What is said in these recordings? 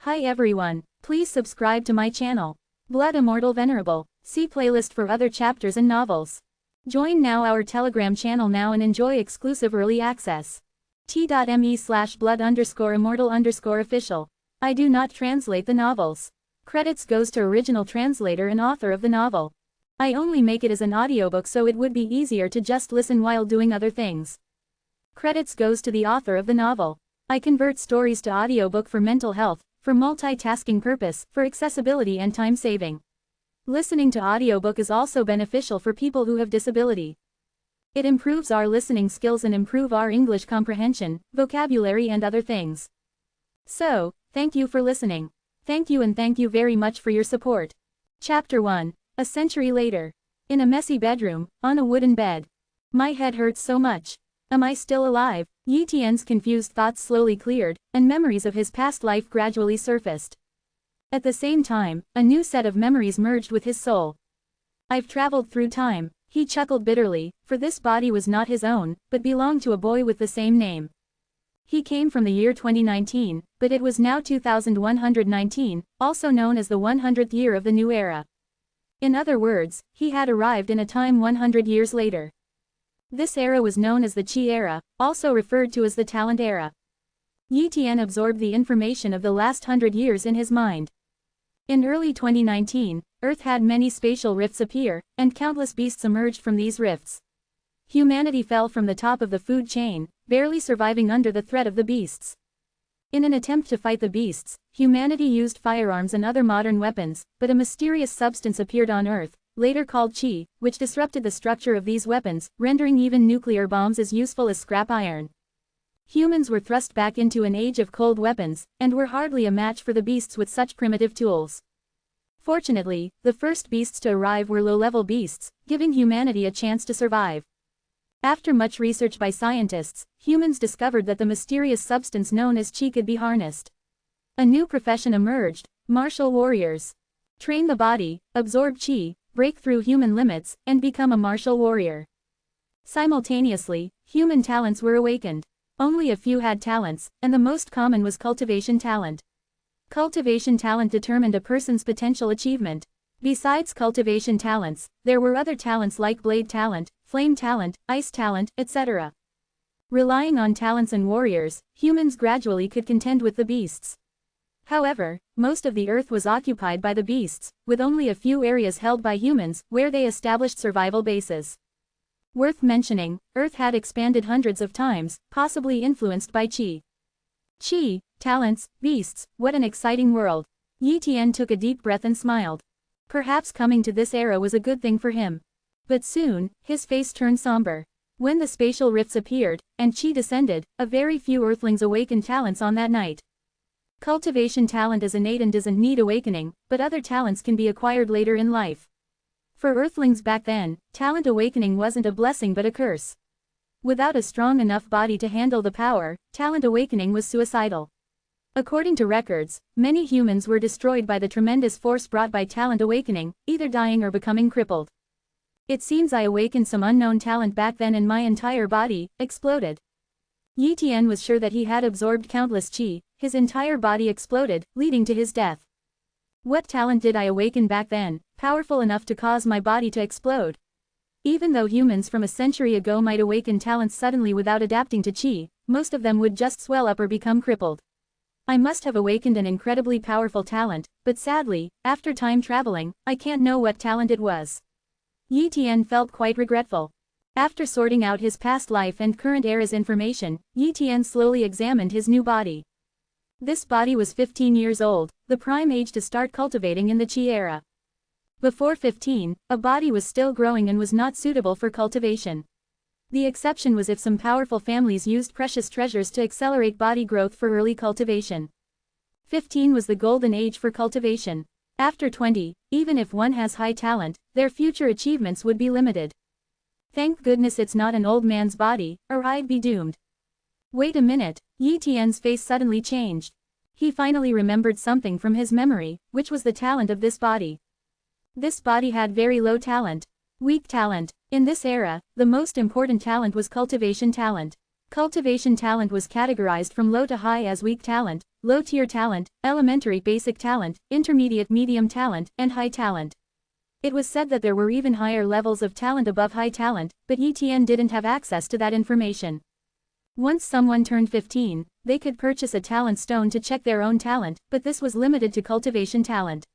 Hi everyone, please subscribe to my channel. Blood Immortal Venerable. See playlist for other chapters and novels. Join now our Telegram channel now and enjoy exclusive early access. t.me/blood_immortal_official. I do not translate the novels. Credits goes to original translator and author of the novel. I only make it as an audiobook so it would be easier to just listen while doing other things. Credits goes to the author of the novel. I convert stories to audiobook for mental health, for multitasking purpose, for accessibility and time saving. Listening to audiobook is also beneficial for people who have disability. It improves our listening skills and improve our English comprehension, vocabulary and other things. So, thank you for listening. Thank you and thank you very much for your support. Chapter 1. A century later. In a messy bedroom, on a wooden bed. My head hurts so much. Am I still alive? Yi Tian's confused thoughts slowly cleared, and memories of his past life gradually surfaced. At the same time, a new set of memories merged with his soul. I've traveled through time, he chuckled bitterly, for this body was not his own, but belonged to a boy with the same name. He came from the year 2019, but it was now 2119, also known as the 100th year of the new era. In other words, he had arrived in a time 100 years later. This era was known as the Qi era, also referred to as the Talent era. Yi Tian absorbed the information of the last 100 years in his mind. In early 2019, Earth had many spatial rifts appear, and countless beasts emerged from these rifts. Humanity fell from the top of the food chain, barely surviving under the threat of the beasts. In an attempt to fight the beasts, humanity used firearms and other modern weapons, but a mysterious substance appeared on Earth, later called Qi, which disrupted the structure of these weapons, rendering even nuclear bombs as useful as scrap iron. Humans were thrust back into an age of cold weapons, and were hardly a match for the beasts with such primitive tools. Fortunately, the first beasts to arrive were low-level beasts, giving humanity a chance to survive. After much research by scientists, humans discovered that the mysterious substance known as Qi could be harnessed. A new profession emerged: martial warriors. Train the body, absorb Qi, break through human limits, and become a martial warrior. Simultaneously, human talents were awakened. Only a few had talents, and the most common was cultivation talent. Cultivation talent determined a person's potential achievement. Besides cultivation talents, there were other talents like blade talent, flame talent, ice talent, etc. Relying on talents and warriors, humans gradually could contend with the beasts. However, most of the Earth was occupied by the beasts, with only a few areas held by humans, where they established survival bases. Worth mentioning, Earth had expanded hundreds of times, possibly influenced by Qi. Qi, talents, beasts, what an exciting world. Yi Tian took a deep breath and smiled. Perhaps coming to this era was a good thing for him. But soon, his face turned somber. When the spatial rifts appeared, and Qi descended, a very few Earthlings awakened talents on that night. Cultivation talent is innate and doesn't need awakening, but other talents can be acquired later in life. For Earthlings back then, talent awakening wasn't a blessing but a curse. Without a strong enough body to handle the power, talent awakening was suicidal. According to records, many humans were destroyed by the tremendous force brought by talent awakening, either dying or becoming crippled. It seems I awakened some unknown talent back then and my entire body exploded. Yi Tian was sure that he had absorbed countless Qi. His entire body exploded, leading to his death. What talent did I awaken back then, powerful enough to cause my body to explode? Even though humans from a century ago might awaken talents suddenly without adapting to Qi, most of them would just swell up or become crippled. I must have awakened an incredibly powerful talent, but sadly, after time traveling, I can't know what talent it was. Yi Tian felt quite regretful. After sorting out his past life and current era's information, Yi Tian slowly examined his new body. This body was 15 years old, the prime age to start cultivating in the Qi era. Before 15, a body was still growing and was not suitable for cultivation. The exception was if some powerful families used precious treasures to accelerate body growth for early cultivation. 15 was the golden age for cultivation. After 20, even if one has high talent, their future achievements would be limited. Thank goodness it's not an old man's body, or I'd be doomed. Wait a minute, Yi Tian's face suddenly changed. He finally remembered something from his memory, which was the talent of this body. This body had very low talent. Weak talent. In this era, the most important talent was cultivation talent. Cultivation talent was categorized from low to high as weak talent, low-tier talent, elementary basic talent, intermediate medium talent, and high talent. It was said that there were even higher levels of talent above high talent, but ETN didn't have access to that information. Once someone turned 15, they could purchase a talent stone to check their own talent, but this was limited to cultivation talent.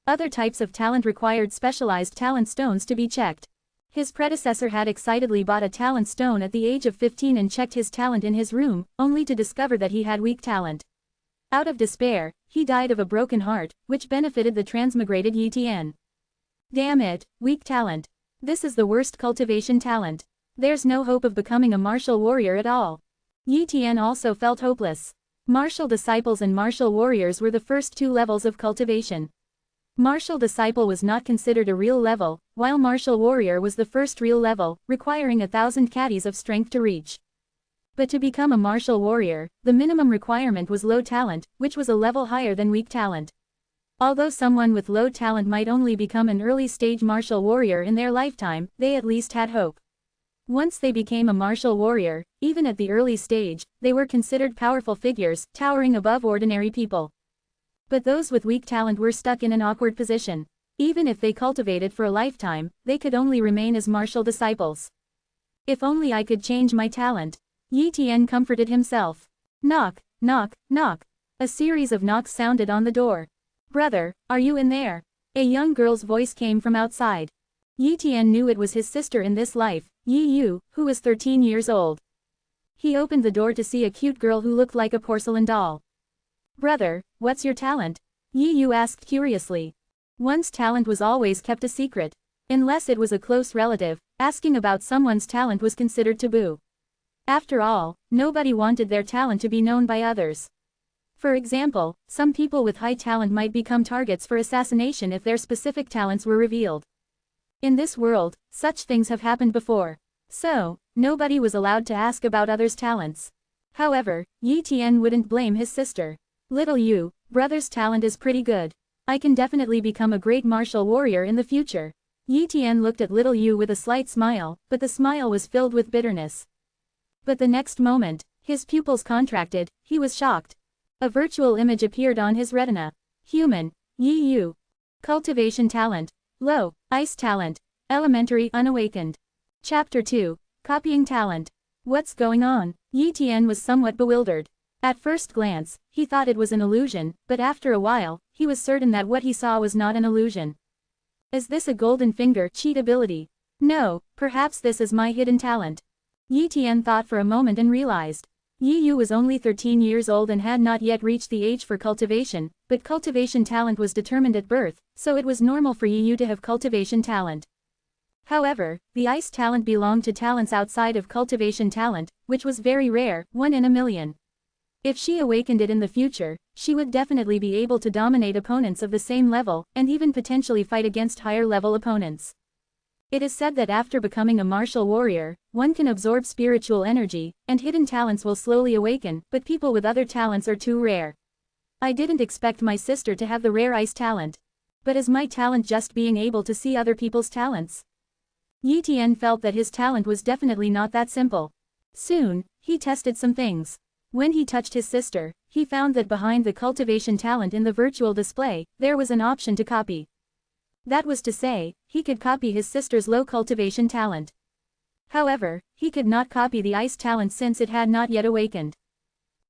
Other types of talent required specialized talent stones to be checked. His predecessor had excitedly bought a talent stone at the age of 15 and checked his talent in his room, only to discover that he had weak talent. Out of despair, he died of a broken heart, which benefited the transmigrated ETN. Damn it, weak talent. This is the worst cultivation talent. There's no hope of becoming a martial warrior at all. ETN also felt hopeless. Martial disciples and martial warriors were the first two levels of cultivation. Martial disciple was not considered a real level, while martial warrior was the first real level, requiring 1,000 caddies of strength to reach. But to become a martial warrior, the minimum requirement was low talent, which was a level higher than weak talent. Although someone with low talent might only become an early-stage martial warrior in their lifetime, they at least had hope. Once they became a martial warrior, even at the early stage, they were considered powerful figures, towering above ordinary people. But those with weak talent were stuck in an awkward position. Even if they cultivated for a lifetime, they could only remain as martial disciples. If only I could change my talent. ETN comforted himself. Knock, knock, knock. A series of knocks sounded on the door. Brother, are you in there? A young girl's voice came from outside. ETN knew it was his sister in this life, Yu, who was 13 years old. He opened the door to see a cute girl who looked like a porcelain doll. Brother, what's your talent? Yu asked curiously. One's talent was always kept a secret. Unless it was a close relative, asking about someone's talent was considered taboo. After all, nobody wanted their talent to be known by others. For example, some people with high talent might become targets for assassination if their specific talents were revealed. In this world, such things have happened before. So, nobody was allowed to ask about others' talents. However, ETN wouldn't blame his sister. Little Yu, brother's talent is pretty good. I can definitely become a great martial warrior in the future. ETN looked at little Yu with a slight smile, but the smile was filled with bitterness. But the next moment, his pupils contracted, he was shocked. A virtual image appeared on his retina. Human, Yu. Cultivation talent. Low, ice talent. Elementary, unawakened. Chapter 2, Copying talent. What's going on? ETN was somewhat bewildered. At first glance, he thought it was an illusion, but after a while, he was certain that what he saw was not an illusion. Is this a golden finger cheat ability? No, perhaps this is my hidden talent. ETN thought for a moment and realized. Yu was only 13 years old and had not yet reached the age for cultivation, but cultivation talent was determined at birth, so it was normal for Yu to have cultivation talent. However, the ice talent belonged to talents outside of cultivation talent, which was very rare, 1 in a million. If she awakened it in the future, she would definitely be able to dominate opponents of the same level, and even potentially fight against higher-level opponents. It is said that after becoming a martial warrior, one can absorb spiritual energy, and hidden talents will slowly awaken, but people with other talents are too rare. I didn't expect my sister to have the rare ice talent. But is my talent just being able to see other people's talents? ETN felt that his talent was definitely not that simple. Soon, he tested some things. When he touched his sister, he found that behind the cultivation talent in the virtual display, there was an option to copy. That was to say, he could copy his sister's low cultivation talent. However, he could not copy the ice talent since it had not yet awakened.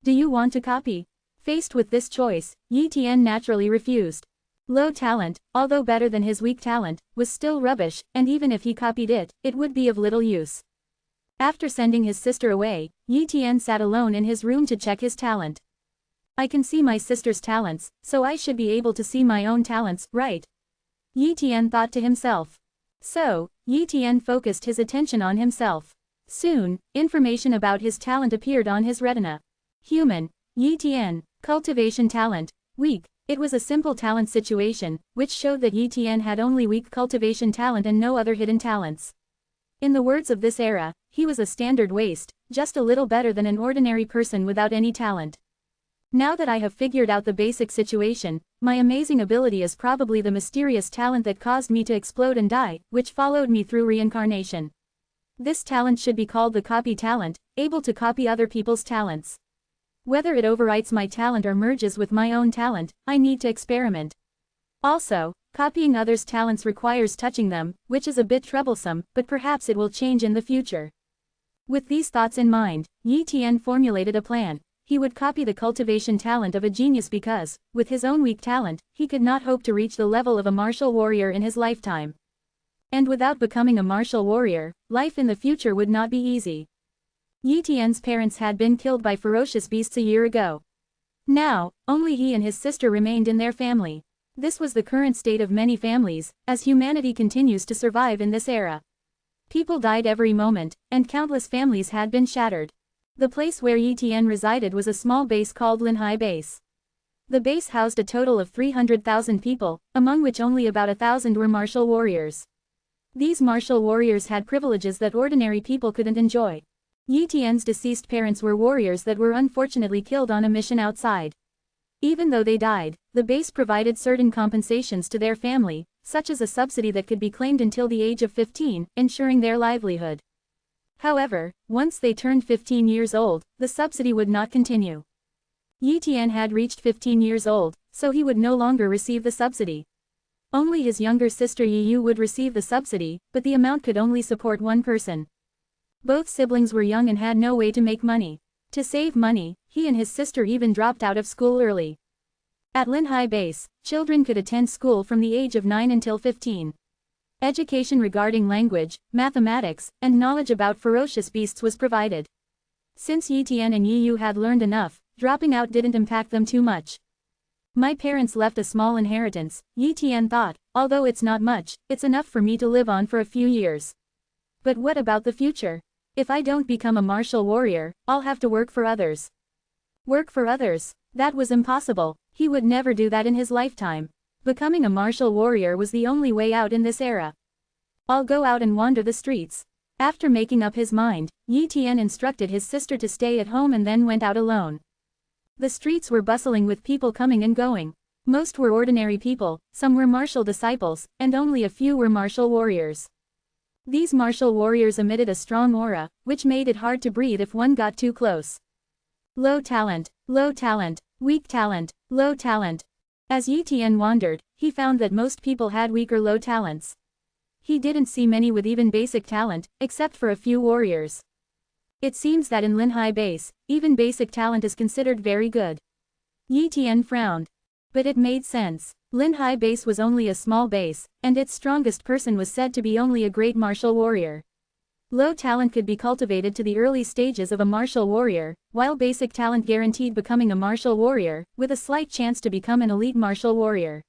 Do you want to copy? Faced with this choice, ETN naturally refused. Low talent, although better than his weak talent, was still rubbish, and even if he copied it, it would be of little use. After sending his sister away, ETN sat alone in his room to check his talent. I can see my sister's talents, so I should be able to see my own talents, right? ETN thought to himself. So, ETN focused his attention on himself. Soon, information about his talent appeared on his retina. Human, ETN, cultivation talent, weak. It was a simple talent situation, which showed that ETN had only weak cultivation talent and no other hidden talents. In the words of this era, he was a standard waste, just a little better than an ordinary person without any talent. Now that I have figured out the basic situation, my amazing ability is probably the mysterious talent that caused me to explode and die, which followed me through reincarnation. This talent should be called the copy talent, able to copy other people's talents. Whether it overwrites my talent or merges with my own talent, I need to experiment. Also, copying others' talents requires touching them, which is a bit troublesome, but perhaps it will change in the future. With these thoughts in mind, Yi Tian formulated a plan. He would copy the cultivation talent of a genius because, with his own weak talent, he could not hope to reach the level of a martial warrior in his lifetime. And without becoming a martial warrior, life in the future would not be easy. Yi Tian's parents had been killed by ferocious beasts a year ago. Now, only he and his sister remained in their family. This was the current state of many families, as humanity continues to survive in this era. People died every moment, and countless families had been shattered. The place where Yi Tian resided was a small base called Linhai Base. The base housed a total of 300,000 people, among which only about 1,000 were martial warriors. These martial warriors had privileges that ordinary people couldn't enjoy. Yi Tian's deceased parents were warriors that were unfortunately killed on a mission outside. Even though they died, the base provided certain compensations to their family, such as a subsidy that could be claimed until the age of 15, ensuring their livelihood. However, once they turned 15 years old, the subsidy would not continue. Yi Tian had reached 15 years old, so he would no longer receive the subsidy. Only his younger sister Yi Yu would receive the subsidy, but the amount could only support one person. Both siblings were young and had no way to make money. To save money, he and his sister even dropped out of school early. At Linhai Base, children could attend school from the age of 9 until 15. Education regarding language, mathematics, and knowledge about ferocious beasts was provided. Since Yi Tian and Yi Yu had learned enough, dropping out didn't impact them too much. My parents left a small inheritance, Yi Tian thought, although it's not much, it's enough for me to live on for a few years. But what about the future? If I don't become a martial warrior, I'll have to work for others. Work for others? That was impossible. He would never do that in his lifetime. Becoming a martial warrior was the only way out in this era. I'll go out and wander the streets. After making up his mind, Yi Tian instructed his sister to stay at home and then went out alone. The streets were bustling with people coming and going. Most were ordinary people, some were martial disciples, and only a few were martial warriors. These martial warriors emitted a strong aura, which made it hard to breathe if one got too close. Low talent, weak talent, low talent. As Yi Tian wandered, he found that most people had weak or low talents. He didn't see many with even basic talent, except for a few warriors. It seems that in Linhai Base, even basic talent is considered very good. Yi Tian frowned. But it made sense. Linhai Base was only a small base, and its strongest person was said to be only a great martial warrior. Low talent could be cultivated to the early stages of a martial warrior, while basic talent guaranteed becoming a martial warrior, with a slight chance to become an elite martial warrior.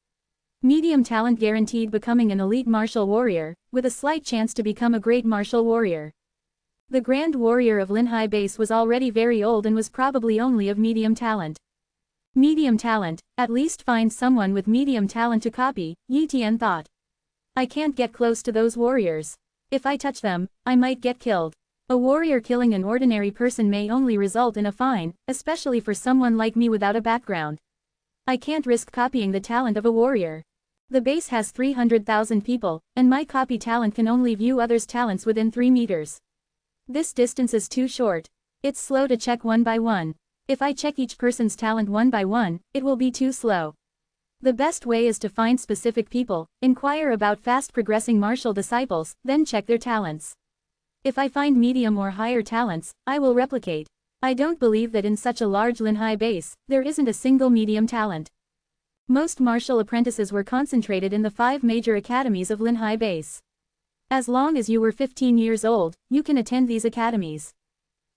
Medium talent guaranteed becoming an elite martial warrior, with a slight chance to become a great martial warrior. The Grand Warrior of Linhai Base was already very old and was probably only of medium talent. Medium talent, at least find someone with medium talent to copy, Yi Tian thought. I can't get close to those warriors. If I touch them, I might get killed. A warrior killing an ordinary person may only result in a fine, especially for someone like me without a background. I can't risk copying the talent of a warrior. The base has 300,000 people, and my copy talent can only view others' talents within 3 meters. This distance is too short. It's slow to check one by one. If I check each person's talent one by one, it will be too slow. The best way is to find specific people, inquire about fast-progressing martial disciples, then check their talents. If I find medium or higher talents, I will replicate. I don't believe that in such a large Linhai base, there isn't a single medium talent. Most martial apprentices were concentrated in the 5 major academies of Linhai base. As long as you were 15 years old, you can attend these academies.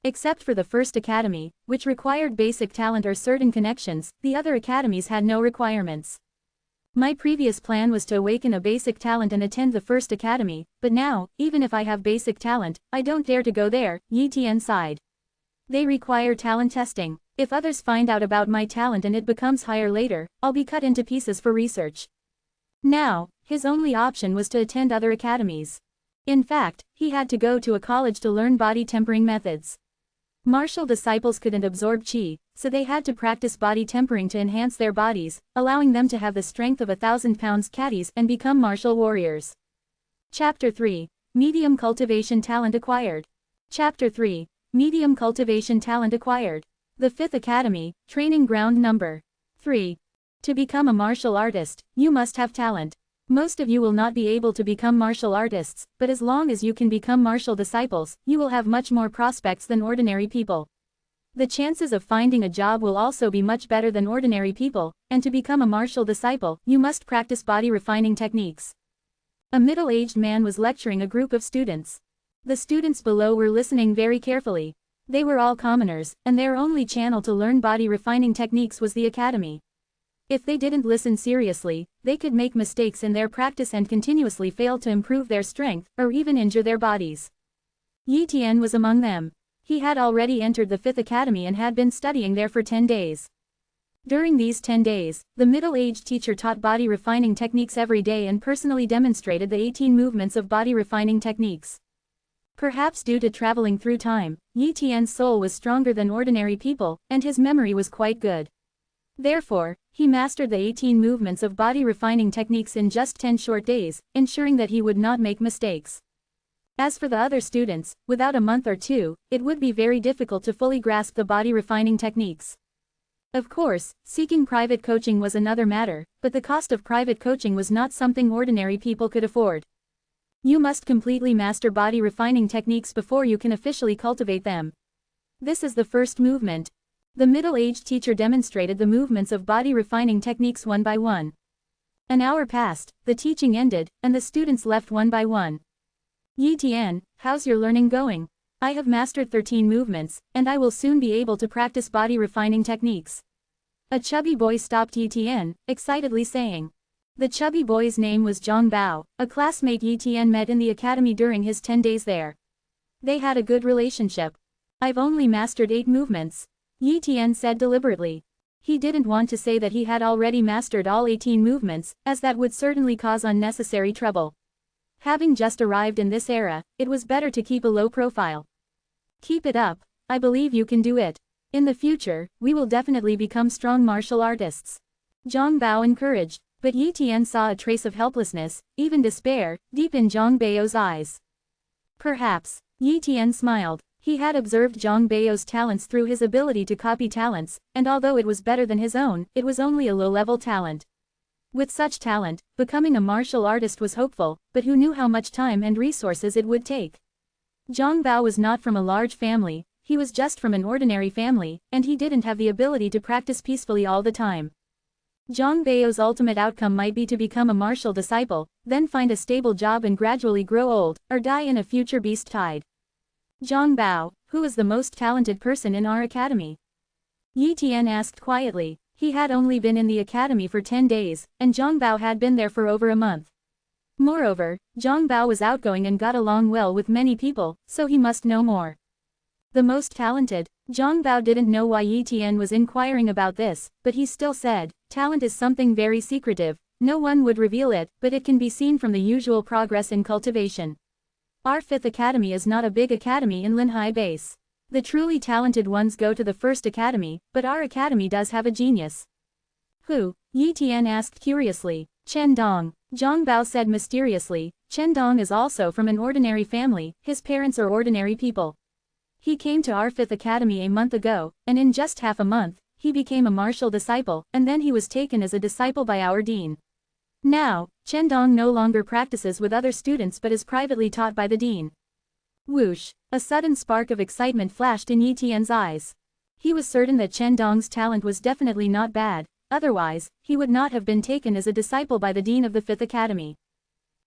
Except for the first academy, which required basic talent or certain connections, the other academies had no requirements. My previous plan was to awaken a basic talent and attend the first academy, but now, even if I have basic talent, I don't dare to go there, Yi Tian sighed. They require talent testing. If others find out about my talent and it becomes higher later, I'll be cut into pieces for research. Now, his only option was to attend other academies. In fact, he had to go to a college to learn body tempering methods. Martial disciples couldn't absorb qi, so they had to practice body tempering to enhance their bodies, allowing them to have the strength of 1,000 pounds catties and become martial warriors. Chapter 3. Medium Cultivation Talent Acquired. Chapter 3. Medium Cultivation Talent Acquired. The Fifth Academy, Training Ground Number 3. To become a martial artist, you must have talent. Most of you will not be able to become martial artists, but as long as you can become martial disciples, you will have much more prospects than ordinary people. The chances of finding a job will also be much better than ordinary people, and to become a martial disciple, you must practice body refining techniques. A middle-aged man was lecturing a group of students. The students below were listening very carefully. They were all commoners, and their only channel to learn body refining techniques was the academy. If they didn't listen seriously, they could make mistakes in their practice and continuously fail to improve their strength, or even injure their bodies. Yi Tian was among them. He had already entered the Fifth Academy and had been studying there for 10 days. During these 10 days, the middle-aged teacher taught body refining techniques every day and personally demonstrated the 18 movements of body refining techniques. Perhaps due to traveling through time, Yi Tian's soul was stronger than ordinary people, and his memory was quite good. Therefore, he mastered the 18 movements of body refining techniques in just 10 short days, ensuring that he would not make mistakes. As for the other students, without a month or two, it would be very difficult to fully grasp the body refining techniques. Of course, seeking private coaching was another matter, but the cost of private coaching was not something ordinary people could afford. You must completely master body refining techniques before you can officially cultivate them. This is the first movement. The middle-aged teacher demonstrated the movements of body refining techniques one by one. An hour passed, the teaching ended, and the students left one by one. Yi Tian, how's your learning going? I have mastered 13 movements, and I will soon be able to practice body refining techniques. A chubby boy stopped Yi Tian, excitedly saying. The chubby boy's name was Zhang Bao, a classmate Yi Tian met in the academy during his 10 days there. They had a good relationship. I've only mastered 8 movements. Yi Tian said deliberately. He didn't want to say that he had already mastered all 18 movements, as that would certainly cause unnecessary trouble. Having just arrived in this era, it was better to keep a low profile. Keep it up, I believe you can do it. In the future, we will definitely become strong martial artists. Zhang Bao encouraged, but Yi Tian saw a trace of helplessness, even despair, deep in Zhang Bao's eyes. Perhaps, Yi Tian smiled. He had observed Zhang Bao's talents through his ability to copy talents, and although it was better than his own, it was only a low-level talent. With such talent, becoming a martial artist was hopeful, but who knew how much time and resources it would take? Zhang Bao was not from a large family, he was just from an ordinary family, and he didn't have the ability to practice peacefully all the time. Zhang Bao's ultimate outcome might be to become a martial disciple, then find a stable job and gradually grow old, or die in a future beast tide. Zhang Bao, who is the most talented person in our academy? Yi Tian asked quietly. He had only been in the academy for 10 days, and Zhang Bao had been there for over a month. Moreover, Zhang Bao was outgoing and got along well with many people, so he must know more. The most talented? Zhang Bao didn't know why Yi Tian was inquiring about this, but he still said, talent is something very secretive, no one would reveal it, but it can be seen from the usual progress in cultivation. Our Fifth Academy is not a big academy in Linhai Base. The truly talented ones go to the First Academy, but our academy does have a genius. Who? Yi Tian asked curiously. Chen Dong. Zhang Bao said mysteriously. Chen Dong is also from an ordinary family, his parents are ordinary people. He came to our Fifth Academy a month ago, and in just half a month, he became a martial disciple, and then he was taken as a disciple by our dean. Now, Chen Dong no longer practices with other students but is privately taught by the dean. Whoosh! A sudden spark of excitement flashed in Yi Tian's eyes. He was certain that Chen Dong's talent was definitely not bad, otherwise, he would not have been taken as a disciple by the dean of the Fifth Academy.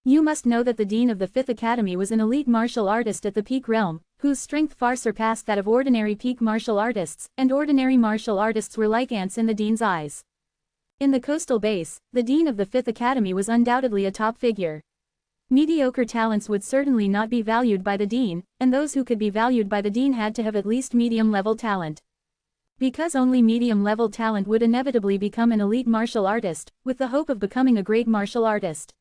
You must know that the dean of the Fifth Academy was an elite martial artist at the peak realm, whose strength far surpassed that of ordinary peak martial artists, and ordinary martial artists were like ants in the dean's eyes. In the coastal base, the dean of the Fifth Academy was undoubtedly a top figure. Mediocre talents would certainly not be valued by the dean, and those who could be valued by the dean had to have at least medium-level talent. Because only medium-level talent would inevitably become an elite martial artist, with the hope of becoming a great martial artist.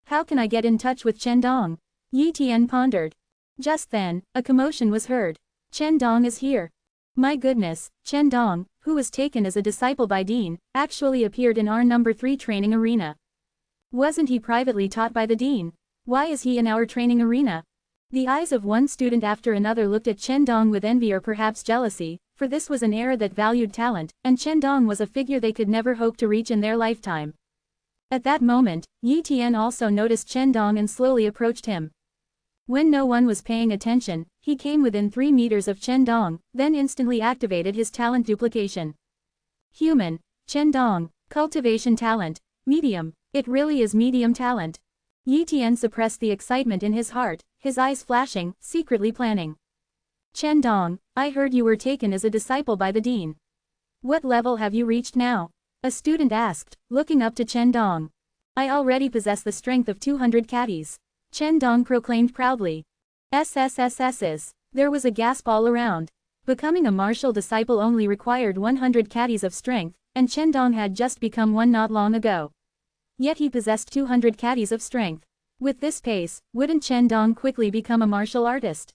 How can I get in touch with Chen Dong? Yi Tian pondered. Just then, a commotion was heard. Chen Dong is here. My goodness, Chen Dong, who was taken as a disciple by Dean, actually appeared in our number 3 training arena. Wasn't he privately taught by the dean? Why is he in our training arena? The eyes of one student after another looked at Chen Dong with envy or perhaps jealousy, for this was an era that valued talent, and Chen Dong was a figure they could never hope to reach in their lifetime. At that moment, Yi Tian also noticed Chen Dong and slowly approached him. When no one was paying attention, he came within 3 meters of Chen Dong, then instantly activated his talent duplication. Human, Chen Dong, cultivation talent, medium, it really is medium talent. Yi Tian suppressed the excitement in his heart, his eyes flashing, secretly planning. Chen Dong, I heard you were taken as a disciple by the dean. What level have you reached now? A student asked, looking up to Chen Dong. I already possess the strength of 200 caddies. Chen Dong proclaimed proudly. SSSSs. There was a gasp all around. Becoming a martial disciple only required 100 caddies of strength, and Chen Dong had just become one not long ago. Yet he possessed 200 caddies of strength. With this pace, wouldn't Chen Dong quickly become a martial artist?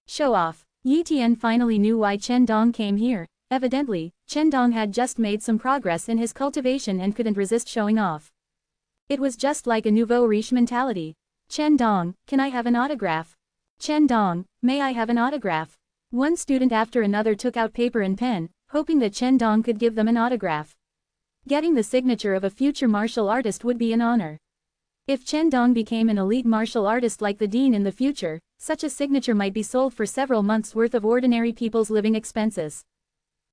Show off. Yi Tian finally knew why Chen Dong came here. Evidently, Chen Dong had just made some progress in his cultivation and couldn't resist showing off. It was just like a nouveau riche mentality. Chen Dong, can I have an autograph? Chen Dong, may I have an autograph? One student after another took out paper and pen, hoping that Chen Dong could give them an autograph. Getting the signature of a future martial artist would be an honor. If Chen Dong became an elite martial artist like the dean in the future, such a signature might be sold for several months' worth of ordinary people's living expenses.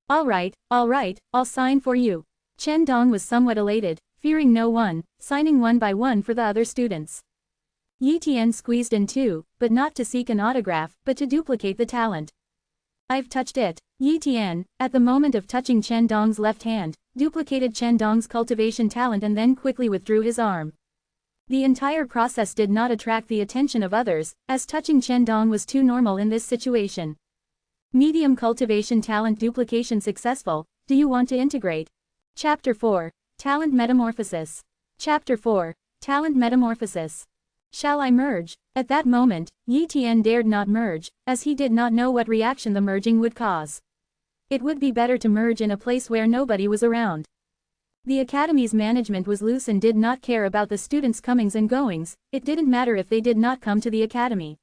All right, I'll sign for you. Chen Dong was somewhat elated, fearing no one, signing one by one for the other students. Yi Tian squeezed in too, but not to seek an autograph, but to duplicate the talent. I've touched it. Yi Tian, at the moment of touching Chen Dong's left hand, duplicated Chen Dong's cultivation talent and then quickly withdrew his arm. The entire process did not attract the attention of others, as touching Chen Dong was too normal in this situation. Medium cultivation talent duplication successful. Do you want to integrate? Chapter 4. Talent Metamorphosis. Chapter 4. Talent Metamorphosis. Shall I merge? At that moment, Yi Tian dared not merge, as he did not know what reaction the merging would cause. It would be better to merge in a place where nobody was around. The academy's management was loose and did not care about the students' comings and goings. It didn't matter if they did not come to the academy.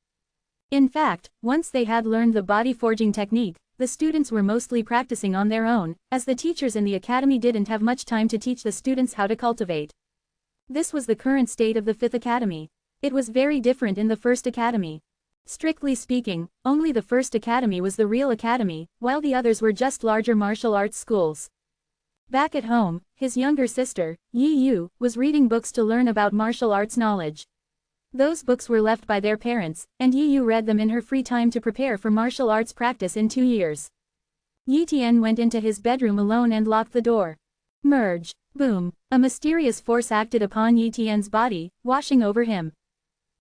In fact, once they had learned the body forging technique, the students were mostly practicing on their own, as the teachers in the academy didn't have much time to teach the students how to cultivate. This was the current state of the 5th academy. It was very different in the 1st academy. Strictly speaking, only the 1st academy was the real academy, while the others were just larger martial arts schools. Back at home, his younger sister, Yi Yu, was reading books to learn about martial arts knowledge. Those books were left by their parents, and Yi Yu read them in her free time to prepare for martial arts practice in 2 years. Yi Tian went into his bedroom alone and locked the door. Merge. Boom. A mysterious force acted upon Yi Tian's body, washing over him.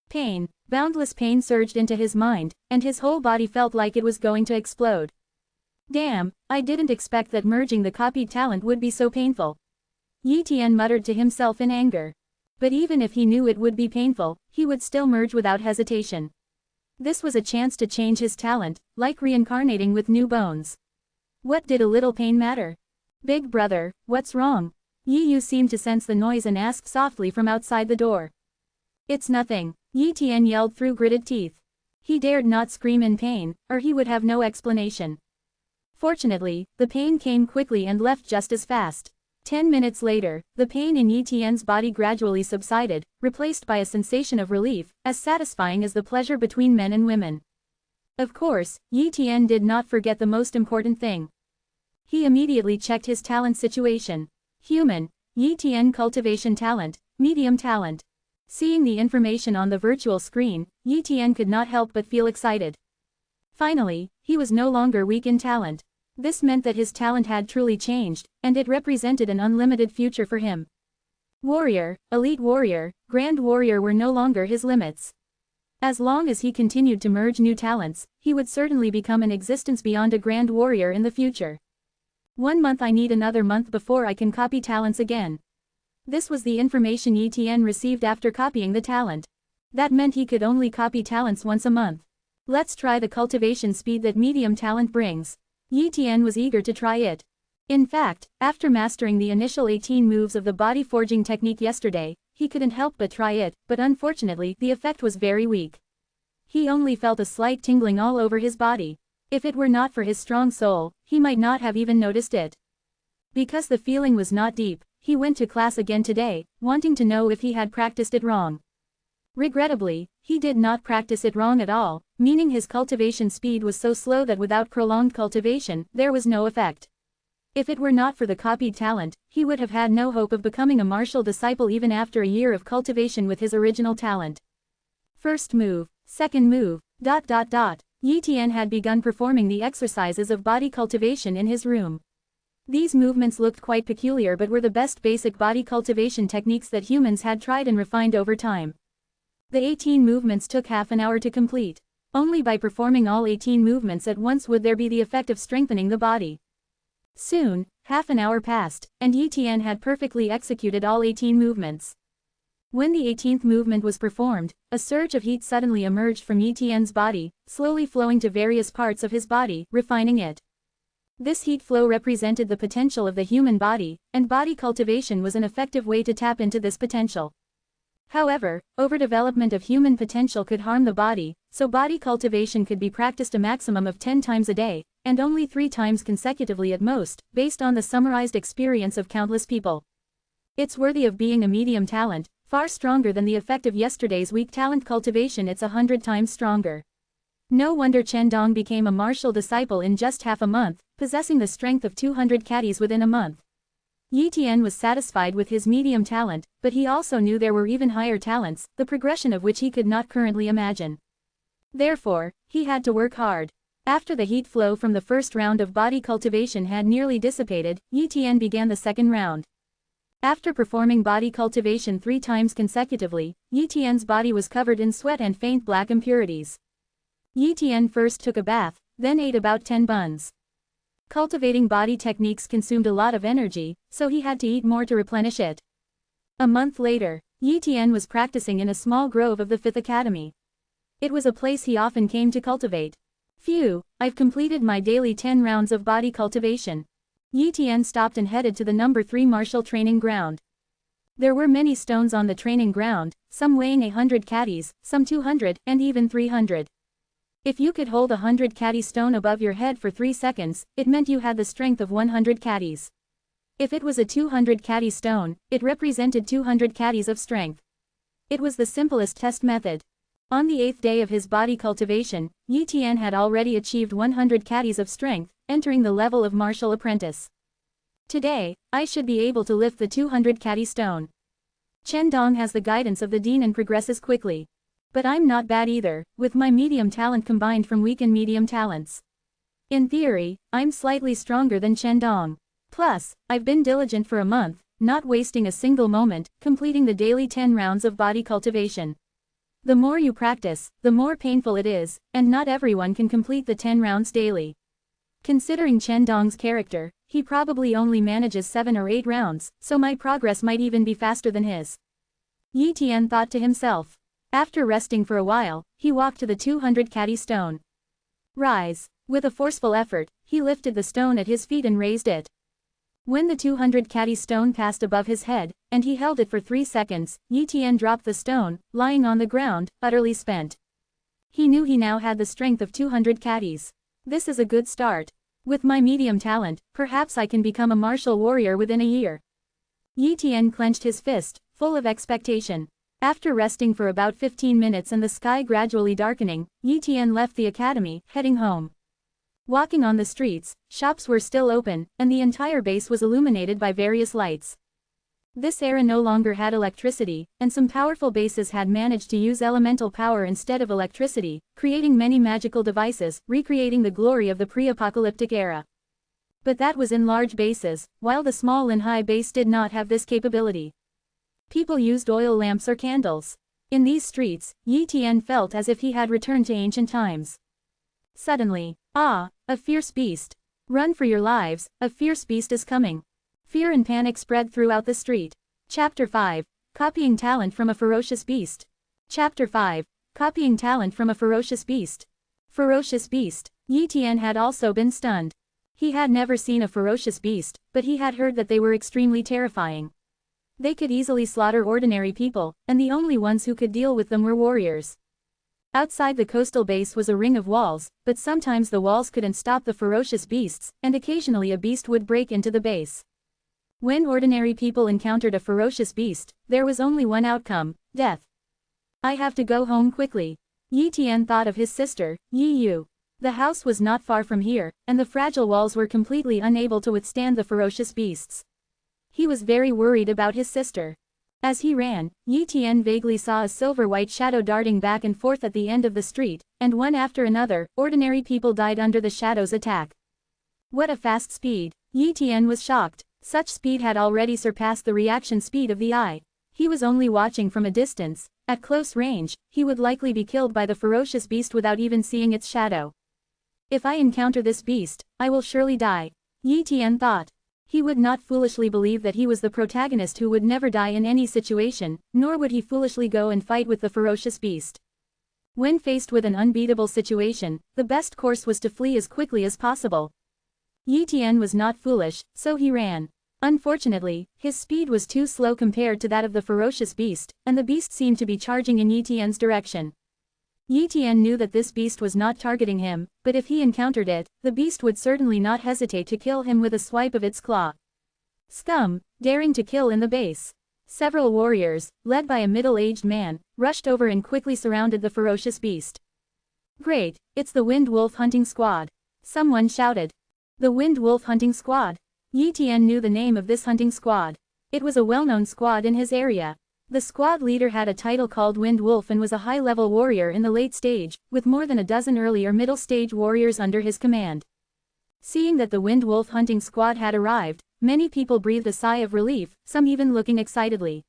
Pain. Boundless pain surged into his mind, and his whole body felt like it was going to explode. Damn, I didn't expect that merging the copied talent would be so painful. Yi Tian muttered to himself in anger. But even if he knew it would be painful, he would still merge without hesitation. This was a chance to change his talent, like reincarnating with new bones. What did a little pain matter? Big brother, what's wrong? Yi Yu seemed to sense the noise and asked softly from outside the door. It's nothing, Yi Tian yelled through gritted teeth. He dared not scream in pain, or he would have no explanation. Fortunately, the pain came quickly and left just as fast. 10 minutes later, the pain in Yi Tian's body gradually subsided, replaced by a sensation of relief, as satisfying as the pleasure between men and women. Of course, Yi Tian did not forget the most important thing. He immediately checked his talent situation. Human, Yi Tian cultivation talent, medium talent. Seeing the information on the virtual screen, Yi Tian could not help but feel excited. Finally, he was no longer weak in talent. This meant that his talent had truly changed, and it represented an unlimited future for him. Warrior, elite warrior, grand warrior were no longer his limits. As long as he continued to merge new talents, he would certainly become an existence beyond a grand warrior in the future. 1 month. I need another month before I can copy talents again. This was the information Yi Tian received after copying the talent. That meant he could only copy talents once a month. Let's try the cultivation speed that medium talent brings. Yi Tian was eager to try it. In fact, after mastering the initial 18 moves of the body forging technique yesterday, he couldn't help but try it, but unfortunately the effect was very weak. He only felt a slight tingling all over his body. If it were not for his strong soul, he might not have even noticed it. Because the feeling was not deep, he went to class again today, wanting to know if he had practiced it wrong. Regrettably, he did not practice it wrong at all, meaning his cultivation speed was so slow that without prolonged cultivation, there was no effect. If it were not for the copied talent, he would have had no hope of becoming a martial disciple even after a year of cultivation with his original talent. First move, second move, ... Yi Tian had begun performing the exercises of body cultivation in his room. These movements looked quite peculiar but were the best basic body cultivation techniques that humans had tried and refined over time. The 18 movements took half an hour to complete. Only by performing all 18 movements at once would there be the effect of strengthening the body. Soon, half an hour passed, and Yi Tian had perfectly executed all 18 movements. When the 18th movement was performed, a surge of heat suddenly emerged from Yi Tian's body, slowly flowing to various parts of his body, refining it. This heat flow represented the potential of the human body, and body cultivation was an effective way to tap into this potential. However, overdevelopment of human potential could harm the body, so body cultivation could be practiced a maximum of 10 times a day, and only 3 times consecutively at most, based on the summarized experience of countless people. It's worthy of being a medium talent, far stronger than the effect of yesterday's weak talent cultivation. It's 100 times stronger. No wonder Chen Dong became a martial disciple in just half a month, possessing the strength of 200 caddies within a month. Yi Tian was satisfied with his medium talent, but he also knew there were even higher talents, the progression of which he could not currently imagine. Therefore, he had to work hard. After the heat flow from the first round of body cultivation had nearly dissipated, Yi Tian began the second round. After performing body cultivation 3 times consecutively, Yi Tian's body was covered in sweat and faint black impurities. Yi Tian first took a bath, then ate about 10 buns. Cultivating body techniques consumed a lot of energy, so he had to eat more to replenish it. A month later, Yi Tian was practicing in a small grove of the 5th Academy. It was a place he often came to cultivate. Phew, I've completed my daily 10 rounds of body cultivation. Yi Tian stopped and headed to the number 3 martial training ground. There were many stones on the training ground, some weighing 100 caddies, some 200, and even 300. If you could hold 100 caddy stone above your head for 3 seconds, it meant you had the strength of 100 caddies. If it was a 200 caddy stone, it represented 200 caddies of strength. It was the simplest test method. On the 8th day of his body cultivation, Yi Tian had already achieved 100 caddies of strength, entering the level of martial apprentice. Today, I should be able to lift the 200 caddy stone. Chen Dong has the guidance of the dean and progresses quickly. But I'm not bad either, with my medium talent combined from weak and medium talents. In theory, I'm slightly stronger than Chen Dong. Plus, I've been diligent for a month, not wasting a single moment, completing the daily 10 rounds of body cultivation. The more you practice, the more painful it is, and not everyone can complete the 10 rounds daily. Considering Chen Dong's character, he probably only manages 7 or 8 rounds, so my progress might even be faster than his. Yi Tian thought to himself. After resting for a while, he walked to the 200 caddy stone. Rise. With a forceful effort, he lifted the stone at his feet and raised it. When the 200 caddy stone passed above his head, and he held it for 3 seconds, Yi Tian dropped the stone, lying on the ground, utterly spent. He knew he now had the strength of 200 caddies. This is a good start. With my medium talent, perhaps I can become a martial warrior within a year. Yi Tian clenched his fist, full of expectation. After resting for about 15 minutes and the sky gradually darkening, Yi Tian left the academy, heading home. Walking on the streets, shops were still open, and the entire base was illuminated by various lights. This era no longer had electricity, and some powerful bases had managed to use elemental power instead of electricity, creating many magical devices, recreating the glory of the pre-apocalyptic era. But that was in large bases, while the small Linhai base did not have this capability. People used oil lamps or candles. In these streets, Yi Tian felt as if he had returned to ancient times. Suddenly, a fierce beast. Run for your lives, a fierce beast is coming. Fear and panic spread throughout the street. Chapter 5. Copying talent from a ferocious beast. Chapter 5. Copying talent from a ferocious beast. Ferocious beast. Yi Tian had also been stunned. He had never seen a ferocious beast, but he had heard that they were extremely terrifying. They could easily slaughter ordinary people, and the only ones who could deal with them were warriors. Outside the coastal base was a ring of walls, but sometimes the walls couldn't stop the ferocious beasts, and occasionally a beast would break into the base. When ordinary people encountered a ferocious beast, there was only one outcome: death. I have to go home quickly. Yi Tian thought of his sister, Yi Yu. The house was not far from here, and the fragile walls were completely unable to withstand the ferocious beasts. He was very worried about his sister. As he ran, Yi Tian vaguely saw a silver-white shadow darting back and forth at the end of the street, and one after another, ordinary people died under the shadow's attack. What a fast speed! Yi Tian was shocked. Such speed had already surpassed the reaction speed of the eye. He was only watching from a distance. At close range, he would likely be killed by the ferocious beast without even seeing its shadow. If I encounter this beast, I will surely die, Yi Tian thought. He would not foolishly believe that he was the protagonist who would never die in any situation, nor would he foolishly go and fight with the ferocious beast. When faced with an unbeatable situation, the best course was to flee as quickly as possible. Yi Tian was not foolish, so he ran. Unfortunately, his speed was too slow compared to that of the ferocious beast, and the beast seemed to be charging in Yi Tian's direction. Yi Tian knew that this beast was not targeting him, but if he encountered it, the beast would certainly not hesitate to kill him with a swipe of its claw. Scum, daring to kill in the base. Several warriors, led by a middle-aged man, rushed over and quickly surrounded the ferocious beast. Great, it's the Wind Wolf Hunting Squad. Someone shouted. The Wind Wolf Hunting Squad. Yi Tian knew the name of this hunting squad. It was a well-known squad in his area. The squad leader had a title called Wind Wolf and was a high-level warrior in the late stage, with more than a dozen early or middle-stage warriors under his command. Seeing that the Wind Wolf hunting squad had arrived, many people breathed a sigh of relief, some even looking excitedly.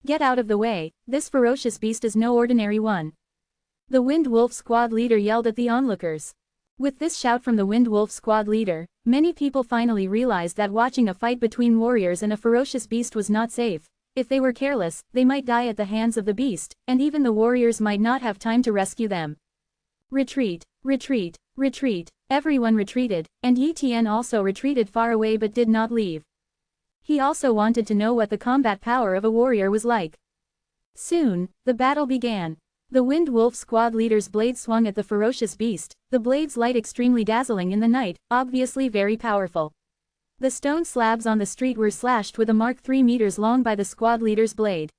Get out of the way, this ferocious beast is no ordinary one. The Wind Wolf squad leader yelled at the onlookers. With this shout from the Wind Wolf squad leader, many people finally realized that watching a fight between warriors and a ferocious beast was not safe. If they were careless, they might die at the hands of the beast, and even the warriors might not have time to rescue them. Retreat, retreat, retreat. Everyone retreated, and Yi Tian also retreated far away but did not leave. He also wanted to know what the combat power of a warrior was like. Soon, the battle began. The Wind Wolf squad leader's blade swung at the ferocious beast, the blade's light extremely dazzling in the night, obviously very powerful. The stone slabs on the street were slashed with a mark 3 meters long by the squad leader's blade.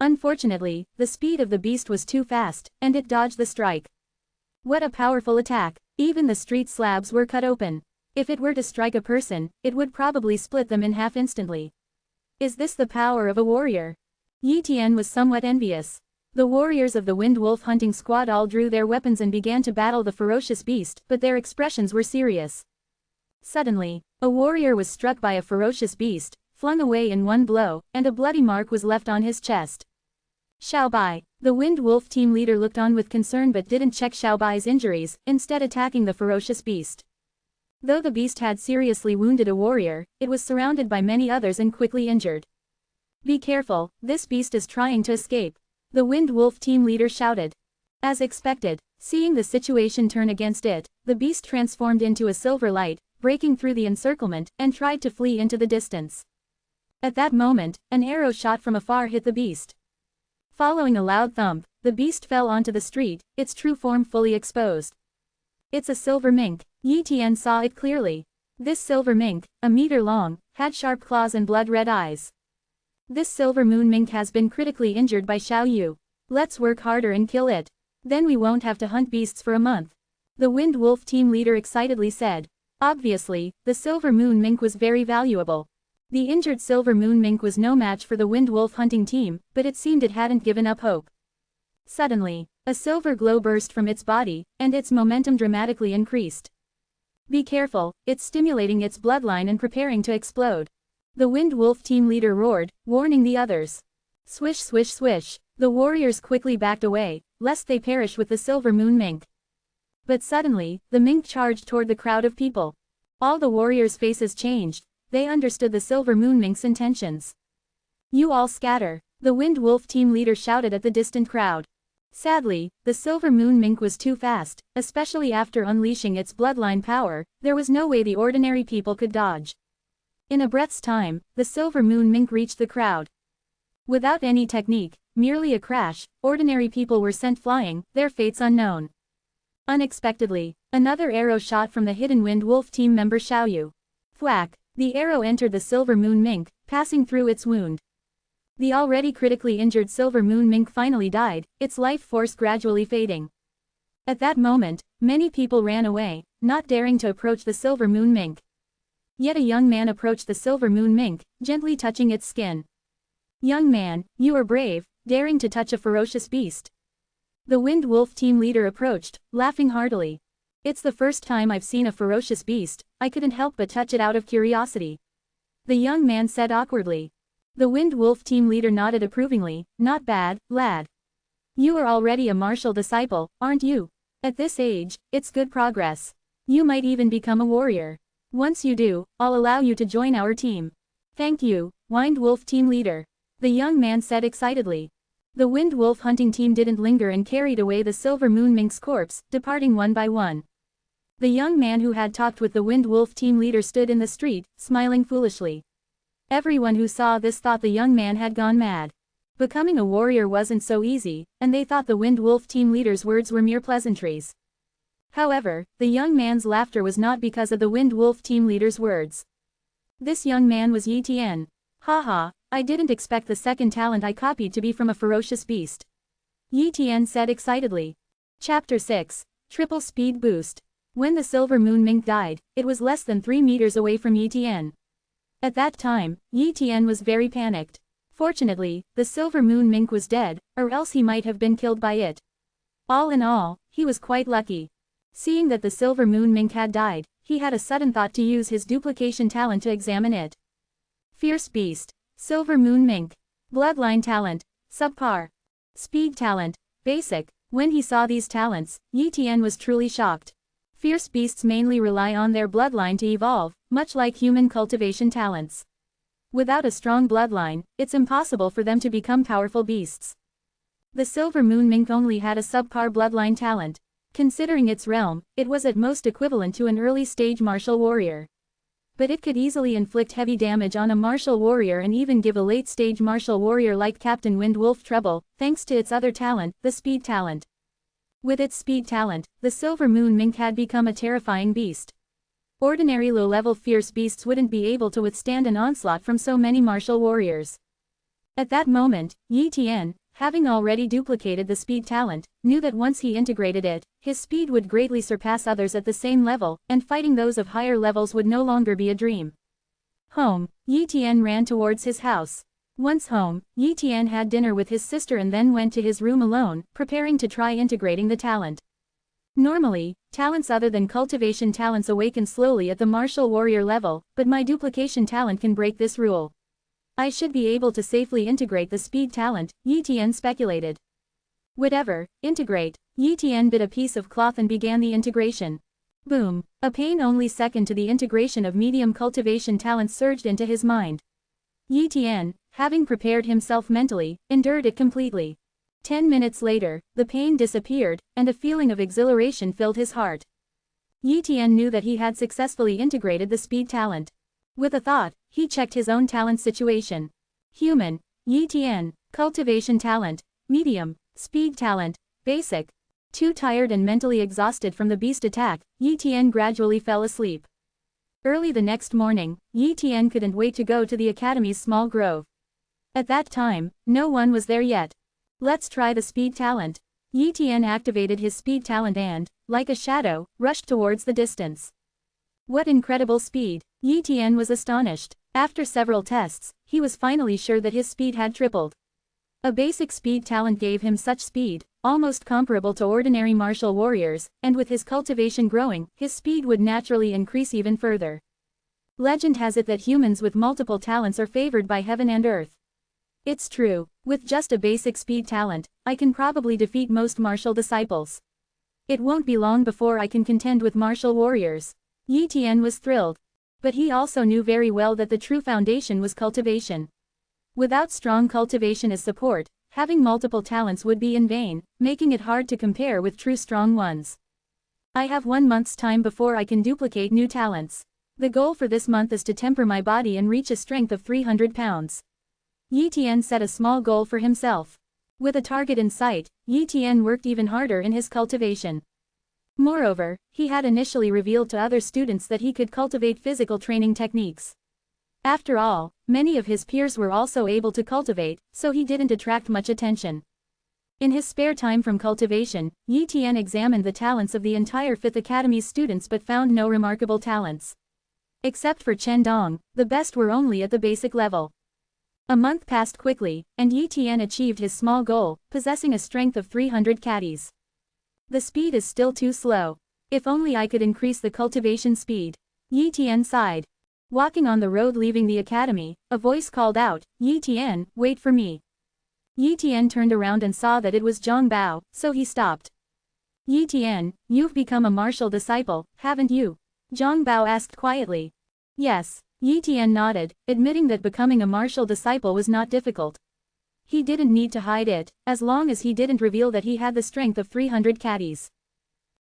Unfortunately, the speed of the beast was too fast, and it dodged the strike. What a powerful attack! Even the street slabs were cut open. If it were to strike a person, it would probably split them in half instantly. Is this the power of a warrior? Yi Tian was somewhat envious. The warriors of the Wind Wolf hunting squad all drew their weapons and began to battle the ferocious beast, but their expressions were serious. Suddenly, a warrior was struck by a ferocious beast, flung away in one blow, and a bloody mark was left on his chest. Xiao Bai, the Wind Wolf team leader, looked on with concern but didn't check Xiao Bai's injuries, instead attacking the ferocious beast. Though the beast had seriously wounded a warrior, it was surrounded by many others and quickly injured. Be careful, this beast is trying to escape, the Wind Wolf team leader shouted. As expected, seeing the situation turn against it, the beast transformed into a silver light, breaking through the encirclement, and tried to flee into the distance. At that moment, an arrow shot from afar hit the beast. Following a loud thump, the beast fell onto the street, its true form fully exposed. It's a silver mink. Yi Tian saw it clearly. This silver mink, a meter long, had sharp claws and blood-red eyes. This silver moon mink has been critically injured by Xiao Yu. Let's work harder and kill it. Then we won't have to hunt beasts for a month. The Wind Wolf team leader excitedly said. Obviously, the silver moon mink was very valuable. The injured silver moon mink was no match for the Wind Wolf hunting team, but it seemed it hadn't given up hope. Suddenly, a silver glow burst from its body, and its momentum dramatically increased. Be careful, it's stimulating its bloodline and preparing to explode. The Wind Wolf team leader roared, warning the others. Swish swish swish, the warriors quickly backed away, lest they perish with the silver moon mink. But suddenly, the mink charged toward the crowd of people. All the warriors' faces changed. They understood the silver moon mink's intentions. You all scatter, the Wind Wolf team leader shouted at the distant crowd. Sadly, the silver moon mink was too fast, especially after unleashing its bloodline power. There was no way the ordinary people could dodge. In a breath's time, the silver moon mink reached the crowd. Without any technique, merely a crash, ordinary people were sent flying, their fates unknown. Unexpectedly, another arrow shot from the hidden wind wolf team member Xiaoyu. Thwack! The arrow entered the silver moon mink, passing through its wound. The already critically injured silver moon mink finally died, its life force gradually fading. At that moment, many people ran away, not daring to approach the silver moon mink. Yet a young man approached the silver moon mink, gently touching its skin. "Young man, you are brave, daring to touch a ferocious beast." The wind wolf team leader approached, laughing heartily. "It's the first time I've seen a ferocious beast, I couldn't help but touch it out of curiosity," the young man said awkwardly. The wind wolf team leader nodded approvingly. "Not bad, lad. You are already a martial disciple, aren't you? At this age, it's good progress. You might even become a warrior. Once you do, I'll allow you to join our team." "Thank you, wind wolf team leader," the young man said excitedly. The wind wolf hunting team didn't linger and carried away the silver moon mink's corpse, departing one by one. The young man who had talked with the wind wolf team leader stood in the street, smiling foolishly. Everyone who saw this thought the young man had gone mad. Becoming a warrior wasn't so easy, and they thought the wind wolf team leader's words were mere pleasantries. However, the young man's laughter was not because of the wind wolf team leader's words. This young man was Yi Tian. "Haha, I didn't expect the second talent I copied to be from a ferocious beast," Yi Tian said excitedly. Chapter 6. Triple Speed Boost. When the silver moon mink died, it was less than 3 meters away from Yi Tian. At that time, Yi Tian was very panicked. Fortunately, the silver moon mink was dead, or else he might have been killed by it. All in all, he was quite lucky. Seeing that the silver moon mink had died, he had a sudden thought to use his duplication talent to examine it. Fierce Beast. Silver moon mink. Bloodline talent. Subpar. Speed talent. Basic. When he saw these talents, Yi Tian was truly shocked. Fierce beasts mainly rely on their bloodline to evolve, much like human cultivation talents. Without a strong bloodline, it's impossible for them to become powerful beasts. The silver moon mink only had a subpar bloodline talent. Considering its realm, it was at most equivalent to an early-stage martial warrior. But it could easily inflict heavy damage on a martial warrior and even give a late-stage martial warrior like Captain Wind Wolf trouble, thanks to its other talent, the speed talent. With its speed talent, the silver moon mink had become a terrifying beast. Ordinary low-level fierce beasts wouldn't be able to withstand an onslaught from so many martial warriors. At that moment, Yi Tian, having already duplicated the speed talent, knew that once he integrated it, his speed would greatly surpass others at the same level, and fighting those of higher levels would no longer be a dream. Home, Yi Tian ran towards his house. Once home, Yi Tian had dinner with his sister and then went to his room alone, preparing to try integrating the talent. Normally, talents other than cultivation talents awaken slowly at the martial warrior level, but my duplication talent can break this rule. I should be able to safely integrate the speed talent, Yi Tian speculated. Whatever, integrate. Yi Tian bit a piece of cloth and began the integration. Boom! A pain only second to the integration of medium cultivation talents surged into his mind. Yi Tian, having prepared himself mentally, endured it completely. 10 minutes later, the pain disappeared, and a feeling of exhilaration filled his heart. Yi Tian knew that he had successfully integrated the speed talent. With a thought, he checked his own talent situation. Human, Yi Tian, cultivation talent, medium, speed talent, basic. Too tired and mentally exhausted from the beast attack, Yi Tian gradually fell asleep. Early the next morning, Yi Tian couldn't wait to go to the academy's small grove. At that time, no one was there yet. Let's try the speed talent. Yi Tian activated his speed talent and, like a shadow, rushed towards the distance. What incredible speed! Yi Tian was astonished. After several tests, he was finally sure that his speed had tripled. A basic speed talent gave him such speed, almost comparable to ordinary martial warriors, and with his cultivation growing, his speed would naturally increase even further. Legend has it that humans with multiple talents are favored by heaven and earth. It's true, with just a basic speed talent, I can probably defeat most martial disciples. It won't be long before I can contend with martial warriors. Yi Tian was thrilled. But he also knew very well that the true foundation was cultivation. Without strong cultivation as support, having multiple talents would be in vain, making it hard to compare with true strong ones. I have 1 month's time before I can duplicate new talents. The goal for this month is to temper my body and reach a strength of 300 pounds. Yi Tian set a small goal for himself. With a target in sight, Yi Tian worked even harder in his cultivation. Moreover, he had initially revealed to other students that he could cultivate physical training techniques. After all, many of his peers were also able to cultivate, so he didn't attract much attention. In his spare time from cultivation, Yi Tian examined the talents of the entire 5th Academy's students but found no remarkable talents. Except for Chen Dong, the best were only at the basic level. A month passed quickly, and Yi Tian achieved his small goal, possessing a strength of 300 caddies. The speed is still too slow. If only I could increase the cultivation speed. Yi Tian sighed. Walking on the road leaving the academy, a voice called out, "Yi Tian, wait for me." Yi Tian turned around and saw that it was Zhang Bao, so he stopped. "Yi Tian, you've become a martial disciple, haven't you?" Zhang Bao asked quietly. "Yes." Yi Tian nodded, admitting that becoming a martial disciple was not difficult. He didn't need to hide it, as long as he didn't reveal that he had the strength of 300 caddies.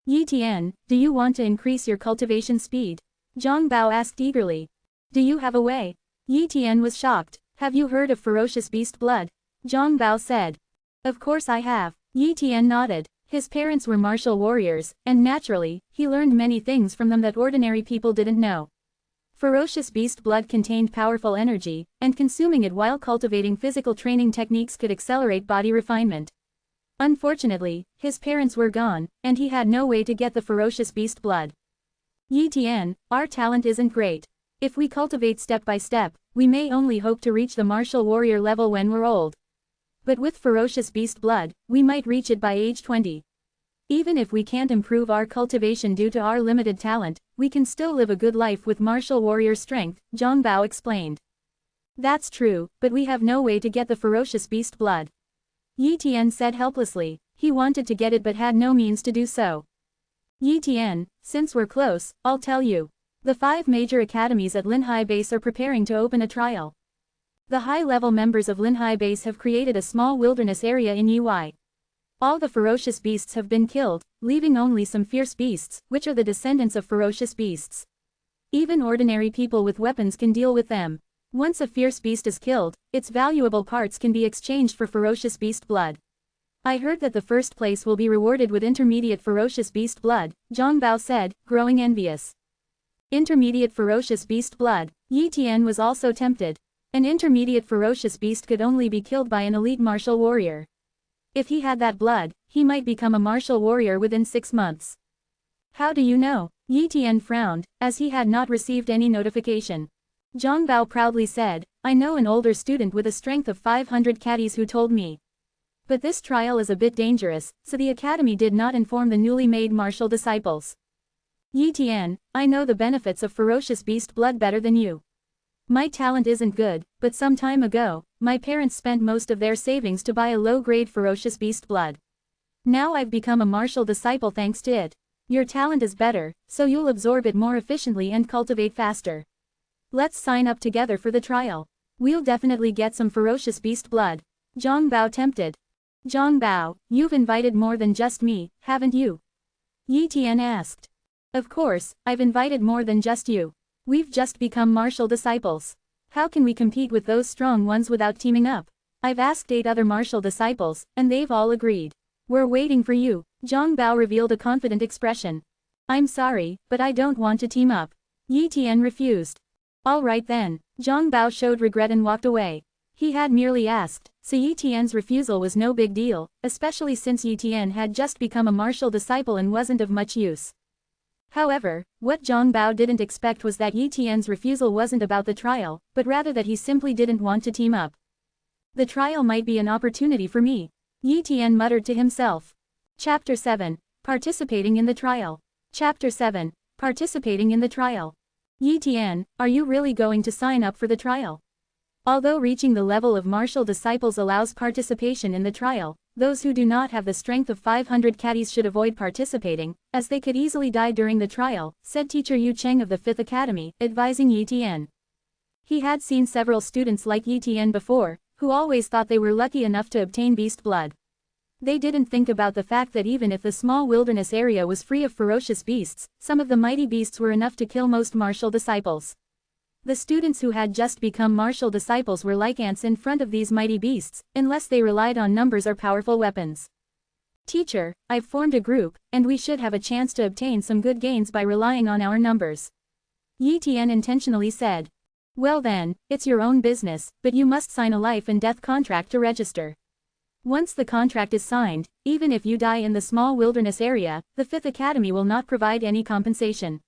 "Yi Tian, do you want to increase your cultivation speed?" Zhang Bao asked eagerly. "Do you have a way?" Yi Tian was shocked. "Have you heard of ferocious beast blood?" Zhang Bao said. "Of course I have." Yi Tian nodded. His parents were martial warriors, and naturally, he learned many things from them that ordinary people didn't know. Ferocious beast blood contained powerful energy, and consuming it while cultivating physical training techniques could accelerate body refinement. Unfortunately, his parents were gone, and he had no way to get the ferocious beast blood. "Yi Tian, our talent isn't great. If we cultivate step by step, we may only hope to reach the martial warrior level when we're old. But with ferocious beast blood, we might reach it by age 20. Even if we can't improve our cultivation due to our limited talent, we can still live a good life with martial warrior strength," Zhang Bao explained. "That's true, but we have no way to get the ferocious beast blood." Yi Tian said helplessly. He wanted to get it but had no means to do so. "Yi Tian, since we're close, I'll tell you. The 5 major academies at Linhai Base are preparing to open a trial. The high-level members of Linhai Base have created a small wilderness area in Ui. All the ferocious beasts have been killed, leaving only some fierce beasts, which are the descendants of ferocious beasts. Even ordinary people with weapons can deal with them. Once a fierce beast is killed, its valuable parts can be exchanged for ferocious beast blood. I heard that the first place will be rewarded with intermediate ferocious beast blood," Zhang Bao said, growing envious. Intermediate ferocious beast blood. Yi Tian was also tempted. An intermediate ferocious beast could only be killed by an elite martial warrior. If he had that blood, he might become a martial warrior within 6 months. "How do you know?" Yi Tian frowned, as he had not received any notification. Zhang Bao proudly said, "I know an older student with a strength of 500 caddies who told me. But this trial is a bit dangerous, so the academy did not inform the newly made martial disciples." "Yi Tian, I know the benefits of ferocious beast blood better than you. My talent isn't good, but some time ago, my parents spent most of their savings to buy a low-grade ferocious beast blood. Now I've become a martial disciple thanks to it. Your talent is better, so you'll absorb it more efficiently and cultivate faster. Let's sign up together for the trial. We'll definitely get some ferocious beast blood." Zhang Bao tempted. "Zhang Bao, you've invited more than just me, haven't you?" Yi Tian asked. "Of course, I've invited more than just you. We've just become martial disciples. How can we compete with those strong ones without teaming up? I've asked 8 other martial disciples, and they've all agreed. We're waiting for you." Zhang Bao revealed a confident expression. "I'm sorry, but I don't want to team up." Yi Tian refused. "All right then." Zhang Bao showed regret and walked away. He had merely asked, so Yi Tian's refusal was no big deal, especially since Yi Tian had just become a martial disciple and wasn't of much use. However, what Zhang Bao didn't expect was that Yi Tian's refusal wasn't about the trial, but rather that he simply didn't want to team up. "The trial might be an opportunity for me," Yi Tian muttered to himself. Chapter 7. Participating in the Trial. Chapter 7. Participating in the Trial. "Yi Tian, are you really going to sign up for the trial?" Although reaching the level of martial disciples allows participation in the trial, those who do not have the strength of 500 caddies should avoid participating, as they could easily die during the trial, said teacher Yu Cheng of the 5th Academy, advising Yi Tian. He had seen several students like Yi Tian before, who always thought they were lucky enough to obtain beast blood. They didn't think about the fact that even if the small wilderness area was free of ferocious beasts, some of the mighty beasts were enough to kill most martial disciples. The students who had just become martial disciples were like ants in front of these mighty beasts, unless they relied on numbers or powerful weapons. Teacher, I've formed a group, and we should have a chance to obtain some good gains by relying on our numbers. Yi Tian intentionally said. Well then, it's your own business, but you must sign a life and death contract to register. Once the contract is signed, even if you die in the small wilderness area, the Fifth Academy will not provide any compensation.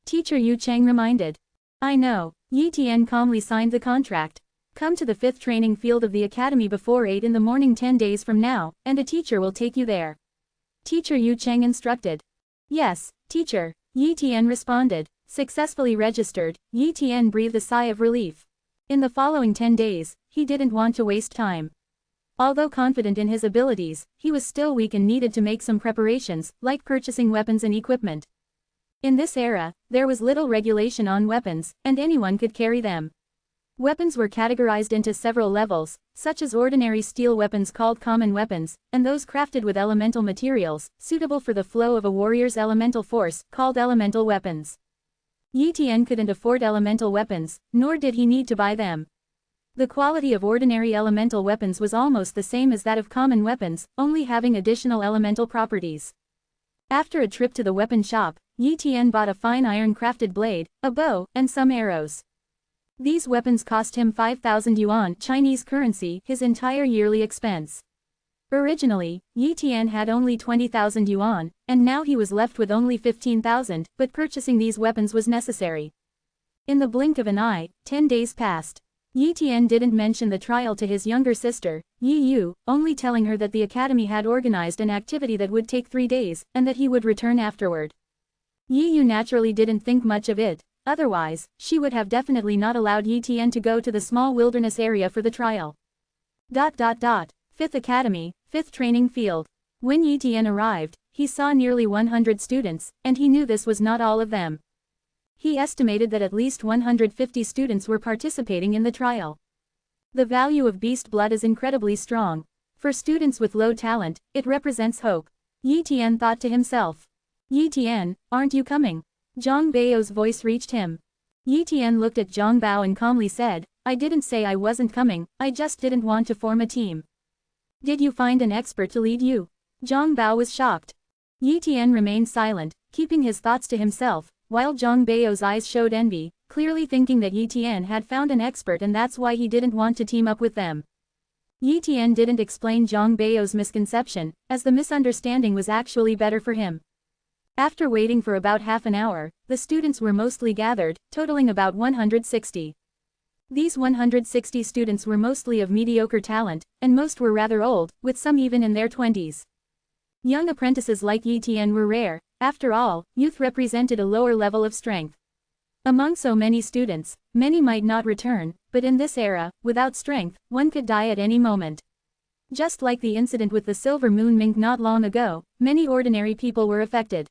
Teacher Yu Cheng reminded. I know. Yi Tian calmly signed the contract. Come to the 5th training field of the academy before 8 in the morning 10 days from now, and a teacher will take you there. Teacher Yu Cheng instructed. Yes, teacher, Yi Tian responded. Successfully registered, Yi Tian breathed a sigh of relief. In the following 10 days, he didn't want to waste time. Although confident in his abilities, he was still weak and needed to make some preparations, like purchasing weapons and equipment. In this era, there was little regulation on weapons, and anyone could carry them. Weapons were categorized into several levels, such as ordinary steel weapons called common weapons, and those crafted with elemental materials, suitable for the flow of a warrior's elemental force, called elemental weapons. Yi Tian couldn't afford elemental weapons, nor did he need to buy them. The quality of ordinary elemental weapons was almost the same as that of common weapons, only having additional elemental properties. After a trip to the weapon shop, Yi Tian bought a fine iron-crafted blade, a bow, and some arrows. These weapons cost him 5,000 yuan Chinese currency, his entire yearly expense. Originally, Yi Tian had only 20,000 yuan, and now he was left with only 15,000, but purchasing these weapons was necessary. In the blink of an eye, 10 days passed. Yi Tian didn't mention the trial to his younger sister, Yi Yu, only telling her that the academy had organized an activity that would take 3 days, and that he would return afterward. Yi Yu naturally didn't think much of it, otherwise, she would have definitely not allowed Yi Tian to go to the small wilderness area for the trial. 5th Academy, 5th Training Field. When Yi Tian arrived, he saw nearly 100 students, and he knew this was not all of them. He estimated that at least 150 students were participating in the trial. The value of beast blood is incredibly strong. For students with low talent, it represents hope. Yi Tian thought to himself. Yi Tian, aren't you coming? Zhang Bao's voice reached him. Yi Tian looked at Zhang Bao and calmly said, I didn't say I wasn't coming, I just didn't want to form a team. Did you find an expert to lead you? Zhang Bao was shocked. Yi Tian remained silent, keeping his thoughts to himself, while Zhang Bao's eyes showed envy, clearly thinking that Yi Tian had found an expert and that's why he didn't want to team up with them. Yi Tian didn't explain Zhang Bao's misconception, as the misunderstanding was actually better for him. After waiting for about half an hour, the students were mostly gathered, totaling about 160. These 160 students were mostly of mediocre talent, and most were rather old, with some even in their 20s. Young apprentices like Yi Tian were rare. After all, youth represented a lower level of strength. Among so many students, many might not return, but in this era, without strength, one could die at any moment. Just like the incident with the silver moon mink not long ago, many ordinary people were affected.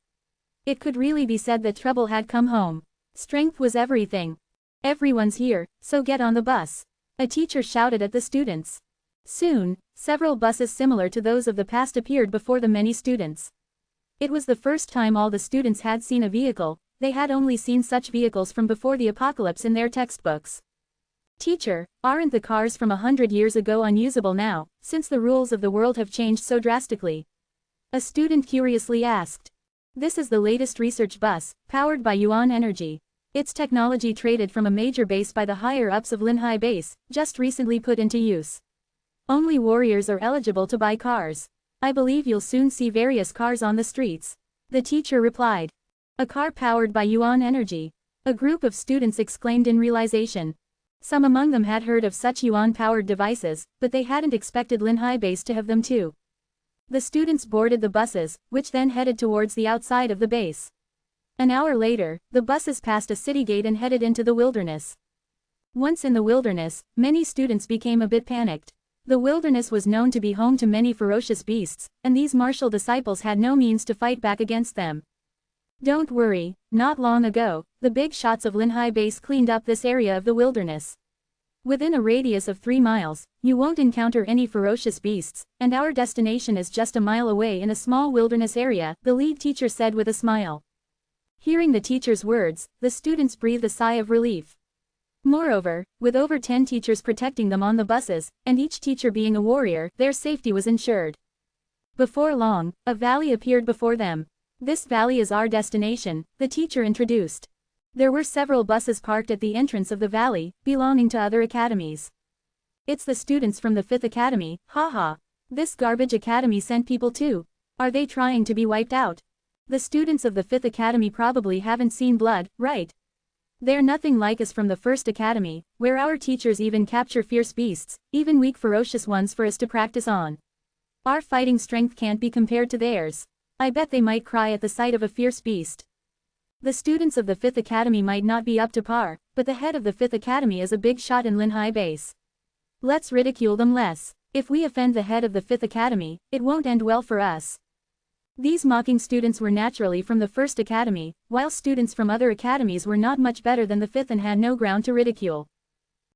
It could really be said that trouble had come home. Strength was everything. Everyone's here, so get on the bus. A teacher shouted at the students. Soon, several buses similar to those of the past appeared before the many students. It was the first time all the students had seen a vehicle. They had only seen such vehicles from before the apocalypse in their textbooks. Teacher, aren't the cars from 100 years ago unusable now, since the rules of the world have changed so drastically? A student curiously asked. This is the latest research bus, powered by Yuan Energy. It's technology traded from a major base by the higher-ups of Linhai Base, just recently put into use. Only warriors are eligible to buy cars. I believe you'll soon see various cars on the streets. The teacher replied. A car powered by Yuan Energy. A group of students exclaimed in realization. Some among them had heard of such Yuan-powered devices, but they hadn't expected Linhai Base to have them too. The students boarded the buses, which then headed towards the outside of the base. An hour later, the buses passed a city gate and headed into the wilderness. Once in the wilderness, many students became a bit panicked. The wilderness was known to be home to many ferocious beasts, and these martial disciples had no means to fight back against them. Don't worry, not long ago, the big shots of Linhai Base cleaned up this area of the wilderness. Within a radius of 3 miles, you won't encounter any ferocious beasts, and our destination is just a mile away in a small wilderness area, the lead teacher said with a smile. Hearing the teacher's words, the students breathed a sigh of relief. Moreover, with over 10 teachers protecting them on the buses, and each teacher being a warrior, their safety was ensured. Before long, a valley appeared before them. This valley is our destination, the teacher introduced. There were several buses parked at the entrance of the valley, belonging to other academies. It's the students from the 5th Academy, haha. This garbage academy sent people too. Are they trying to be wiped out? The students of the 5th Academy probably haven't seen blood, right? They're nothing like us from the 1st Academy, where our teachers even capture fierce beasts, even weak ferocious ones for us to practice on. Our fighting strength can't be compared to theirs. I bet they might cry at the sight of a fierce beast. The students of the 5th Academy might not be up to par, but the head of the 5th Academy is a big shot in Linhai base. Let's ridicule them less. If we offend the head of the 5th Academy, it won't end well for us. These mocking students were naturally from the 1st Academy, while students from other academies were not much better than the 5th and had no ground to ridicule.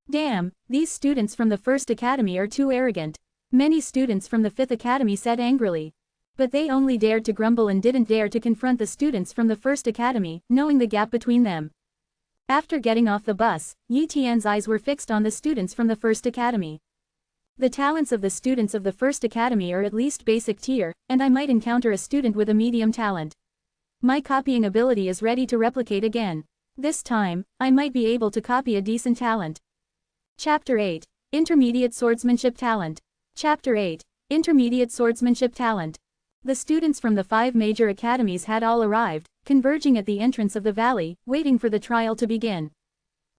Damn, these students from the 1st Academy are too arrogant. Many students from the 5th Academy said angrily. But they only dared to grumble and didn't dare to confront the students from the 1st Academy, knowing the gap between them. After getting off the bus, Yi Tian's eyes were fixed on the students from the 1st Academy. The talents of the students of the 1st Academy are at least basic tier, and I might encounter a student with a medium talent. My copying ability is ready to replicate again. This time, I might be able to copy a decent talent. Chapter 8. Intermediate Swordsmanship Talent. Chapter 8. Intermediate Swordsmanship Talent. The students from the 5 major academies had all arrived, converging at the entrance of the valley, waiting for the trial to begin.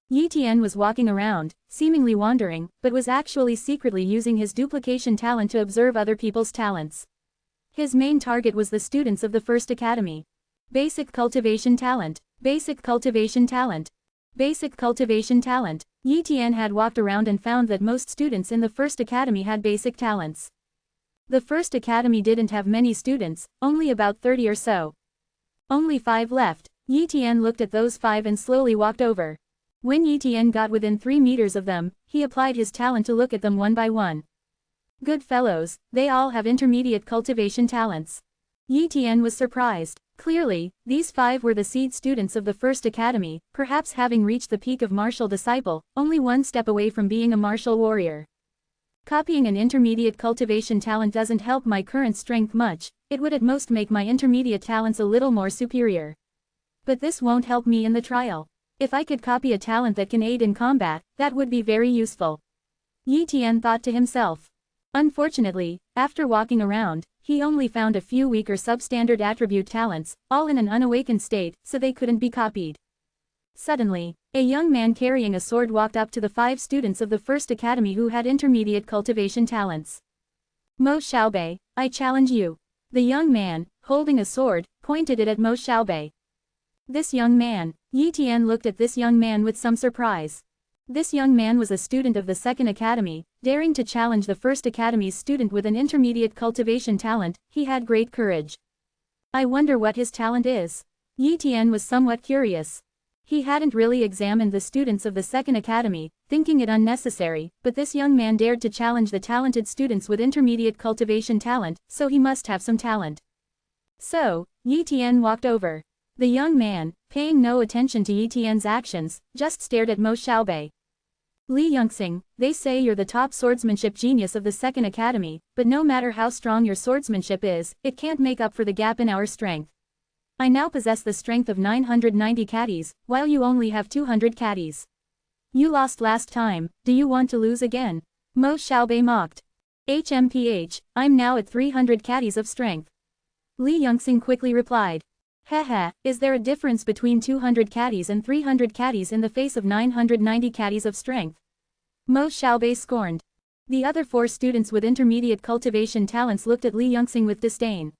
Yi Tian was walking around, seemingly wandering, but was actually secretly using his duplication talent to observe other people's talents. His main target was the students of the 1st Academy. Basic Cultivation Talent. Basic Cultivation Talent. Basic Cultivation Talent. Yi Tian had walked around and found that most students in the 1st Academy had basic talents. The 1st Academy didn't have many students, only about 30 or so. Only 5 left. Yi Tian looked at those 5 and slowly walked over. When Yi Tian got within 3 meters of them, he applied his talent to look at them one by one. Good fellows, they all have intermediate cultivation talents. Yi Tian was surprised. Clearly, these 5 were the seed students of the 1st Academy, perhaps having reached the peak of martial disciple, only one step away from being a martial warrior. Copying an intermediate cultivation talent doesn't help my current strength much, it would at most make my intermediate talents a little more superior. But this won't help me in the trial. If I could copy a talent that can aid in combat, that would be very useful. Yi Tian thought to himself. Unfortunately, after walking around, he only found a few weak or substandard attribute talents, all in an unawakened state, so they couldn't be copied. Suddenly, a young man carrying a sword walked up to the 5 students of the 1st Academy who had intermediate cultivation talents. Mo Xiaobei, I challenge you. The young man, holding a sword, pointed it at Mo Xiaobei. This young man. Yi Tian looked at this young man with some surprise. This young man was a student of the 2nd Academy, daring to challenge the 1st Academy's student with an intermediate cultivation talent. He had great courage. I wonder what his talent is. Yi Tian was somewhat curious. He hadn't really examined the students of the 2nd Academy, thinking it unnecessary, but this young man dared to challenge the talented students with intermediate cultivation talent, so he must have some talent. So, Yi Tian walked over. The young man, paying no attention to Yi Tian's actions, just stared at Mo Xiaobei. Li Yongxing, they say you're the top swordsmanship genius of the 2nd Academy, but no matter how strong your swordsmanship is, it can't make up for the gap in our strength. I now possess the strength of 990 caddies, while you only have 200 caddies. You lost last time, do you want to lose again? Mo Xiaobei mocked. I'm now at 300 caddies of strength. Li Yongxing quickly replied. Haha, is there a difference between 200 caddies and 300 caddies in the face of 990 caddies of strength? Mo Xiaobei scorned. The other 4 students with intermediate cultivation talents looked at Li Yongxing with disdain.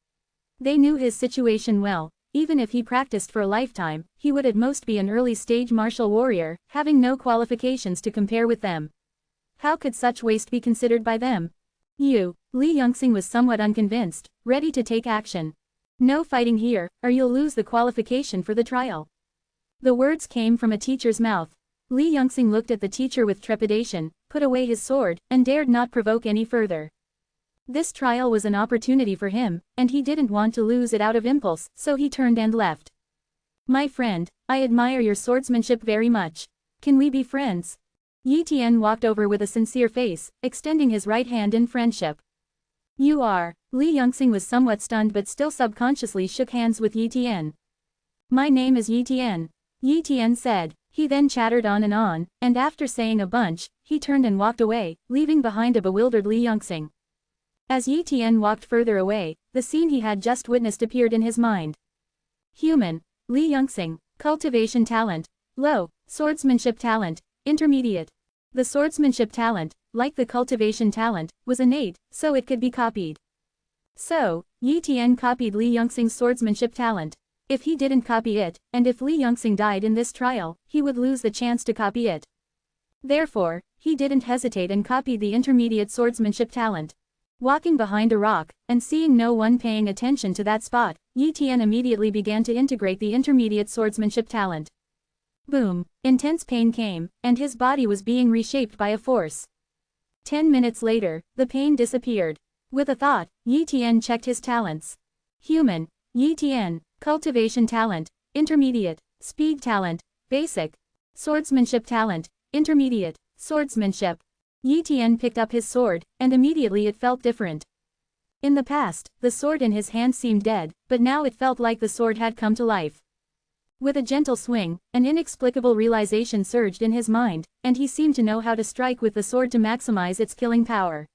They knew his situation well. Even if he practiced for a lifetime, he would at most be an early-stage martial warrior, having no qualifications to compare with them. How could such waste be considered by them? Li Yongxing was somewhat unconvinced, ready to take action. No fighting here, or you'll lose the qualification for the trial. The words came from a teacher's mouth. Li Yongxing looked at the teacher with trepidation, put away his sword, and dared not provoke any further. This trial was an opportunity for him, and he didn't want to lose it out of impulse, so he turned and left. My friend, I admire your swordsmanship very much. Can we be friends? Yi Tian walked over with a sincere face, extending his right hand in friendship. You are. Li Yongxing was somewhat stunned but still subconsciously shook hands with Yi Tian. My name is Yi Tian. Yi Tian said. He then chattered on, and after saying a bunch, he turned and walked away, leaving behind a bewildered Li Yongxing. As Yi Tian walked further away, the scene he had just witnessed appeared in his mind. Human. Li Yongxing. Cultivation talent. Low. Swordsmanship talent. Intermediate. The swordsmanship talent, like the cultivation talent, was innate, so it could be copied. So, Yi Tian copied Li Yongxing's swordsmanship talent. If he didn't copy it, and if Li Yongxing died in this trial, he would lose the chance to copy it. Therefore, he didn't hesitate and copied the intermediate swordsmanship talent. Walking behind a rock, and seeing no one paying attention to that spot, Yi Tian immediately began to integrate the intermediate swordsmanship talent. Boom! Intense pain came, and his body was being reshaped by a force. 10 minutes later, the pain disappeared. With a thought, Yi Tian checked his talents. Human. Yi Tian. Cultivation talent. Intermediate. Speed talent. Basic. Swordsmanship talent. Intermediate. Swordsmanship. Yi Tian picked up his sword, and immediately it felt different. In the past, the sword in his hand seemed dead, but now it felt like the sword had come to life. With a gentle swing, an inexplicable realization surged in his mind, and he seemed to know how to strike with the sword to maximize its killing power.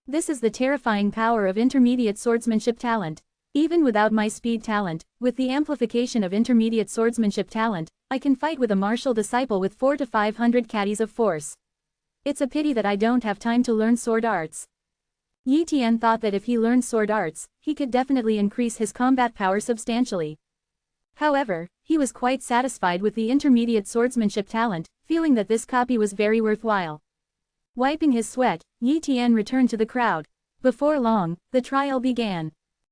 This is the terrifying power of intermediate swordsmanship talent. Even without my speed talent, with the amplification of intermediate swordsmanship talent, I can fight with a martial disciple with 400 to 500 caddies of force. It's a pity that I don't have time to learn sword arts. Yi Tian thought that if he learned sword arts, he could definitely increase his combat power substantially. However, he was quite satisfied with the intermediate swordsmanship talent, feeling that this copy was very worthwhile. Wiping his sweat, Yi Tian returned to the crowd. Before long, the trial began.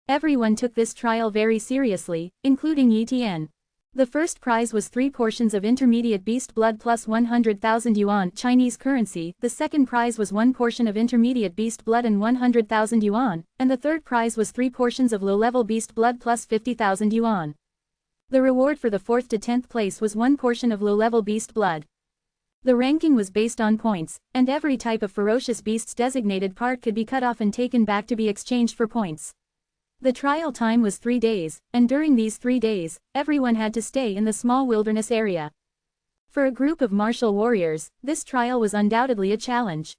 Everyone took this trial very seriously, including Yi Tian. The first prize was 3 portions of intermediate beast blood plus 100,000 yuan Chinese currency, the second prize was 1 portion of intermediate beast blood and 100,000 yuan, and the third prize was 3 portions of low-level beast blood plus 50,000 yuan. The reward for the 4th to 10th place was 1 portion of low-level beast blood. The ranking was based on points, and every type of ferocious beast's designated part could be cut off and taken back to be exchanged for points. The trial time was 3 days, and during these 3 days, everyone had to stay in the small wilderness area. For a group of martial warriors, this trial was undoubtedly a challenge.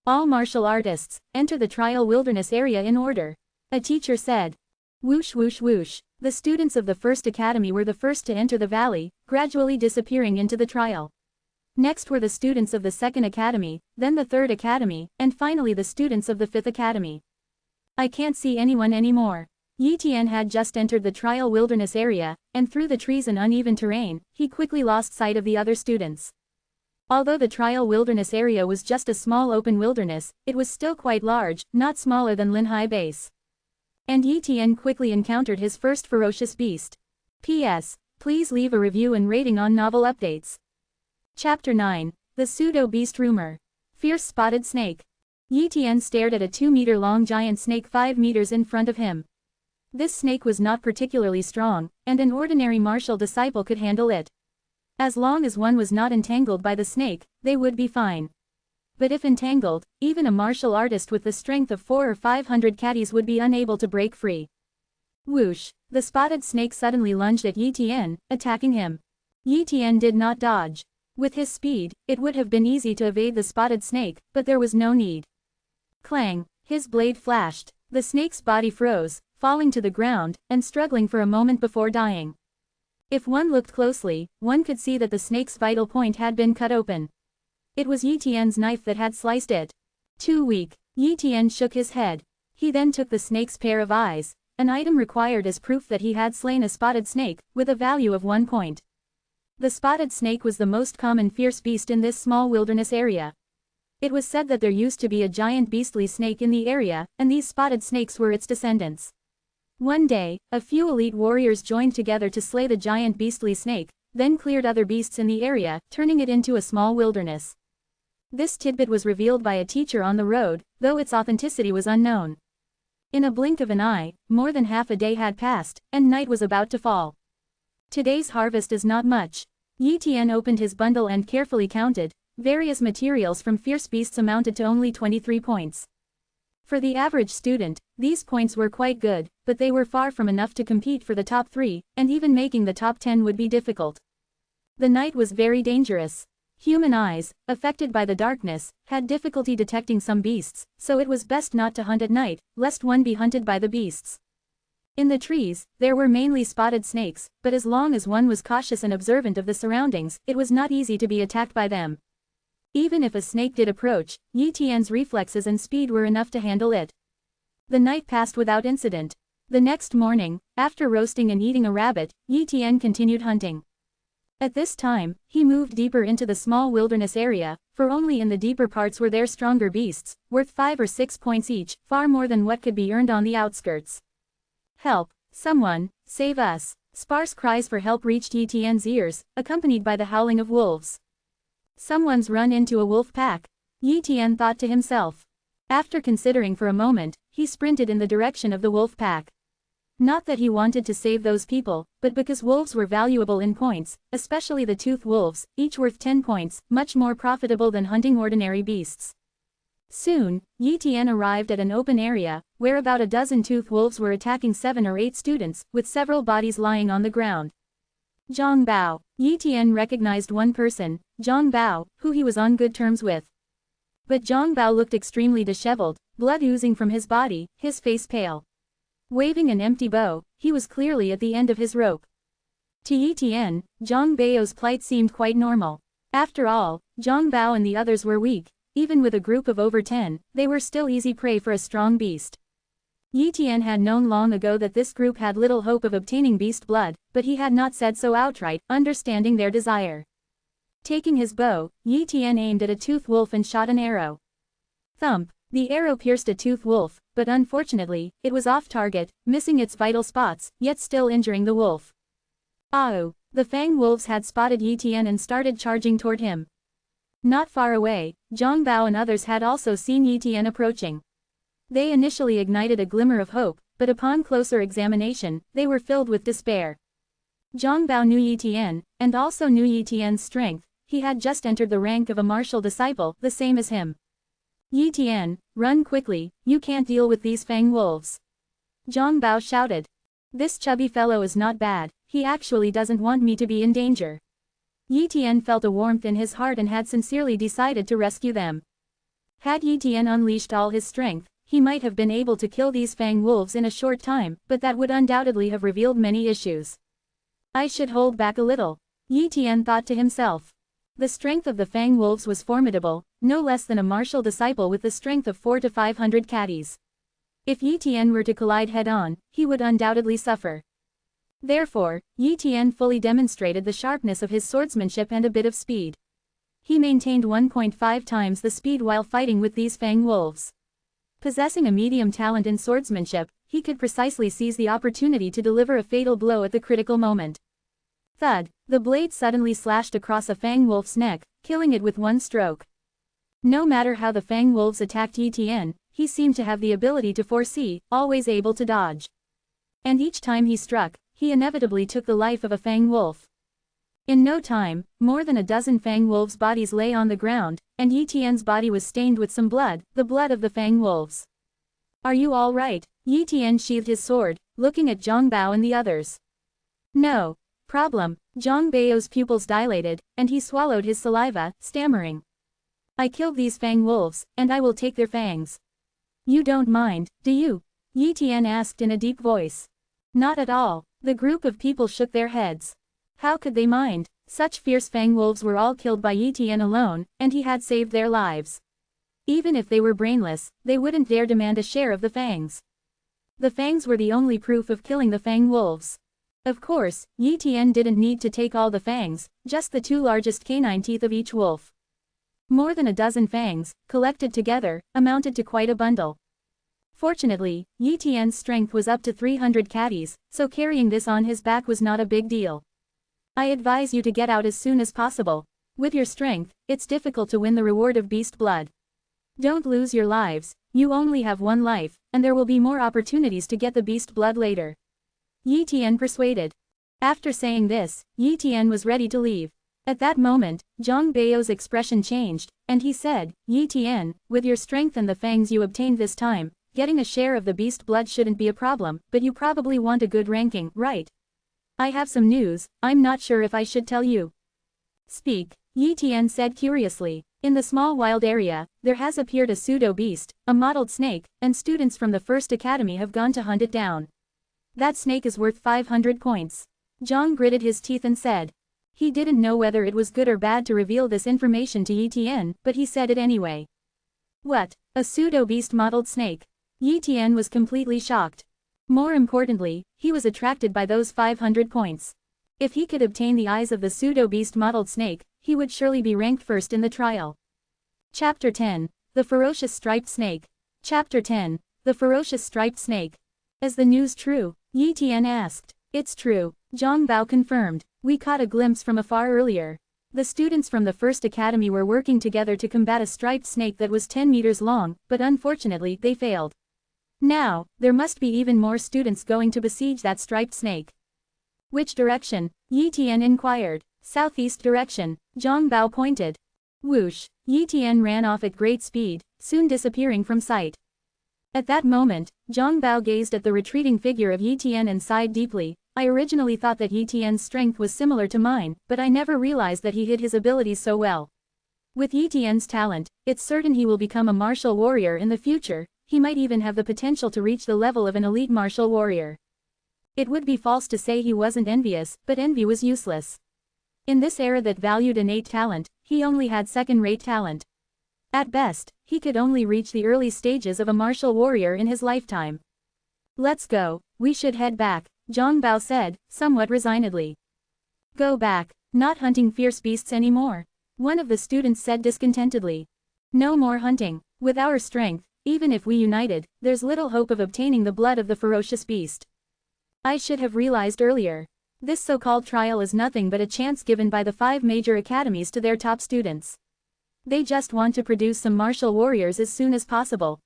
All martial artists, enter the trial wilderness area in order. A teacher said. Whoosh whoosh whoosh. The students of the first academy were the first to enter the valley, gradually disappearing into the trial. Next were the students of the second academy, then the third academy, and finally the students of the fifth academy. I can't see anyone anymore. Yi Tian had just entered the trial wilderness area, and through the trees and uneven terrain, he quickly lost sight of the other students. Although the trial wilderness area was just a small open wilderness, it was still quite large, not smaller than Linhai Base. And Yi Tian quickly encountered his first ferocious beast. P.S. Please leave a review and rating on novel updates. Chapter 9. The Pseudo-Beast Rumor. Fierce Spotted Snake. Yi Tian stared at a 2-meter-long giant snake 5 meters in front of him. This snake was not particularly strong, and an ordinary martial disciple could handle it. As long as one was not entangled by the snake, they would be fine. But if entangled, even a martial artist with the strength of 400 or 500 caddies would be unable to break free. Whoosh! The spotted snake suddenly lunged at Yi Tian, attacking him. Yi Tian did not dodge. With his speed, it would have been easy to evade the spotted snake, but there was no need. Clang! His blade flashed. The snake's body froze, falling to the ground, and struggling for a moment before dying. If one looked closely, one could see that the snake's vital point had been cut open. It was Yi Tian's knife that had sliced it. Too weak. Yi Tian shook his head. He then took the snake's pair of eyes, an item required as proof that he had slain a spotted snake, with a value of 1 point. The spotted snake was the most common fierce beast in this small wilderness area. It was said that there used to be a giant beastly snake in the area, and these spotted snakes were its descendants. One day, a few elite warriors joined together to slay the giant beastly snake. then cleared other beasts in the area, turning it into a small wilderness. This tidbit was revealed by a teacher on the road, though its authenticity was unknown. In a blink of an eye, more than half a day had passed, and night was about to fall. Today's harvest is not much. Yi Tian opened his bundle and carefully counted. Various materials from fierce beasts amounted to only 23 points. For the average student, these points were quite good, but they were far from enough to compete for the top 3, and even making the top 10 would be difficult. The night was very dangerous. Human eyes, affected by the darkness, had difficulty detecting some beasts, so it was best not to hunt at night, lest one be hunted by the beasts. In the trees, there were mainly spotted snakes, but as long as one was cautious and observant of the surroundings, it was not easy to be attacked by them. Even if a snake did approach, Yi Tian's reflexes and speed were enough to handle it. The night passed without incident. The next morning, after roasting and eating a rabbit, Yi Tian continued hunting. At this time, he moved deeper into the small wilderness area, for only in the deeper parts were there stronger beasts, worth 5 or 6 points each, far more than what could be earned on the outskirts. Help! Someone, save us! Sparse cries for help reached Yi Tian's ears, accompanied by the howling of wolves. Someone's run into a wolf pack. Yi Tian thought to himself. After considering for a moment, he sprinted in the direction of the wolf pack. Not that he wanted to save those people, but because wolves were valuable in points, especially the toothed wolves, each worth 10 points, much more profitable than hunting ordinary beasts. Soon, Yi Tian arrived at an open area, where about a dozen toothed wolves were attacking 7 or 8 students, with several bodies lying on the ground. Zhang Bao. Yi Tian recognized one person, Zhang Bao, who he was on good terms with. But Zhang Bao looked extremely disheveled, blood oozing from his body, his face pale. Waving an empty bow, he was clearly at the end of his rope. To Yi Tian, Zhang Bao's plight seemed quite normal. After all, Zhang Bao and the others were weak. Even with a group of over 10, they were still easy prey for a strong beast. Yi Tian had known long ago that this group had little hope of obtaining beast blood, but he had not said so outright, understanding their desire. Taking his bow, Yi Tian aimed at a toothed wolf and shot an arrow. Thump! The arrow pierced a toothed wolf, but unfortunately, it was off target, missing its vital spots, yet still injuring the wolf. Oh! The fang wolves had spotted Yi Tian and started charging toward him. Not far away, Zhang Bao and others had also seen Yi Tian approaching. They initially ignited a glimmer of hope, but upon closer examination, they were filled with despair. Zhang Bao knew Yi Tian, and also knew Yi Tian's strength. He had just entered the rank of a martial disciple, the same as him. Yi Tian, run quickly, you can't deal with these fang wolves. Zhang Bao shouted. This chubby fellow is not bad, he actually doesn't want me to be in danger. Yi Tian felt a warmth in his heart and had sincerely decided to rescue them. Had Yi Tian unleashed all his strength, he might have been able to kill these fang wolves in a short time, but that would undoubtedly have revealed many issues. I should hold back a little, Yi Tian thought to himself. The strength of the fang wolves was formidable, no less than a martial disciple with the strength of 400 to 500 caddies. If Yi Tian were to collide head-on, he would undoubtedly suffer. Therefore, Yi Tian fully demonstrated the sharpness of his swordsmanship and a bit of speed. He maintained 1.5 times the speed while fighting with these fang wolves. Possessing a medium talent in swordsmanship, he could precisely seize the opportunity to deliver a fatal blow at the critical moment. Thud! The blade suddenly slashed across a fang wolf's neck, killing it with one stroke. No matter how the fang wolves attacked Yi Tian, he seemed to have the ability to foresee, always able to dodge. And each time he struck, he inevitably took the life of a fang wolf. In no time, more than a dozen fang wolves' bodies lay on the ground, and Yi Tian's body was stained with some blood, the blood of the fang wolves. Are you all right? Yi Tian sheathed his sword, looking at Zhang Bao and the others. No problem. Zhang Bao's pupils dilated, and he swallowed his saliva, stammering. I killed these fang wolves, and I will take their fangs. You don't mind, do you? Yi Tian asked in a deep voice. Not at all. The group of people shook their heads. How could they mind? Such fierce fang wolves were all killed by Yi Tian alone, and he had saved their lives. Even if they were brainless, they wouldn't dare demand a share of the fangs. The fangs were the only proof of killing the fang wolves. Of course, Yi Tian didn't need to take all the fangs, just the 2 largest canine teeth of each wolf. More than a dozen fangs, collected together, amounted to quite a bundle. Fortunately, Yi Tian's strength was up to 300 caddies, so carrying this on his back was not a big deal. I advise you to get out as soon as possible. With your strength, it's difficult to win the reward of beast blood. Don't lose your lives, you only have one life, and there will be more opportunities to get the beast blood later. Yi Tian persuaded. After saying this, Yi Tian was ready to leave. At that moment, Zhang Bao's expression changed, and he said, Yi Tian, with your strength and the fangs you obtained this time, getting a share of the beast blood shouldn't be a problem, but you probably want a good ranking, right? I have some news, I'm not sure if I should tell you. Speak, Yi Tian said curiously. In the small wild area, there has appeared a pseudo-beast, a mottled snake, and students from the first academy have gone to hunt it down. That snake is worth 500 points. Zhang gritted his teeth and said. He didn't know whether it was good or bad to reveal this information to Yi Tian, but he said it anyway. What? A pseudo-beast mottled snake? Yi Tian was completely shocked. More importantly, he was attracted by those 500 points. If he could obtain the eyes of the pseudo-beast mottled snake, he would surely be ranked first in the trial. Chapter 10. The Ferocious Striped Snake. Chapter 10. The Ferocious Striped Snake. Is the news true? Yi Tian asked. It's true, Zhang Bao confirmed. We caught a glimpse from afar earlier. The students from the first academy were working together to combat a striped snake that was 10 meters long, but unfortunately they failed. Now, there must be even more students going to besiege that striped snake. Which direction? Yi Tian inquired. Southeast direction, Zhang Bao pointed. Whoosh, Yi Tian ran off at great speed, soon disappearing from sight. At that moment, Zhang Bao gazed at the retreating figure of Yi Tian and sighed deeply. I originally thought that Yi Tian's strength was similar to mine, but I never realized that he hid his abilities so well. With Yi Tian's talent, it's certain he will become a martial warrior in the future. He might even have the potential to reach the level of an elite martial warrior. It would be false to say he wasn't envious, but envy was useless. In this era that valued innate talent, he only had second-rate talent. At best, he could only reach the early stages of a martial warrior in his lifetime. Let's go, we should head back, Zhang Bao said, somewhat resignedly. Go back, not hunting fierce beasts anymore, one of the students said discontentedly. No more hunting, with our strength, even if we united, there's little hope of obtaining the blood of the ferocious beast. I should have realized earlier. This so-called trial is nothing but a chance given by the 5 major academies to their top students. They just want to produce some martial warriors as soon as possible.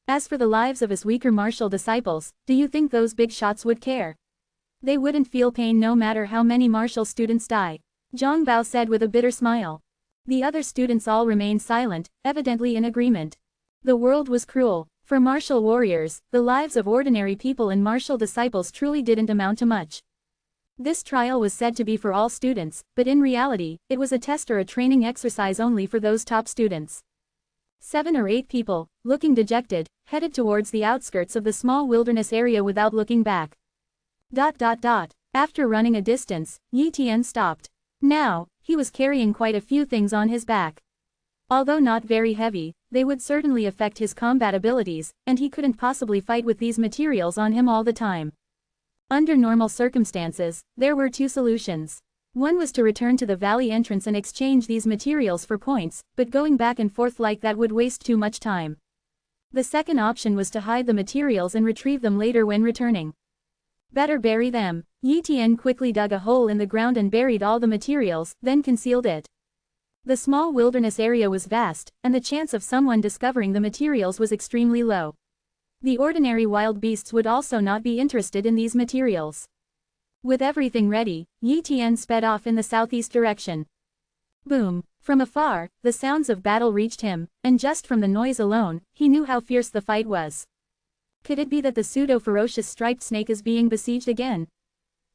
As for the lives of his weaker martial disciples, do you think those big shots would care? They wouldn't feel pain no matter how many martial students die, Zhang Bao said with a bitter smile. The other students all remained silent, evidently in agreement. The world was cruel. For martial warriors, the lives of ordinary people and martial disciples truly didn't amount to much. This trial was said to be for all students, but in reality, it was a test or a training exercise only for those top students. 7 or 8 people, looking dejected, headed towards the outskirts of the small wilderness area without looking back. After running a distance, Yi Tian stopped. Now, he was carrying quite a few things on his back. Although not very heavy, they would certainly affect his combat abilities, and he couldn't possibly fight with these materials on him all the time. Under normal circumstances, there were 2 solutions. One was to return to the valley entrance and exchange these materials for points, but going back and forth like that would waste too much time. The second option was to hide the materials and retrieve them later when returning. Better bury them. Yi Tian quickly dug a hole in the ground and buried all the materials, then concealed it. The small wilderness area was vast, and the chance of someone discovering the materials was extremely low. The ordinary wild beasts would also not be interested in these materials. With everything ready, Yi Tian sped off in the southeast direction. Boom! From afar, the sounds of battle reached him, and just from the noise alone, he knew how fierce the fight was. Could it be that the pseudo-ferocious striped snake is being besieged again?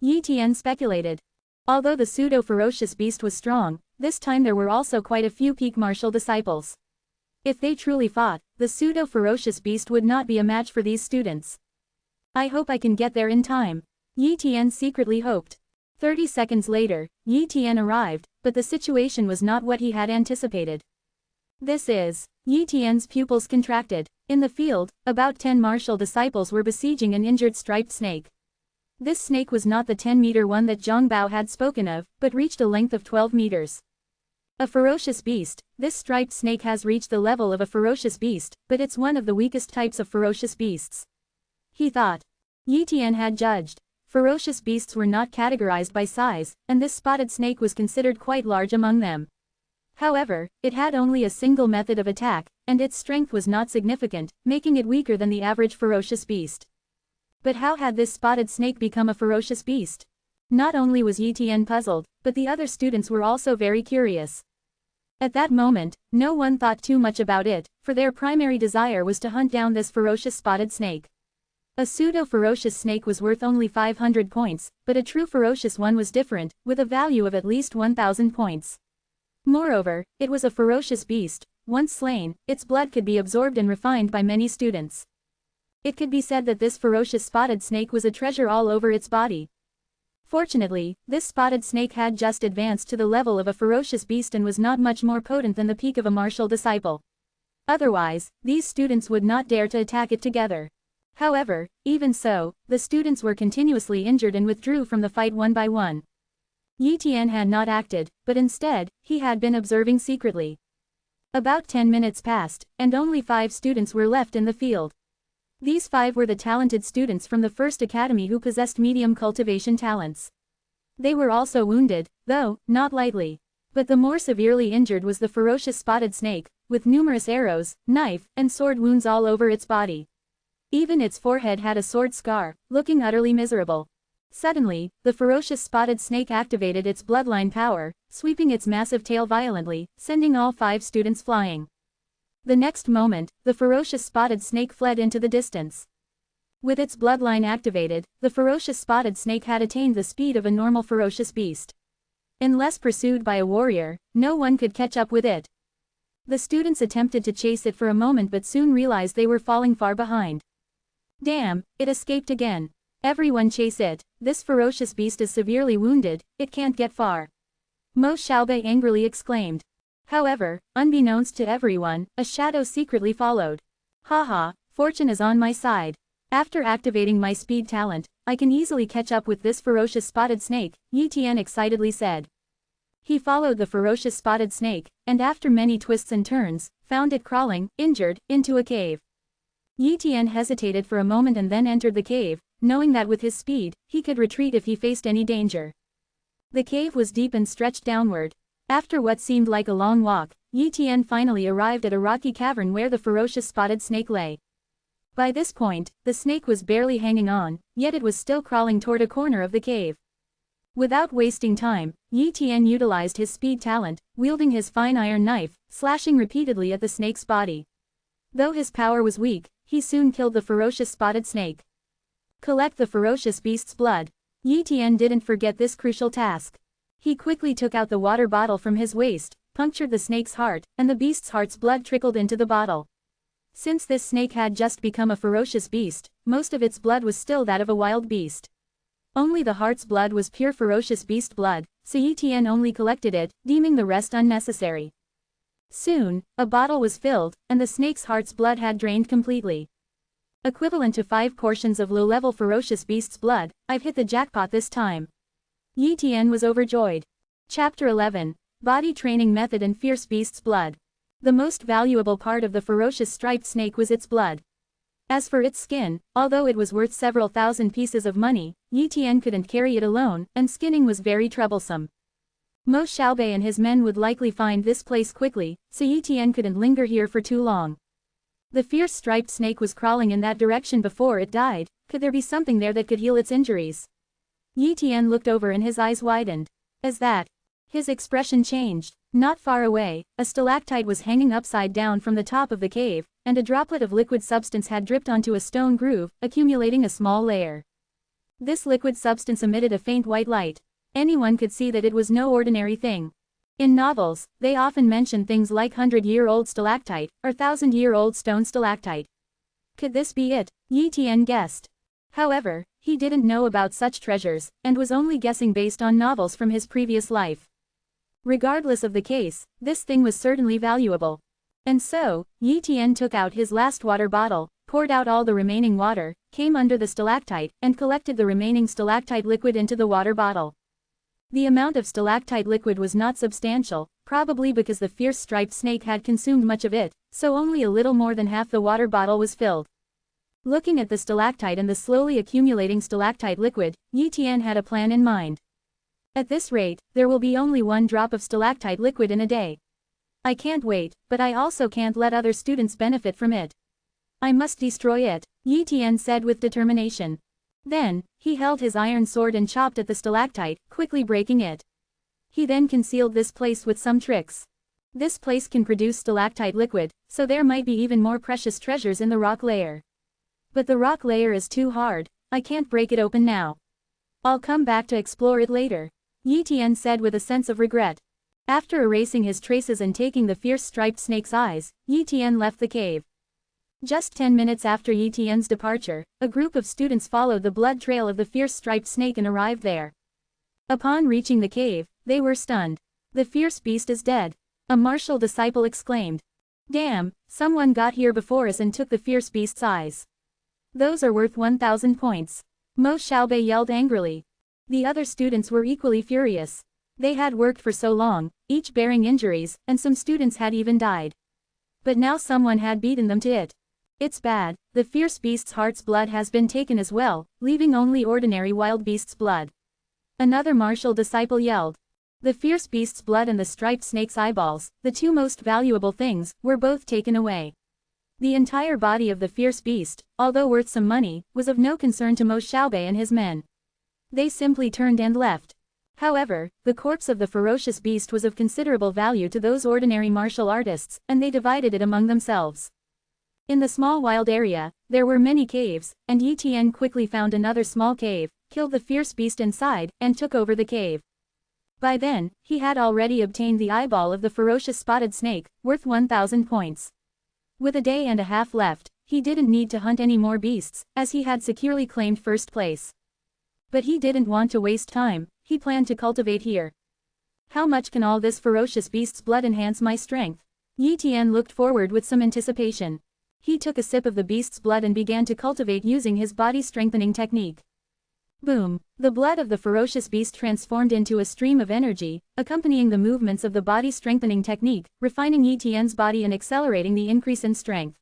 Yi Tian speculated. Although the pseudo-ferocious beast was strong, this time there were also quite a few peak martial disciples. If they truly fought, the pseudo-ferocious beast would not be a match for these students. I hope I can get there in time, Yi Tian secretly hoped. 30 seconds later, Yi Tian arrived, but the situation was not what he had anticipated. Yi Tian's pupils contracted. In the field, about 10 martial disciples were besieging an injured striped snake. This snake was not the 10-meter one that Zhang Bao had spoken of, but reached a length of 12 meters. A ferocious beast, this striped snake has reached the level of a ferocious beast, but it's one of the weakest types of ferocious beasts. He thought. Yi Tian had judged. Ferocious beasts were not categorized by size, and this spotted snake was considered quite large among them. However, it had only a single method of attack, and its strength was not significant, making it weaker than the average ferocious beast. But how had this spotted snake become a ferocious beast? Not only was Yi Tian puzzled, but the other students were also very curious. At that moment, no one thought too much about it, for their primary desire was to hunt down this ferocious spotted snake. A pseudo-ferocious snake was worth only 500 points, but a true ferocious one was different, with a value of at least 1,000 points. Moreover, it was a ferocious beast. Once slain, its blood could be absorbed and refined by many students. It could be said that this ferocious spotted snake was a treasure all over its body. Fortunately, this spotted snake had just advanced to the level of a ferocious beast and was not much more potent than the peak of a martial disciple. Otherwise, these students would not dare to attack it together. However, even so, the students were continuously injured and withdrew from the fight one by one. Yi Tian had not acted, but instead, he had been observing secretly. About 10 minutes passed, and only 5 students were left in the field. These 5 were the talented students from the first academy who possessed medium cultivation talents. They were also wounded, though, not lightly. But the more severely injured was the ferocious spotted snake, with numerous arrows, knife, and sword wounds all over its body. Even its forehead had a sword scar, looking utterly miserable. Suddenly, the ferocious spotted snake activated its bloodline power, sweeping its massive tail violently, sending all 5 students flying. The next moment, the ferocious spotted snake fled into the distance. With its bloodline activated, the ferocious spotted snake had attained the speed of a normal ferocious beast. Unless pursued by a warrior, no one could catch up with it. The students attempted to chase it for a moment but soon realized they were falling far behind. Damn, it escaped again. Everyone chase it, this ferocious beast is severely wounded, it can't get far. Mo Xiaobei angrily exclaimed. However, unbeknownst to everyone, a shadow secretly followed. Haha, fortune is on my side. After activating my speed talent, I can easily catch up with this ferocious spotted snake, Yi Tian excitedly said. He followed the ferocious spotted snake, and after many twists and turns, found it crawling, injured, into a cave. Yi Tian hesitated for a moment and then entered the cave, knowing that with his speed, he could retreat if he faced any danger. The cave was deep and stretched downward. After what seemed like a long walk, Yi Tian finally arrived at a rocky cavern where the ferocious spotted snake lay. By this point, the snake was barely hanging on, yet it was still crawling toward a corner of the cave. Without wasting time, Yi Tian utilized his speed talent, wielding his fine iron knife, slashing repeatedly at the snake's body. Though his power was weak, he soon killed the ferocious spotted snake. Collect the ferocious beast's blood. Yi Tian didn't forget this crucial task. He quickly took out the water bottle from his waist, punctured the snake's heart, and the beast's heart's blood trickled into the bottle. Since this snake had just become a ferocious beast, most of its blood was still that of a wild beast. Only the heart's blood was pure ferocious beast blood, so Yi Tian only collected it, deeming the rest unnecessary. Soon, a bottle was filled, and the snake's heart's blood had drained completely. Equivalent to 5 portions of low-level ferocious beast's blood, I've hit the jackpot this time. Yi Tian was overjoyed. Chapter 11. Body Training Method and Fierce Beast's Blood. The most valuable part of the ferocious striped snake was its blood. As for its skin, although it was worth several thousand pieces of money, Yi Tian couldn't carry it alone, and skinning was very troublesome. Mo Xiaobei and his men would likely find this place quickly, so Yi Tian couldn't linger here for too long. The fierce striped snake was crawling in that direction before it died. Could there be something there that could heal its injuries? Yi Tian looked over and his eyes widened. As that, his expression changed. Not far away, a stalactite was hanging upside down from the top of the cave, and a droplet of liquid substance had dripped onto a stone groove, accumulating a small layer. This liquid substance emitted a faint white light. Anyone could see that it was no ordinary thing. In novels, they often mention things like 100-year-old stalactite, or 1,000-year-old stone stalactite. Could this be it? Yi Tian guessed. However, he didn't know about such treasures, and was only guessing based on novels from his previous life. Regardless of the case, this thing was certainly valuable. And so, Yi Tian took out his last water bottle, poured out all the remaining water, came under the stalactite, and collected the remaining stalactite liquid into the water bottle. The amount of stalactite liquid was not substantial, probably because the fierce striped snake had consumed much of it, so only a little more than half the water bottle was filled. Looking at the stalactite and the slowly accumulating stalactite liquid, Yi Tian had a plan in mind. At this rate, there will be only 1 drop of stalactite liquid in a day. I can't wait, but I also can't let other students benefit from it. I must destroy it, Yi Tian said with determination. Then, he held his iron sword and chopped at the stalactite, quickly breaking it. He then concealed this place with some tricks. This place can produce stalactite liquid, so there might be even more precious treasures in the rock layer. But the rock layer is too hard, I can't break it open now. I'll come back to explore it later, Yi Tian said with a sense of regret. After erasing his traces and taking the fierce striped snake's eyes, Yi Tian left the cave. Just 10 minutes after Yi Tian's departure, a group of students followed the blood trail of the fierce striped snake and arrived there. Upon reaching the cave, they were stunned. The fierce beast is dead, a martial disciple exclaimed. Damn, someone got here before us and took the fierce beast's eyes. Those are worth 1,000 points. Mo Xiaobei yelled angrily. The other students were equally furious. They had worked for so long, each bearing injuries, and some students had even died. But now someone had beaten them to it. It's bad, the fierce beast's heart's blood has been taken as well, leaving only ordinary wild beast's blood. Another martial disciple yelled. The fierce beast's blood and the striped snake's eyeballs, the 2 most valuable things, were both taken away. The entire body of the fierce beast, although worth some money, was of no concern to Mo Xiaobei and his men. They simply turned and left. However, the corpse of the ferocious beast was of considerable value to those ordinary martial artists, and they divided it among themselves. In the small wild area, there were many caves, and Yi Tian quickly found another small cave, killed the fierce beast inside, and took over the cave. By then, he had already obtained the eyeball of the ferocious spotted snake, worth 1,000 points. With a day and a half left, he didn't need to hunt any more beasts, as he had securely claimed first place. But he didn't want to waste time, he planned to cultivate here. How much can all this ferocious beast's blood enhance my strength? Yi Tian looked forward with some anticipation. He took a sip of the beast's blood and began to cultivate using his body-strengthening technique. Boom! The blood of the ferocious beast transformed into a stream of energy, accompanying the movements of the body-strengthening technique, refining Yi Tian's body and accelerating the increase in strength.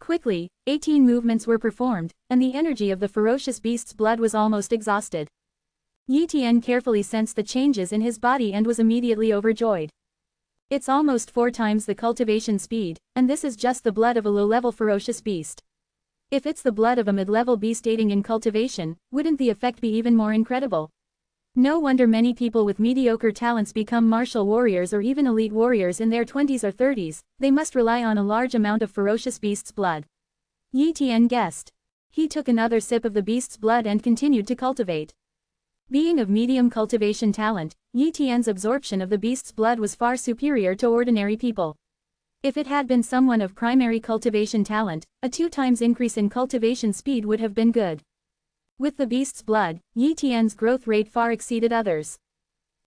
Quickly, 18 movements were performed, and the energy of the ferocious beast's blood was almost exhausted. Yi Tian carefully sensed the changes in his body and was immediately overjoyed. It's almost 4 times the cultivation speed, and this is just the blood of a low-level ferocious beast. If it's the blood of a mid-level beast aiding in cultivation, wouldn't the effect be even more incredible? No wonder many people with mediocre talents become martial warriors or even elite warriors in their 20s or 30s, they must rely on a large amount of ferocious beast's blood. Yi Tian guessed. He took another sip of the beast's blood and continued to cultivate. Being of medium cultivation talent, Yi Tian's absorption of the beast's blood was far superior to ordinary people. If it had been someone of primary cultivation talent, a 2 times increase in cultivation speed would have been good. With the beast's blood, Yi Tian's growth rate far exceeded others.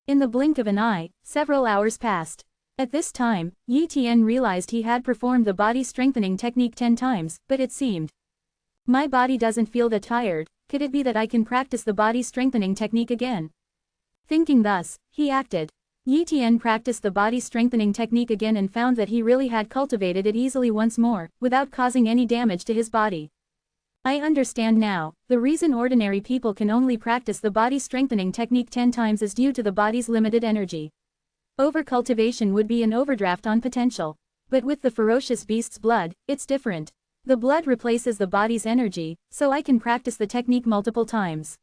In the blink of an eye, several hours passed. At this time, Yi Tian realized he had performed the body-strengthening technique 10 times, but it seemed. My body doesn't feel that tired, could it be that I can practice the body-strengthening technique again? Thinking thus, he acted. Yi Tian practiced the body-strengthening technique again and found that he really had cultivated it easily once more, without causing any damage to his body. I understand now, the reason ordinary people can only practice the body-strengthening technique 10 times is due to the body's limited energy. Overcultivation would be an overdraft on potential. But with the ferocious beast's blood, it's different. The blood replaces the body's energy, so I can practice the technique multiple times.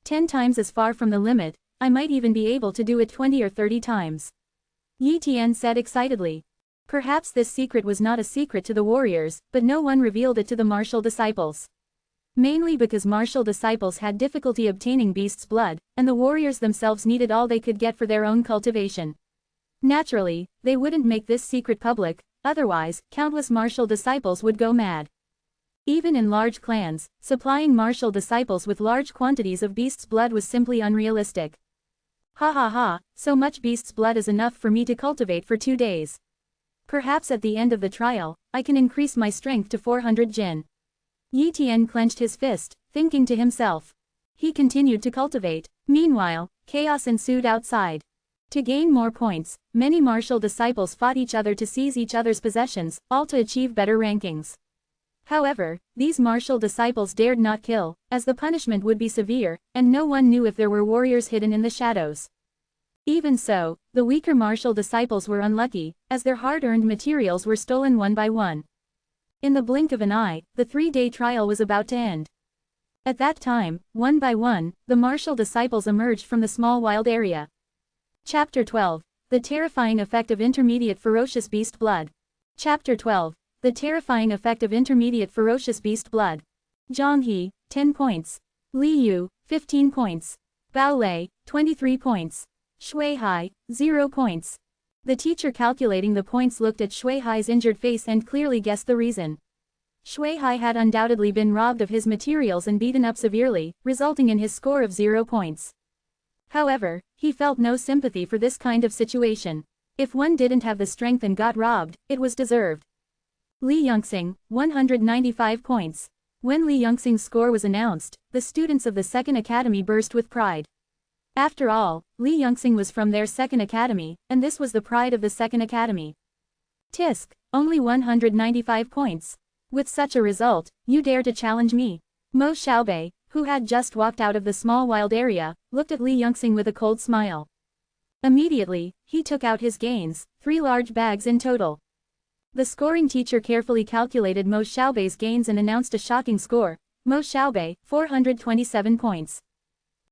10 times is far from the limit, I might even be able to do it 20 or 30 times. Yi Tian said excitedly. Perhaps this secret was not a secret to the warriors, but no one revealed it to the martial disciples. Mainly because martial disciples had difficulty obtaining beast's blood, and the warriors themselves needed all they could get for their own cultivation. Naturally, they wouldn't make this secret public, otherwise, countless martial disciples would go mad. Even in large clans, supplying martial disciples with large quantities of beast's blood was simply unrealistic. Ha ha ha, so much beast's blood is enough for me to cultivate for 2 days. Perhaps at the end of the trial, I can increase my strength to 400 jin. Yi Tian clenched his fist, thinking to himself. He continued to cultivate. Meanwhile, chaos ensued outside. To gain more points, many martial disciples fought each other to seize each other's possessions, all to achieve better rankings. However, these martial disciples dared not kill, as the punishment would be severe, and no one knew if there were warriors hidden in the shadows. Even so, the weaker martial disciples were unlucky, as their hard-earned materials were stolen one by one. In the blink of an eye, the 3-day trial was about to end. At that time, one by one, the martial disciples emerged from the small wild area. Chapter 12. The terrifying effect of intermediate ferocious beast blood. Chapter 12. The terrifying effect of intermediate ferocious beast blood. Zhang He, 10 points. Li Yu, 15 points. Bao Lei, 23 points. Shui Hai, 0 points. The teacher calculating the points looked at Shui Hai's injured face and clearly guessed the reason. Shui Hai had undoubtedly been robbed of his materials and beaten up severely, resulting in his score of 0 points. However, he felt no sympathy for this kind of situation. If one didn't have the strength and got robbed, it was deserved. Li Yongxing, 195 points. When Li Yongxing's score was announced, the students of the second academy burst with pride. After all, Li Yongxing was from their second academy, and this was the pride of the second academy. Tisk, only 195 points. With such a result, you dare to challenge me? Mo Xiaobei, who had just walked out of the small wild area, looked at Li Yongxing with a cold smile. Immediately, he took out his gains, 3 large bags in total. The scoring teacher carefully calculated Mo Xiaobei's gains and announced a shocking score. Mo Xiaobei, 427 points.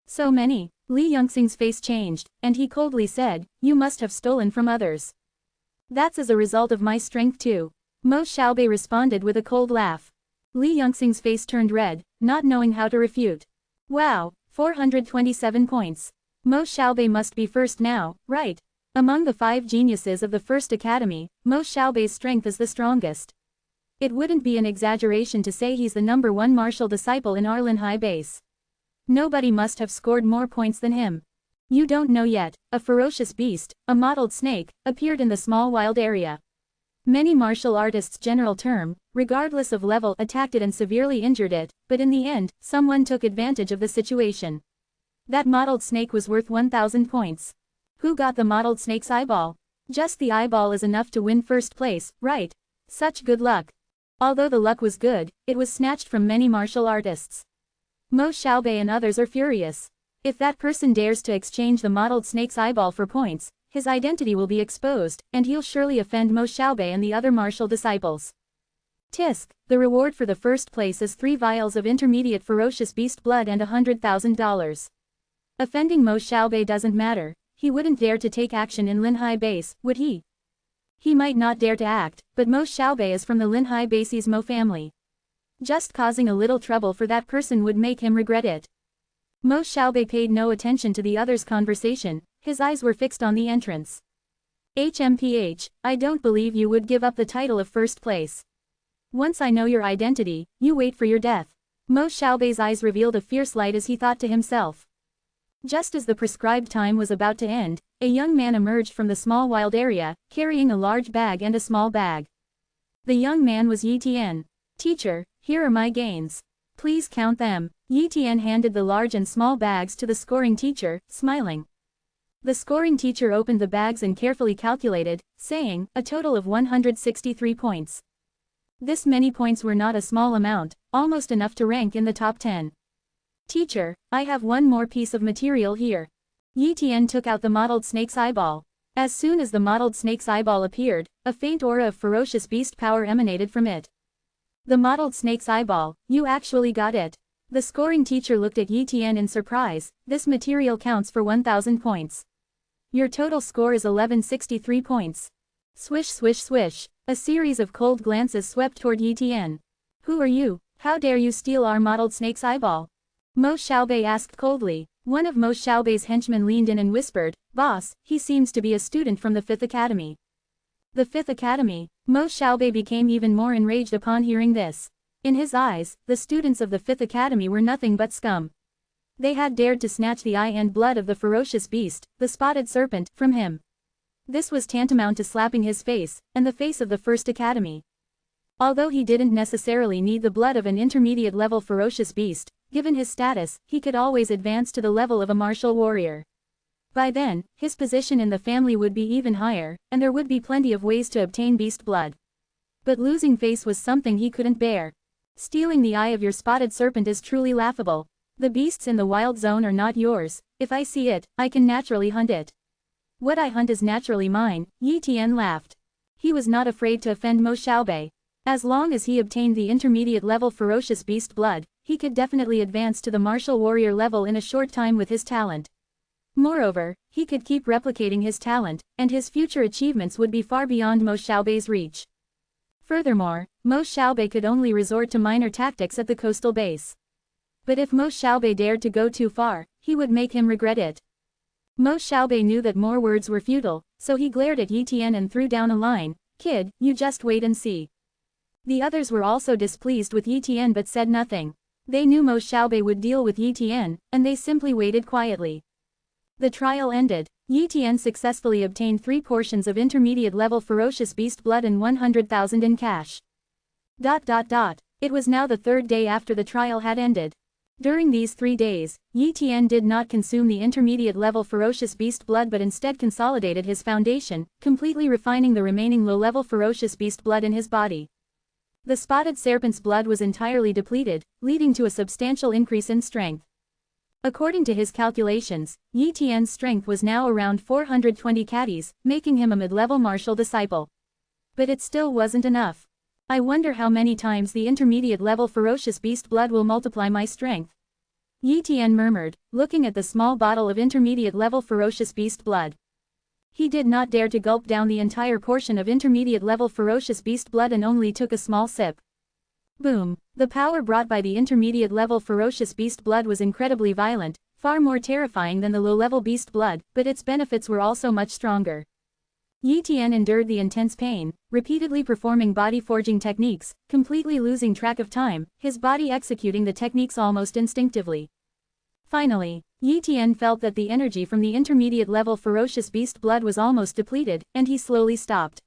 So many. Li Yongxing's face changed, and he coldly said, "You must have stolen from others." "That's as a result of my strength too." Mo Xiaobei responded with a cold laugh. Li Yongxing's face turned red, not knowing how to refute. "Wow, 427 points. Mo Xiaobei must be first now, right? Among the 5 geniuses of the first academy, Mo Xiaobei's strength is the strongest. It wouldn't be an exaggeration to say he's the number 1 martial disciple in our Linhai base. Nobody must have scored more points than him." You don't know yet, a ferocious beast, a mottled snake, appeared in the small wild area. Many martial artists' general term, regardless of level, attacked it and severely injured it, but in the end, someone took advantage of the situation. That mottled snake was worth 1,000 points. Who got the mottled snake's eyeball? Just the eyeball is enough to win first place, right? Such good luck. Although the luck was good, it was snatched from many martial artists. Mo Xiaobei and others are furious. If that person dares to exchange the mottled snake's eyeball for points, his identity will be exposed, and he'll surely offend Mo Xiaobei and the other martial disciples. Tisk, the reward for the first place is 3 vials of intermediate ferocious beast blood and $100,000. Offending Mo Xiaobei doesn't matter. He wouldn't dare to take action in Linhai base, would he? He might not dare to act, but Mo Xiaobei is from the Linhai base's Mo family. Just causing a little trouble for that person would make him regret it. Mo Xiaobei paid no attention to the other's conversation, his eyes were fixed on the entrance. HMPH, I don't believe you would give up the title of first place. Once I know your identity, you wait for your death. Mo Xiaobei's eyes revealed a fierce light as he thought to himself. Just as the prescribed time was about to end, a young man emerged from the small wild area, carrying a large bag and a small bag. The young man was Yi Tian. "Teacher, here are my gains. Please count them." Yi Tian handed the large and small bags to the scoring teacher, smiling. The scoring teacher opened the bags and carefully calculated, saying, a total of 163 points. This many points were not a small amount, almost enough to rank in the top 10. "Teacher, I have one more piece of material here." Yi Tian took out the mottled snake's eyeball. As soon as the mottled snake's eyeball appeared, a faint aura of ferocious beast power emanated from it. "The mottled snake's eyeball, you actually got it." The scoring teacher looked at Yi Tian in surprise. "This material counts for 1,000 points. Your total score is 1163 points." Swish swish swish. A series of cold glances swept toward Yi Tian. "Who are you? How dare you steal our mottled snake's eyeball?" Mo Xiaobei asked coldly. One of Mo Xiaobei's henchmen leaned in and whispered, "Boss, he seems to be a student from the 5th Academy." The 5th Academy? Mo Xiaobei became even more enraged upon hearing this. In his eyes, the students of the 5th Academy were nothing but scum. They had dared to snatch the eye and blood of the ferocious beast, the spotted serpent, from him. This was tantamount to slapping his face, and the face of the 1st Academy. Although he didn't necessarily need the blood of an intermediate-level ferocious beast, given his status, he could always advance to the level of a martial warrior. By then, his position in the family would be even higher, and there would be plenty of ways to obtain beast blood. But losing face was something he couldn't bear. Stealing the eye of your spotted serpent is truly laughable. The beasts in the wild zone are not yours. If I see it, I can naturally hunt it. What I hunt is naturally mine, Yi Tian laughed. He was not afraid to offend Mo Xiaobei. As long as he obtained the intermediate level ferocious beast blood, he could definitely advance to the martial warrior level in a short time with his talent. Moreover, he could keep replicating his talent, and his future achievements would be far beyond Mo Xiaobei's reach. Furthermore, Mo Xiaobei could only resort to minor tactics at the coastal base. But if Mo Xiaobei dared to go too far, he would make him regret it. Mo Xiaobei knew that more words were futile, so he glared at Yi Tian and threw down a line, "Kid, you just wait and see." The others were also displeased with Yi Tian but said nothing. They knew Mo Xiaobei would deal with Yi Tian, and they simply waited quietly. The trial ended. Yi Tian successfully obtained 3 portions of intermediate-level ferocious beast blood and 100,000 in cash. It was now the 3rd day after the trial had ended. During these 3 days, Yi Tian did not consume the intermediate-level ferocious beast blood but instead consolidated his foundation, completely refining the remaining low-level ferocious beast blood in his body. The spotted serpent's blood was entirely depleted, leading to a substantial increase in strength. According to his calculations, Yi Tian's strength was now around 420 caddies, making him a mid-level martial disciple. But it still wasn't enough. I wonder how many times the intermediate-level ferocious beast blood will multiply my strength. Yi Tian murmured, looking at the small bottle of intermediate-level ferocious beast blood. He did not dare to gulp down the entire portion of intermediate-level ferocious beast blood and only took a small sip. Boom! The power brought by the intermediate-level ferocious beast blood was incredibly violent, far more terrifying than the low-level beast blood, but its benefits were also much stronger. Yi Tian endured the intense pain, repeatedly performing body-forging techniques, completely losing track of time, his body executing the techniques almost instinctively. Finally, Yi Tian felt that the energy from the intermediate-level ferocious beast blood was almost depleted, and he slowly stopped.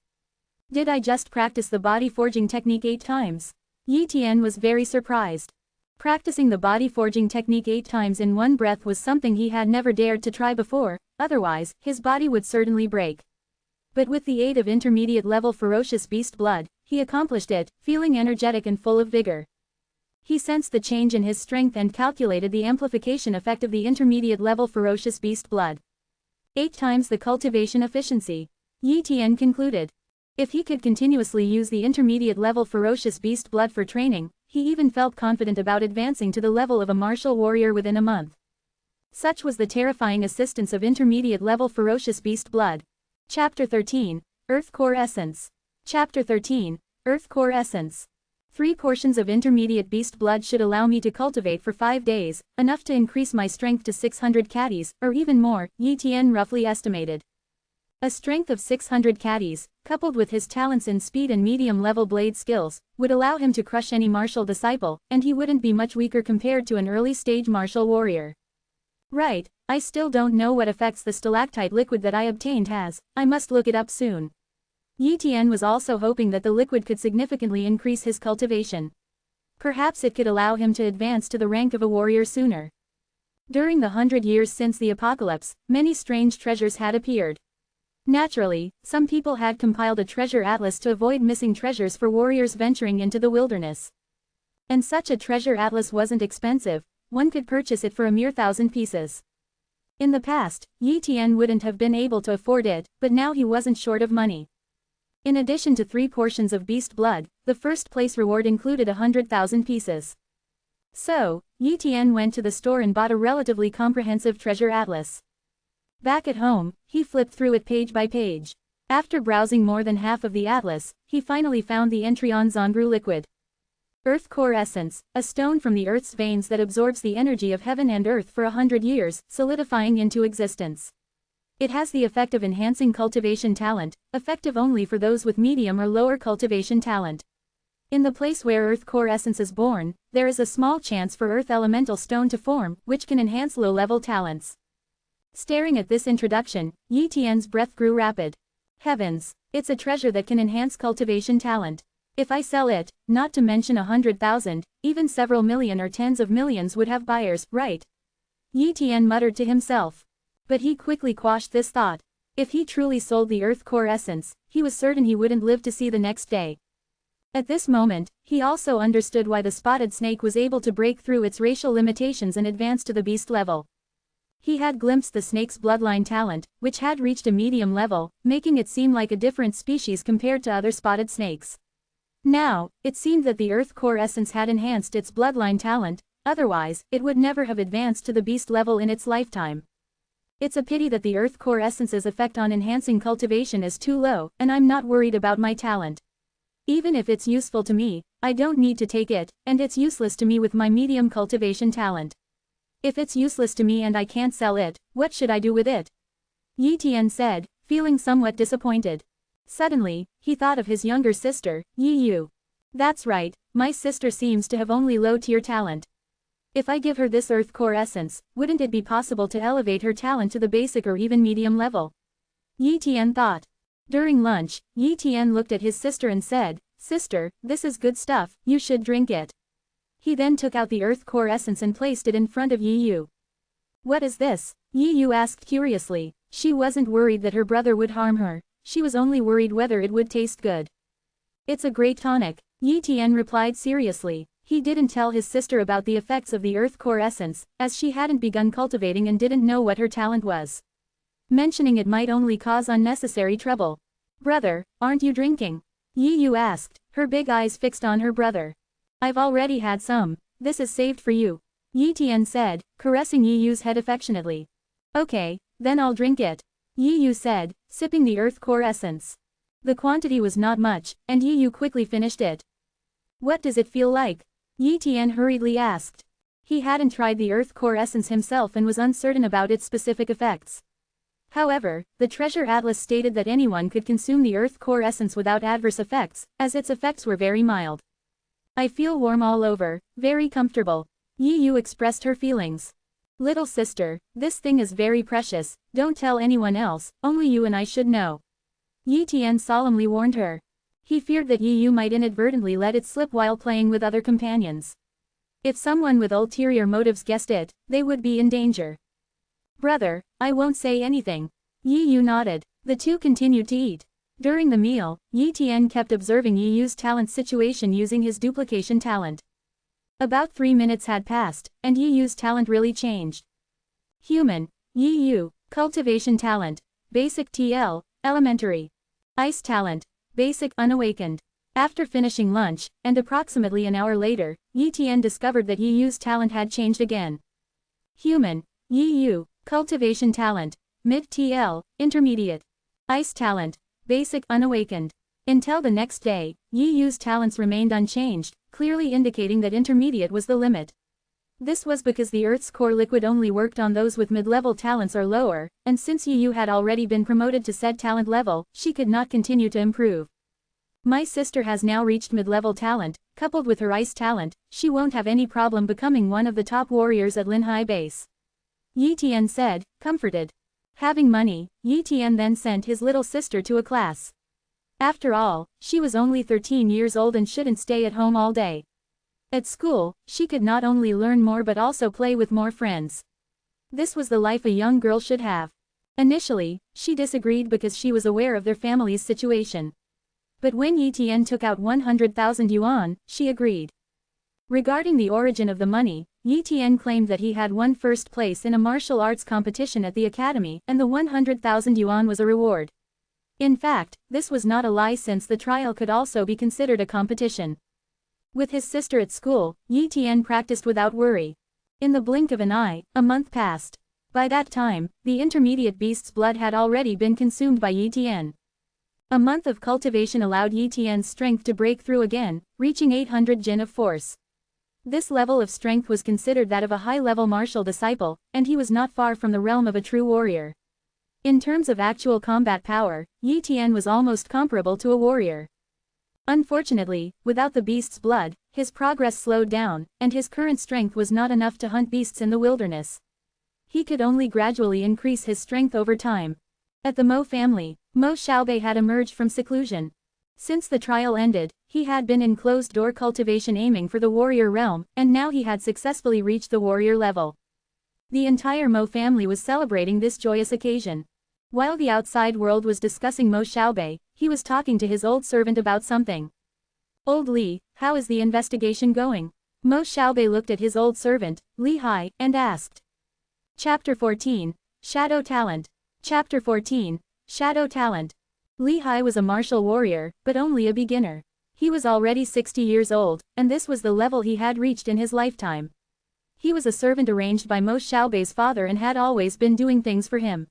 Did I just practice the body-forging technique 8 times? Yi Tian was very surprised. Practicing the body-forging technique 8 times in one breath was something he had never dared to try before, otherwise, his body would certainly break. But with the aid of intermediate-level ferocious beast blood, he accomplished it, feeling energetic and full of vigor. He sensed the change in his strength and calculated the amplification effect of the intermediate-level ferocious beast blood. 8 times the cultivation efficiency. Yi Tian concluded. If he could continuously use the intermediate-level ferocious beast blood for training, he even felt confident about advancing to the level of a martial warrior within a month. Such was the terrifying assistance of intermediate-level ferocious beast blood. Chapter 13, Earth Core Essence. Chapter 13, Earth Core Essence. 3 portions of intermediate beast blood should allow me to cultivate for 5 days, enough to increase my strength to 600 caddies, or even more, Yi Tian roughly estimated. A strength of 600 caddies, coupled with his talents in speed and medium-level blade skills, would allow him to crush any martial disciple, and he wouldn't be much weaker compared to an early-stage martial warrior. Right, I still don't know what effects the stalactite liquid that I obtained has, I must look it up soon. Yi Tian was also hoping that the liquid could significantly increase his cultivation. Perhaps it could allow him to advance to the rank of a warrior sooner. During the 100 years since the apocalypse, many strange treasures had appeared. Naturally, some people had compiled a treasure atlas to avoid missing treasures for warriors venturing into the wilderness. And such a treasure atlas wasn't expensive, one could purchase it for a mere 1,000 pieces. In the past, Yi Tian wouldn't have been able to afford it, but now he wasn't short of money. In addition to 3 portions of beast blood, the first place reward included 100,000 pieces. So, Yi Tian went to the store and bought a relatively comprehensive treasure atlas. Back at home, he flipped through it page by page. After browsing more than half of the atlas, he finally found the entry on Zongru liquid. Earth Core Essence, a stone from the Earth's veins that absorbs the energy of heaven and earth for 100 years, solidifying into existence. It has the effect of enhancing cultivation talent, effective only for those with medium or lower cultivation talent. In the place where Earth Core Essence is born, there is a small chance for Earth Elemental Stone to form, which can enhance low-level talents. Staring at this introduction, Yi Tian's breath grew rapid. Heavens! It's a treasure that can enhance cultivation talent. If I sell it, not to mention 100,000, even several million or tens of millions would have buyers, right? Yi Tian muttered to himself. But he quickly quashed this thought. If he truly sold the Earth Core Essence, he was certain he wouldn't live to see the next day. At this moment, he also understood why the spotted snake was able to break through its racial limitations and advance to the beast level. He had glimpsed the snake's bloodline talent, which had reached a medium level, making it seem like a different species compared to other spotted snakes. Now, it seemed that the Earth core essence had enhanced its bloodline talent, otherwise, it would never have advanced to the beast level in its lifetime. It's a pity that the Earth core essence's effect on enhancing cultivation is too low, and I'm not worried about my talent. Even if it's useful to me, I don't need to take it, and it's useless to me with my medium cultivation talent. If it's useless to me and I can't sell it, what should I do with it? Yi Tian said, feeling somewhat disappointed. Suddenly, he thought of his younger sister, Yi Yu. That's right, my sister seems to have only low-tier talent. If I give her this Earth core essence, wouldn't it be possible to elevate her talent to the basic or even medium level? Yi Tian thought. During lunch, Yi Tian looked at his sister and said, "Sister, this is good stuff, you should drink it." He then took out the Earth core essence and placed it in front of Yi Yu. "What is this?" Yi Yu asked curiously. She wasn't worried that her brother would harm her, she was only worried whether it would taste good. "It's a great tonic," Yi Tian replied seriously. He didn't tell his sister about the effects of the Earth core essence, as she hadn't begun cultivating and didn't know what her talent was. Mentioning it might only cause unnecessary trouble. "Brother, aren't you drinking?" Yi Yu asked, her big eyes fixed on her brother. "I've already had some, this is saved for you," Yi Tian said, caressing Yi Yu's head affectionately. "Okay, then I'll drink it," Yi Yu said, sipping the Earth core essence. The quantity was not much, and Yi Yu quickly finished it. "What does it feel like?" Yi Tian hurriedly asked. He hadn't tried the Earth core essence himself and was uncertain about its specific effects. However, the Treasure Atlas stated that anyone could consume the Earth core essence without adverse effects, as its effects were very mild. "I feel warm all over, very comfortable," Yi Yu expressed her feelings. "Little sister, this thing is very precious, don't tell anyone else, only you and I should know," Yi Tian solemnly warned her. He feared that Yi Yu might inadvertently let it slip while playing with other companions. If someone with ulterior motives guessed it, they would be in danger. "Brother, I won't say anything," Yi Yu nodded. The two continued to eat. During the meal, Yi Tian kept observing Yi Yu's talent situation using his duplication talent. About 3 minutes had passed, and Yi Yu's talent really changed. Human, Yi Yu, cultivation talent, basic TL, elementary. Ice talent, basic unawakened. After finishing lunch, and approximately an hour later, Yi Tian discovered that Yi Yu's talent had changed again. Human, Yi Yu, cultivation talent, mid TL, intermediate. Ice talent, basic unawakened. Until the next day, Yi Yu's talents remained unchanged, clearly indicating that intermediate was the limit. This was because the Earth's core liquid only worked on those with mid-level talents or lower, and since Yi Yu had already been promoted to said talent level, she could not continue to improve. "My sister has now reached mid-level talent, coupled with her ice talent, she won't have any problem becoming one of the top warriors at Linhai base," Yi Tian said, comforted. Having money, Yi Tian then sent his little sister to a class. After all, she was only 13 years old and shouldn't stay at home all day. At school, she could not only learn more but also play with more friends. This was the life a young girl should have. Initially, she disagreed because she was aware of their family's situation. But when Yi Tian took out 100,000 yuan, she agreed. Regarding the origin of the money, Yi Tian claimed that he had won first place in a martial arts competition at the academy, and the 100,000 yuan was a reward. In fact, this was not a lie since the trial could also be considered a competition. With his sister at school, Yi Tian practiced without worry. In the blink of an eye, a month passed. By that time, the intermediate beast's blood had already been consumed by Yi Tian. A month of cultivation allowed Yi Tian's strength to break through again, reaching 800 jin of force. This level of strength was considered that of a high-level martial disciple, and he was not far from the realm of a true warrior. In terms of actual combat power, Yi Tian was almost comparable to a warrior. Unfortunately, without the beast's blood, his progress slowed down, and his current strength was not enough to hunt beasts in the wilderness. He could only gradually increase his strength over time. At the Mo family, Mo Xiaobei had emerged from seclusion. Since the trial ended, he had been in closed-door cultivation aiming for the warrior realm, and now he had successfully reached the warrior level. The entire Mo family was celebrating this joyous occasion. While the outside world was discussing Mo Xiaobei, he was talking to his old servant about something. Old Li, how is the investigation going? Mo Xiaobei looked at his old servant, Li Hai, and asked. Chapter 14, Shadow Talent. Chapter 14, Shadow Talent. Li Hai was a martial warrior, but only a beginner. He was already 60 years old, and this was the level he had reached in his lifetime. He was a servant arranged by Mo Xiaobei's father and had always been doing things for him.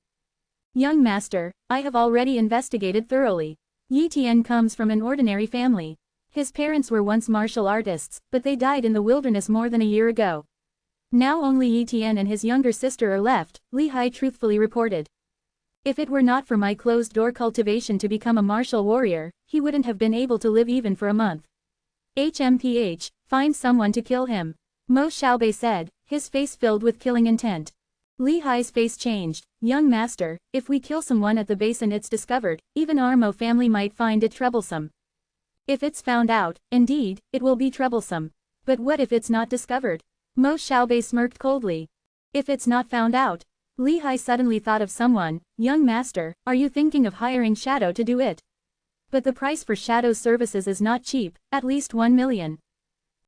Young master, I have already investigated thoroughly. Yi Tian comes from an ordinary family. His parents were once martial artists, but they died in the wilderness more than a year ago. Now only Yi Tian and his younger sister are left, Li Hai truthfully reported. If it were not for my closed-door cultivation to become a martial warrior, he wouldn't have been able to live even for a month. HMPH, find someone to kill him. Mo Xiaobei said, his face filled with killing intent. Li Hai's face changed. Young master, if we kill someone at the base and it's discovered, even our Mo family might find it troublesome. If it's found out, indeed, it will be troublesome. But what if it's not discovered? Mo Xiaobei smirked coldly. If it's not found out? Li Hai suddenly thought of someone. Young master, are you thinking of hiring Shadow to do it? But the price for Shadow's services is not cheap, at least 1 million.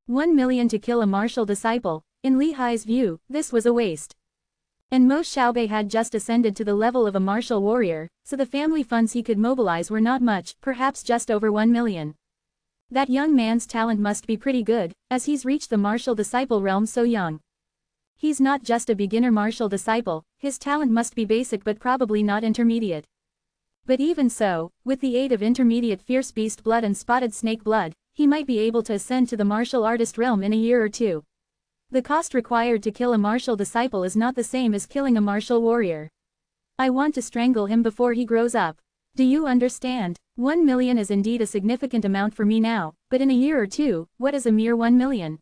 1 million to kill a martial disciple. In Li Hai's view, this was a waste. And Mo Xiaobei had just ascended to the level of a martial warrior, so the family funds he could mobilize were not much, perhaps just over 1 million. That young man's talent must be pretty good, as he's reached the martial disciple realm so young. He's not just a beginner martial disciple, his talent must be basic but probably not intermediate. But even so, with the aid of intermediate fierce beast blood and spotted snake blood, he might be able to ascend to the martial artist realm in a year or two. The cost required to kill a martial disciple is not the same as killing a martial warrior. I want to strangle him before he grows up. Do you understand? 1 million is indeed a significant amount for me now, but in a year or two, what is a mere 1 million?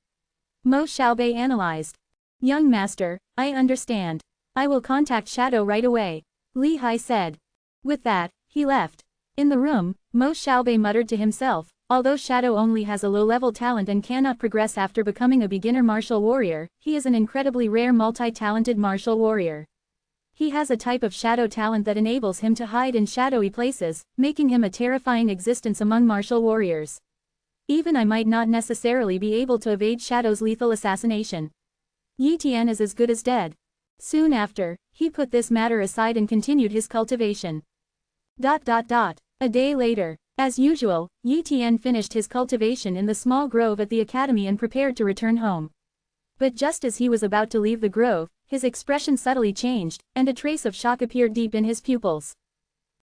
Mo Xiaobei analyzed. Young master, I understand. I will contact Shadow right away. Li Hai said. With that, he left. In the room, Mo Xiaobei muttered to himself, although Shadow only has a low-level talent and cannot progress after becoming a beginner martial warrior, he is an incredibly rare multi-talented martial warrior. He has a type of shadow talent that enables him to hide in shadowy places, making him a terrifying existence among martial warriors. Even I might not necessarily be able to evade Shadow's lethal assassination. Yi Tian is as good as dead. Soon after, he put this matter aside and continued his cultivation. A day later, as usual, Yi Tian finished his cultivation in the small grove at the academy and prepared to return home. But just as he was about to leave the grove, his expression subtly changed, and a trace of shock appeared deep in his pupils.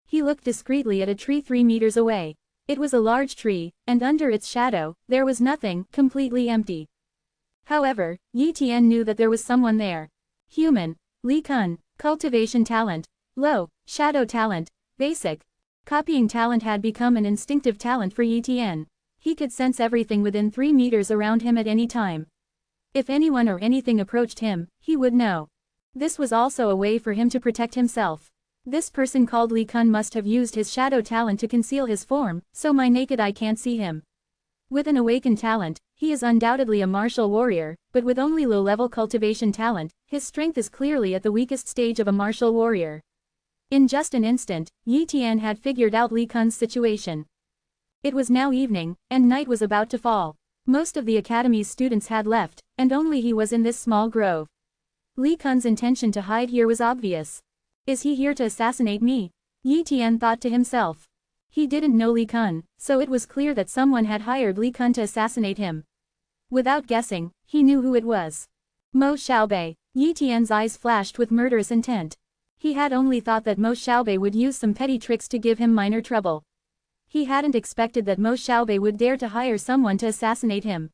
He looked discreetly at a tree 3 meters away. It was a large tree, and under its shadow, there was nothing, completely empty. However, Yi Tian knew that there was someone there. Human. Li Kun. Cultivation talent. Low. Shadow talent. Basic. Copying talent had become an instinctive talent for Yi Tian. He could sense everything within 3 meters around him at any time. If anyone or anything approached him, he would know. This was also a way for him to protect himself. This person called Li Kun must have used his shadow talent to conceal his form, so my naked eye can't see him. With an awakened talent, he is undoubtedly a martial warrior, but with only low-level cultivation talent, his strength is clearly at the weakest stage of a martial warrior. In just an instant, Yi Tian had figured out Li Kun's situation. It was now evening, and night was about to fall. Most of the academy's students had left, and only he was in this small grove. Li Kun's intention to hide here was obvious. Is he here to assassinate me? Yi Tian thought to himself. He didn't know Li Kun, so it was clear that someone had hired Li Kun to assassinate him. Without guessing, he knew who it was. Mo Xiaobei. Yi Tian's eyes flashed with murderous intent. He had only thought that Mo Xiaobei would use some petty tricks to give him minor trouble. He hadn't expected that Mo Xiaobei would dare to hire someone to assassinate him.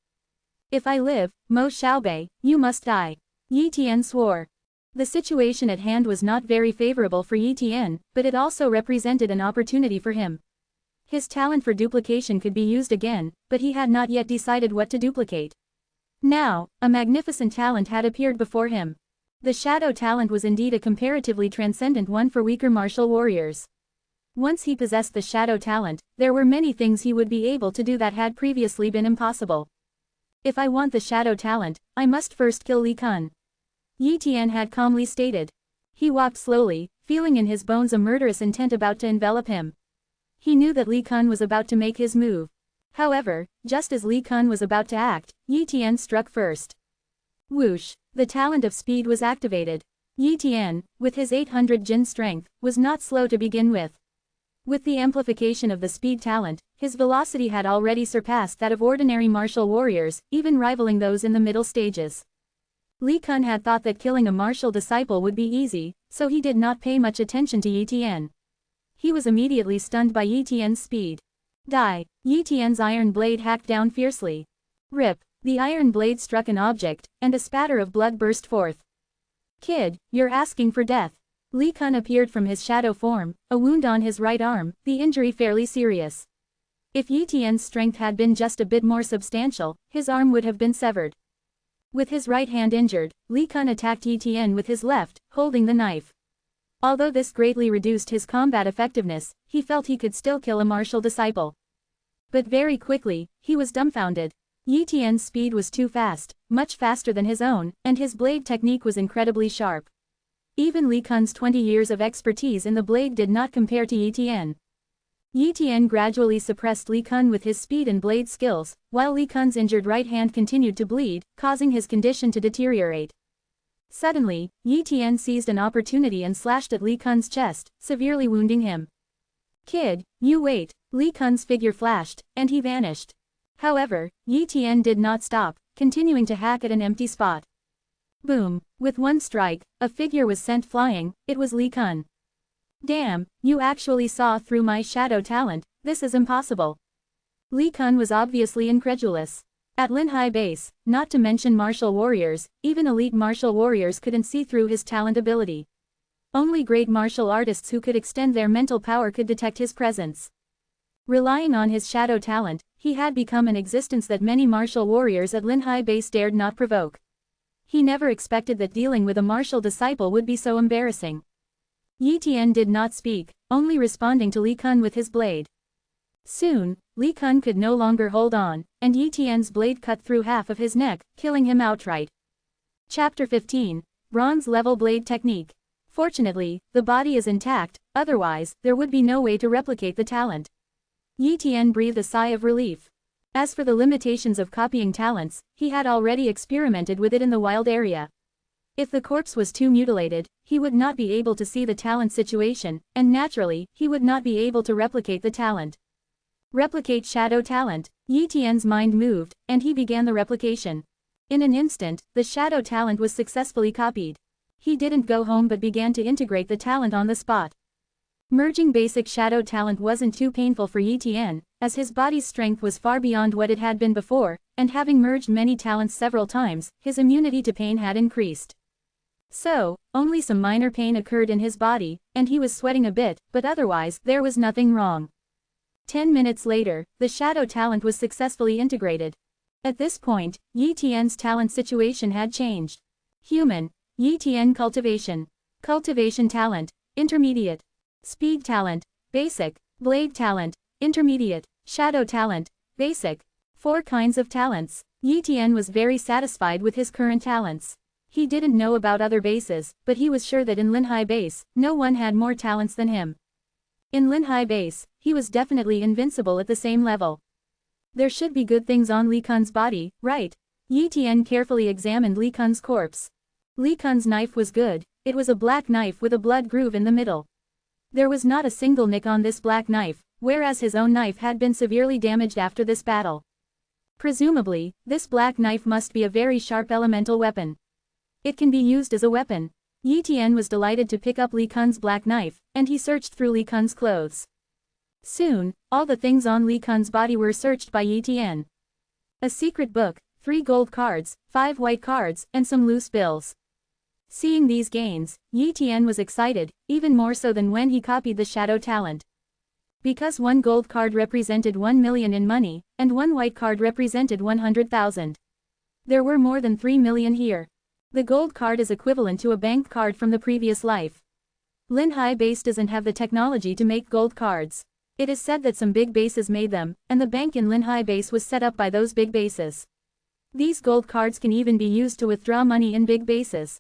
If I live, Mo Xiaobei, you must die. Yi Tian swore. The situation at hand was not very favorable for Yi Tian, but it also represented an opportunity for him. His talent for duplication could be used again, but he had not yet decided what to duplicate. Now, a magnificent talent had appeared before him. The shadow talent was indeed a comparatively transcendent one for weaker martial warriors. Once he possessed the shadow talent, there were many things he would be able to do that had previously been impossible. If I want the shadow talent, I must first kill Li Kun. Yi Tian had calmly stated. He walked slowly, feeling in his bones a murderous intent about to envelop him. He knew that Li Kun was about to make his move. However, just as Li Kun was about to act, Yi Tian struck first. Whoosh! The talent of speed was activated. Yi Tian, with his 800 Jin strength, was not slow to begin with. With the amplification of the speed talent, his velocity had already surpassed that of ordinary martial warriors, even rivaling those in the middle stages. Li Kun had thought that killing a martial disciple would be easy, so he did not pay much attention to Yi Tian. He was immediately stunned by Yi Tian's speed. Die! Yi Tian's iron blade hacked down fiercely. Rip! The iron blade struck an object, and a spatter of blood burst forth. Kid, you're asking for death. Li Kun appeared from his shadow form, a wound on his right arm, the injury fairly serious. If Yi Tian's strength had been just a bit more substantial, his arm would have been severed. With his right hand injured, Li Kun attacked Yi Tian with his left, holding the knife. Although this greatly reduced his combat effectiveness, he felt he could still kill a martial disciple. But very quickly, he was dumbfounded. Yi Tian's speed was too fast, much faster than his own, and his blade technique was incredibly sharp. Even Li Kun's 20 years of expertise in the blade did not compare to Yi Tian. Yi Tian gradually suppressed Li Kun with his speed and blade skills, while Li Kun's injured right hand continued to bleed, causing his condition to deteriorate. Suddenly, Yi Tian seized an opportunity and slashed at Li Kun's chest, severely wounding him. Kid, you wait! Li Kun's figure flashed, and he vanished. However, Yi Tian did not stop, continuing to hack at an empty spot. Boom! With one strike, a figure was sent flying. It was Li Kun. Damn, you actually saw through my shadow talent, this is impossible. Li Kun was obviously incredulous. At Linhai Base, not to mention martial warriors, even elite martial warriors couldn't see through his talent ability. Only great martial artists who could extend their mental power could detect his presence. Relying on his shadow talent, he had become an existence that many martial warriors at Linhai Base dared not provoke. He never expected that dealing with a martial disciple would be so embarrassing. Yi Tian did not speak, only responding to Li Kun with his blade. Soon, Li Kun could no longer hold on, and Yi Tian's blade cut through half of his neck, killing him outright. Chapter 15, Bronze Level Blade Technique. Fortunately, the body is intact, otherwise, there would be no way to replicate the talent. Yi Tian breathed a sigh of relief. As for the limitations of copying talents, he had already experimented with it in the wild area. If the corpse was too mutilated, he would not be able to see the talent situation, and naturally, he would not be able to replicate the talent. Replicate shadow talent. Yi Tian's mind moved, and he began the replication. In an instant, the shadow talent was successfully copied. He didn't go home but began to integrate the talent on the spot. Merging basic shadow talent wasn't too painful for Yi Tian, as his body's strength was far beyond what it had been before, and having merged many talents several times, his immunity to pain had increased. So, only some minor pain occurred in his body, and he was sweating a bit, but otherwise, there was nothing wrong. 10 minutes later, the shadow talent was successfully integrated. At this point, Yi Tian's talent situation had changed. Human. Yi Tian cultivation. Cultivation talent. Intermediate. Speed talent. Basic. Blade talent. Intermediate. Shadow talent. Basic. 4 kinds of talents. Yi Tian was very satisfied with his current talents. He didn't know about other bases, but he was sure that in Linhai Base, no one had more talents than him. In Linhai Base, he was definitely invincible at the same level. There should be good things on Li Kun's body, right? Yi Tian carefully examined Li Kun's corpse. Li Kun's knife was good. It was a black knife with a blood groove in the middle. There was not a single nick on this black knife, whereas his own knife had been severely damaged after this battle. Presumably, this black knife must be a very sharp elemental weapon. It can be used as a weapon. Yi Tian was delighted to pick up Li Kun's black knife, and he searched through Li Kun's clothes. Soon, all the things on Li Kun's body were searched by Yi Tian. A secret book, 3 gold cards, 5 white cards, and some loose bills. Seeing these gains, Yi Tian was excited, even more so than when he copied the shadow talent. Because 1 gold card represented 1 million in money, and 1 white card represented 100,000. There were more than 3 million here. The gold card is equivalent to a bank card from the previous life. Linhai Base doesn't have the technology to make gold cards. It is said that some big bases made them, and the bank in Linhai Base was set up by those big bases. These gold cards can even be used to withdraw money in big bases.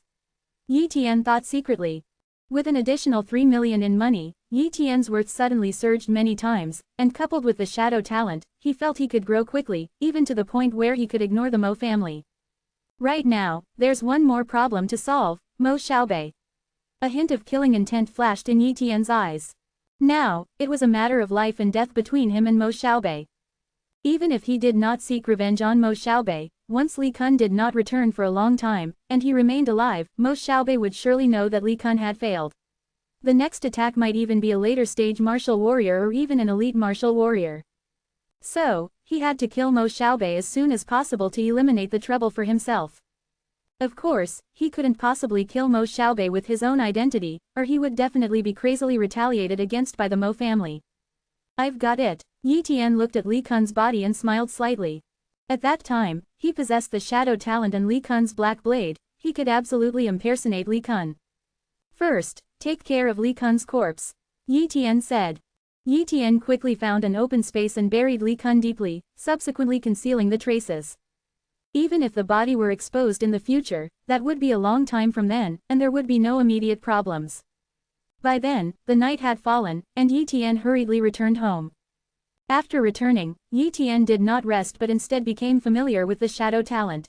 Yi Tian thought secretly. With an additional 3 million in money, Yi Tian's worth suddenly surged many times, and coupled with the shadow talent, he felt he could grow quickly, even to the point where he could ignore the Mo family. Right now, there's one more problem to solve, Mo Xiaobei. A hint of killing intent flashed in Yi Tian's eyes. Now, it was a matter of life and death between him and Mo Xiaobei. Even if he did not seek revenge on Mo Xiaobei, once Li Kun did not return for a long time, and he remained alive, Mo Xiaobei would surely know that Li Kun had failed. The next attack might even be a later stage martial warrior or even an elite martial warrior. So, he had to kill Mo Xiaobei as soon as possible to eliminate the trouble for himself. Of course, he couldn't possibly kill Mo Xiaobei with his own identity, or he would definitely be crazily retaliated against by the Mo family. I've got it. Yi Tian looked at Li Kun's body and smiled slightly. At that time, he possessed the shadow talent and Li Kun's black blade, he could absolutely impersonate Li Kun. First, take care of Li Kun's corpse, Yi Tian said. Yi Tian quickly found an open space and buried Li Kun deeply, subsequently concealing the traces. Even if the body were exposed in the future, that would be a long time from then, and there would be no immediate problems. By then, the night had fallen, and Yi Tian hurriedly returned home. After returning, Yi Tian did not rest but instead became familiar with the shadow talent.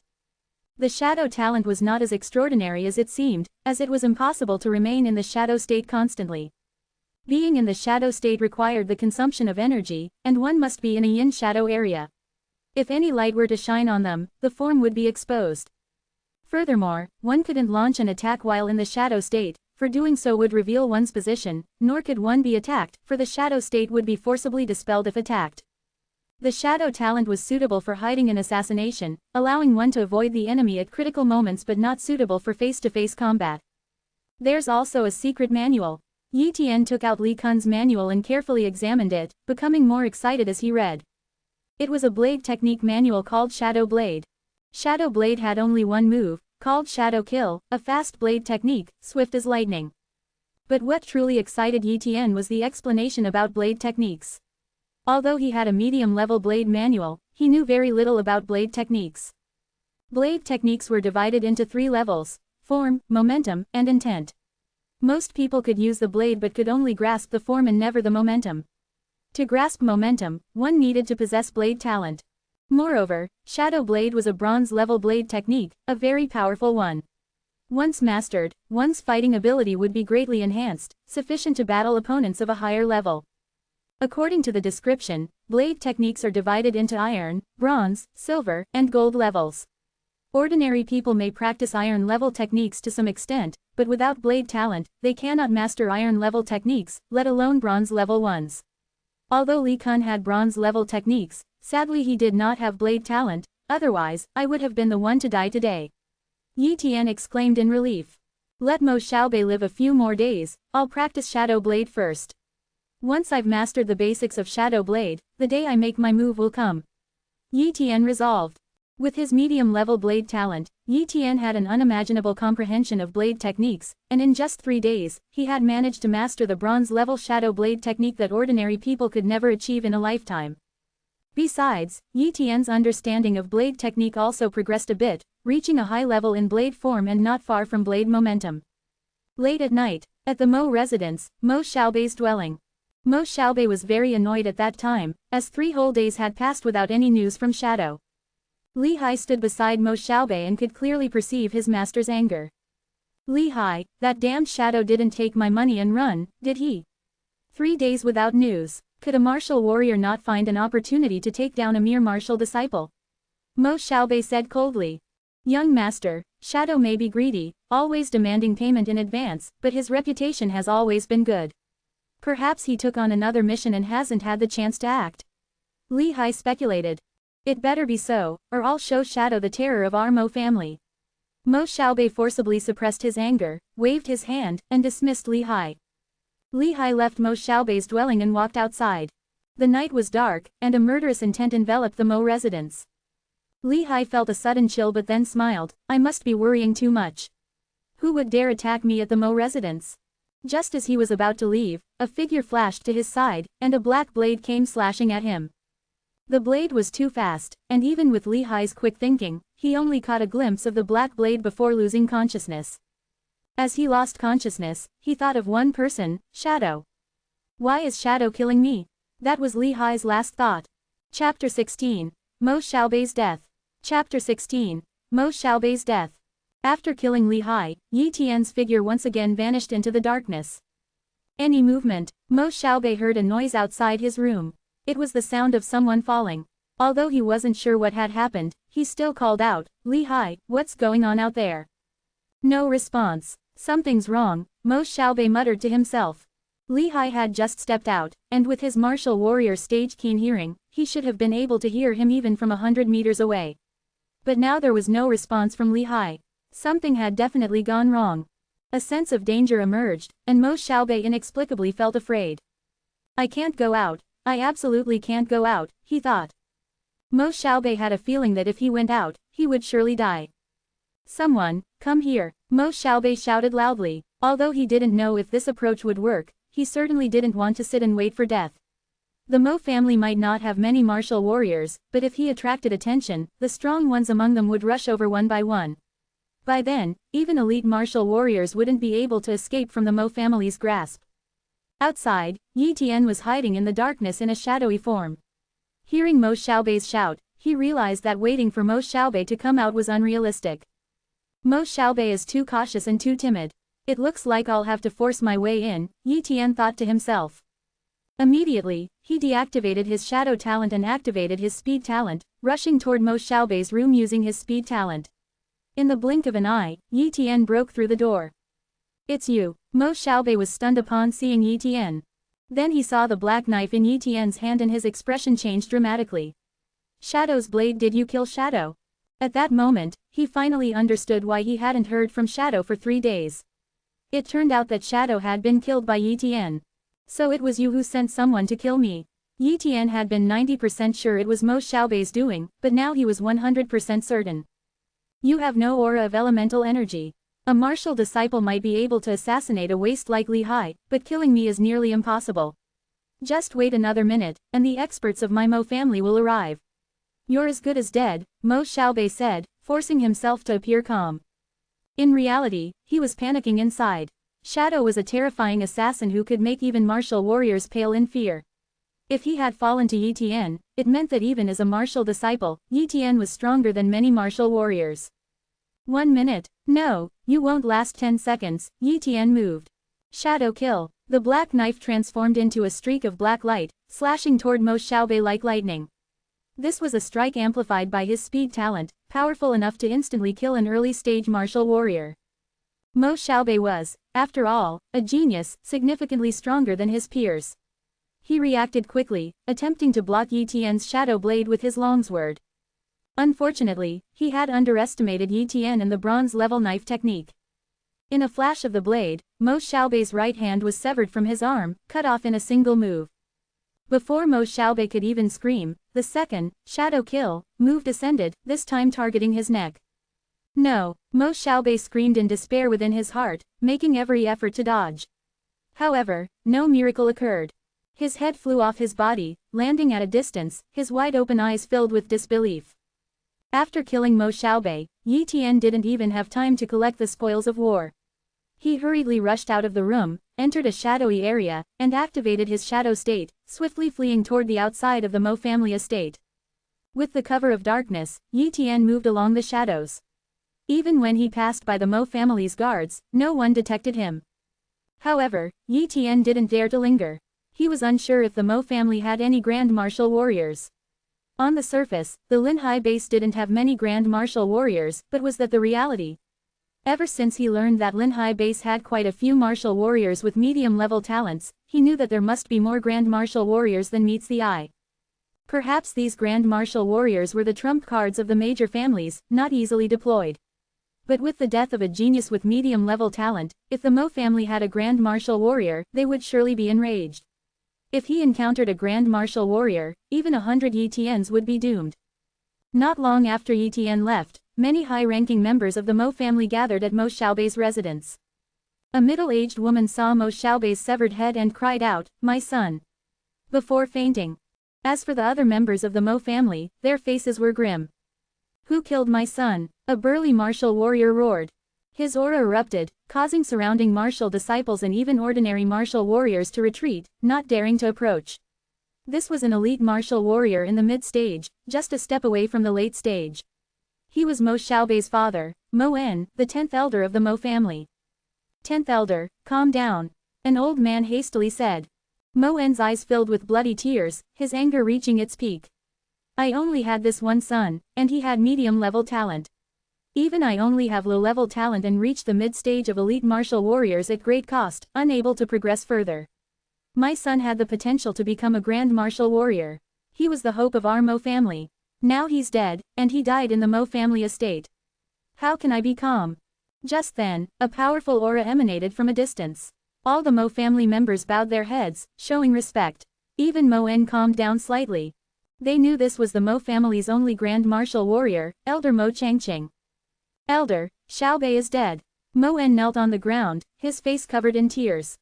The shadow talent was not as extraordinary as it seemed, as it was impossible to remain in the shadow state constantly. Being in the shadow state required the consumption of energy, and one must be in a yin shadow area. If any light were to shine on them, the form would be exposed. Furthermore, one couldn't launch an attack while in the shadow state, for doing so would reveal one's position, nor could one be attacked, for the shadow state would be forcibly dispelled if attacked. The shadow talent was suitable for hiding and assassination, allowing one to avoid the enemy at critical moments but not suitable for face-to-face combat. There's also a secret manual. Yi Tian took out Li Kun's manual and carefully examined it, becoming more excited as he read. It was a blade technique manual called Shadow Blade. Shadow Blade had only one move, called Shadow Kill, a fast blade technique, swift as lightning. But what truly excited Yi Tian was the explanation about blade techniques. Although he had a medium-level blade manual, he knew very little about blade techniques. Blade techniques were divided into 3 levels: form, momentum, and intent. Most people could use the blade but could only grasp the form and never the momentum. To grasp momentum, one needed to possess blade talent. Moreover, Shadow Blade was a bronze-level blade technique, a very powerful one. Once mastered, one's fighting ability would be greatly enhanced, sufficient to battle opponents of a higher level. According to the description, blade techniques are divided into iron, bronze, silver, and gold levels. Ordinary people may practice iron-level techniques to some extent, but without blade talent, they cannot master iron-level techniques, let alone bronze-level ones. Although Li Kun had bronze-level techniques, sadly he did not have blade talent, otherwise, I would have been the one to die today. Yi Tian exclaimed in relief. Let Mo Xiaobei live a few more days, I'll practice Shadow Blade first. Once I've mastered the basics of Shadow Blade, the day I make my move will come. Yi Tian resolved. With his medium-level blade talent, Yi Tian had an unimaginable comprehension of blade techniques, and in just 3 days, he had managed to master the bronze-level Shadow Blade technique that ordinary people could never achieve in a lifetime. Besides, Yi Tian's understanding of blade technique also progressed a bit, reaching a high level in blade form and not far from blade momentum. Late at night, at the Mo residence, Mo Xiaobei's dwelling. Mo Xiaobei was very annoyed at that time, as 3 whole days had passed without any news from Shadow. Li Hai stood beside Mo Xiaobei and could clearly perceive his master's anger. Li Hai, that damned Shadow didn't take my money and run, did he? 3 days without news. Could a martial warrior not find an opportunity to take down a mere martial disciple? Mo Xiaobei said coldly. Young master, Shadow may be greedy, always demanding payment in advance, but his reputation has always been good. Perhaps he took on another mission and hasn't had the chance to act. Li Hai speculated. It better be so, or I'll show Shadow the terror of our Mo family. Mo Xiaobei forcibly suppressed his anger, waved his hand, and dismissed Li Hai. Li Hai left Mo Xiaobei's dwelling and walked outside. The night was dark, and a murderous intent enveloped the Mo residence. Li Hai felt a sudden chill but then smiled. I must be worrying too much. Who would dare attack me at the Mo residence? Just as he was about to leave, a figure flashed to his side, and a black blade came slashing at him. The blade was too fast, and even with Li Hai's quick thinking, he only caught a glimpse of the black blade before losing consciousness. As he lost consciousness, he thought of one person, Shadow. Why is Shadow killing me? That was Li Hai's last thought. Chapter 16. Mo Xiaobei's death. Chapter 16. Mo Xiaobei's death. After killing Li Hai, Yi Tian's figure once again vanished into the darkness. Any movement, Mo Xiaobei heard a noise outside his room. It was the sound of someone falling. Although he wasn't sure what had happened, he still called out, "Li Hai, what's going on out there?" No response. Something's wrong, Mo Xiaobei muttered to himself. Li Hai had just stepped out, and with his martial warrior stage keen hearing, he should have been able to hear him even from 100 meters away. But now there was no response from Li Hai. Something had definitely gone wrong. A sense of danger emerged, and Mo Xiaobei inexplicably felt afraid. I can't go out, I absolutely can't go out, he thought. Mo Xiaobei had a feeling that if he went out, he would surely die. Someone, come here, Mo Xiaobei shouted loudly. Although he didn't know if this approach would work, he certainly didn't want to sit and wait for death. The Mo family might not have many martial warriors, but if he attracted attention, the strong ones among them would rush over one by one. By then, even elite martial warriors wouldn't be able to escape from the Mo family's grasp. Outside, Yi Tian was hiding in the darkness in a shadowy form. Hearing Mo Xiaobei's shout, he realized that waiting for Mo Xiaobei to come out was unrealistic. Mo Xiaobei is too cautious and too timid. It looks like I'll have to force my way in, Yi Tian thought to himself. Immediately, he deactivated his shadow talent and activated his speed talent, rushing toward Mo Xiaobei's room using his speed talent. In the blink of an eye, Yi Tian broke through the door. It's you. Mo Xiaobei was stunned upon seeing Yi Tian. Then he saw the black knife in Yi Tian's hand and his expression changed dramatically. Shadow's blade. Did you kill Shadow? At that moment, he finally understood why he hadn't heard from Shadow for 3 days. It turned out that Shadow had been killed by Yi Tian. So it was you who sent someone to kill me. Yi Tian had been 90% sure it was Mo Xiaobei's doing, but now he was 100% certain. You have no aura of elemental energy. A martial disciple might be able to assassinate a waste like Li Hai, but killing me is nearly impossible. Just wait another minute, and the experts of my Mo family will arrive. You're as good as dead, Mo Xiaobei said, forcing himself to appear calm. In reality, he was panicking inside. Shadow was a terrifying assassin who could make even martial warriors pale in fear. If he had fallen to Yi Tian, it meant that even as a martial disciple, Yi Tian was stronger than many martial warriors. 1 minute. No, you won't last 10 seconds, Yi Tian moved. Shadow kill. The black knife transformed into a streak of black light, slashing toward Mo Xiaobei like lightning. This was a strike amplified by his speed talent, powerful enough to instantly kill an early-stage martial warrior. Mo Xiaobei was, after all, a genius, significantly stronger than his peers. He reacted quickly, attempting to block Yi Tian's shadow blade with his longsword. Unfortunately, he had underestimated Yi Tian and the bronze-level knife technique. In a flash of the blade, Mo Xiaobei's right hand was severed from his arm, cut off in a single move. Before Mo Xiaobei could even scream, the second, shadow kill, move descended, this time targeting his neck. No, Mo Xiaobei screamed in despair within his heart, making every effort to dodge. However, no miracle occurred. His head flew off his body, landing at a distance, his wide-open eyes filled with disbelief. After killing Mo Xiaobei, Yi Tian didn't even have time to collect the spoils of war. He hurriedly rushed out of the room, entered a shadowy area, and activated his shadow state, swiftly fleeing toward the outside of the Mo family estate. With the cover of darkness, Yi Tian moved along the shadows. Even when he passed by the Mo family's guards, no one detected him. However, Yi Tian didn't dare to linger. He was unsure if the Mo family had any grand martial warriors. On the surface, the Linhai base didn't have many grand martial warriors, but was that the reality? Ever since he learned that Linhai base had quite a few martial warriors with medium-level talents, he knew that there must be more grand martial warriors than meets the eye. Perhaps these grand martial warriors were the trump cards of the major families, not easily deployed. But with the death of a genius with medium-level talent, if the Mo family had a grand martial warrior, they would surely be enraged. If he encountered a grand martial warrior, even 100 Yi Tians would be doomed. Not long after Yi Tian left, many high-ranking members of the Mo family gathered at Mo Xiaobei's residence. A middle-aged woman saw Mo Xiaobei's severed head and cried out, "My son!" before fainting. As for the other members of the Mo family, their faces were grim. "Who killed my son?" a burly martial warrior roared. His aura erupted, causing surrounding martial disciples and even ordinary martial warriors to retreat, not daring to approach. This was an elite martial warrior in the mid-stage, just a step away from the late stage. He was Mo Xiaobei's father, Mo En, the 10th elder of the Mo family. 10th elder, calm down. An old man hastily said. Mo En's eyes filled with bloody tears, his anger reaching its peak. I only had this one son, and he had medium-level talent. Even I only have low-level talent and reached the mid-stage of elite martial warriors at great cost, unable to progress further. My son had the potential to become a grand martial warrior. He was the hope of our Mo family. Now he's dead, and he died in the Mo family estate. How can I be calm? Just then, a powerful aura emanated from a distance. All the Mo family members bowed their heads, showing respect. Even Mo En calmed down slightly. They knew this was the Mo family's only grand martial warrior, Elder Mo Changqing. Elder, Xiaobei is dead. Mo En knelt on the ground, his face covered in tears.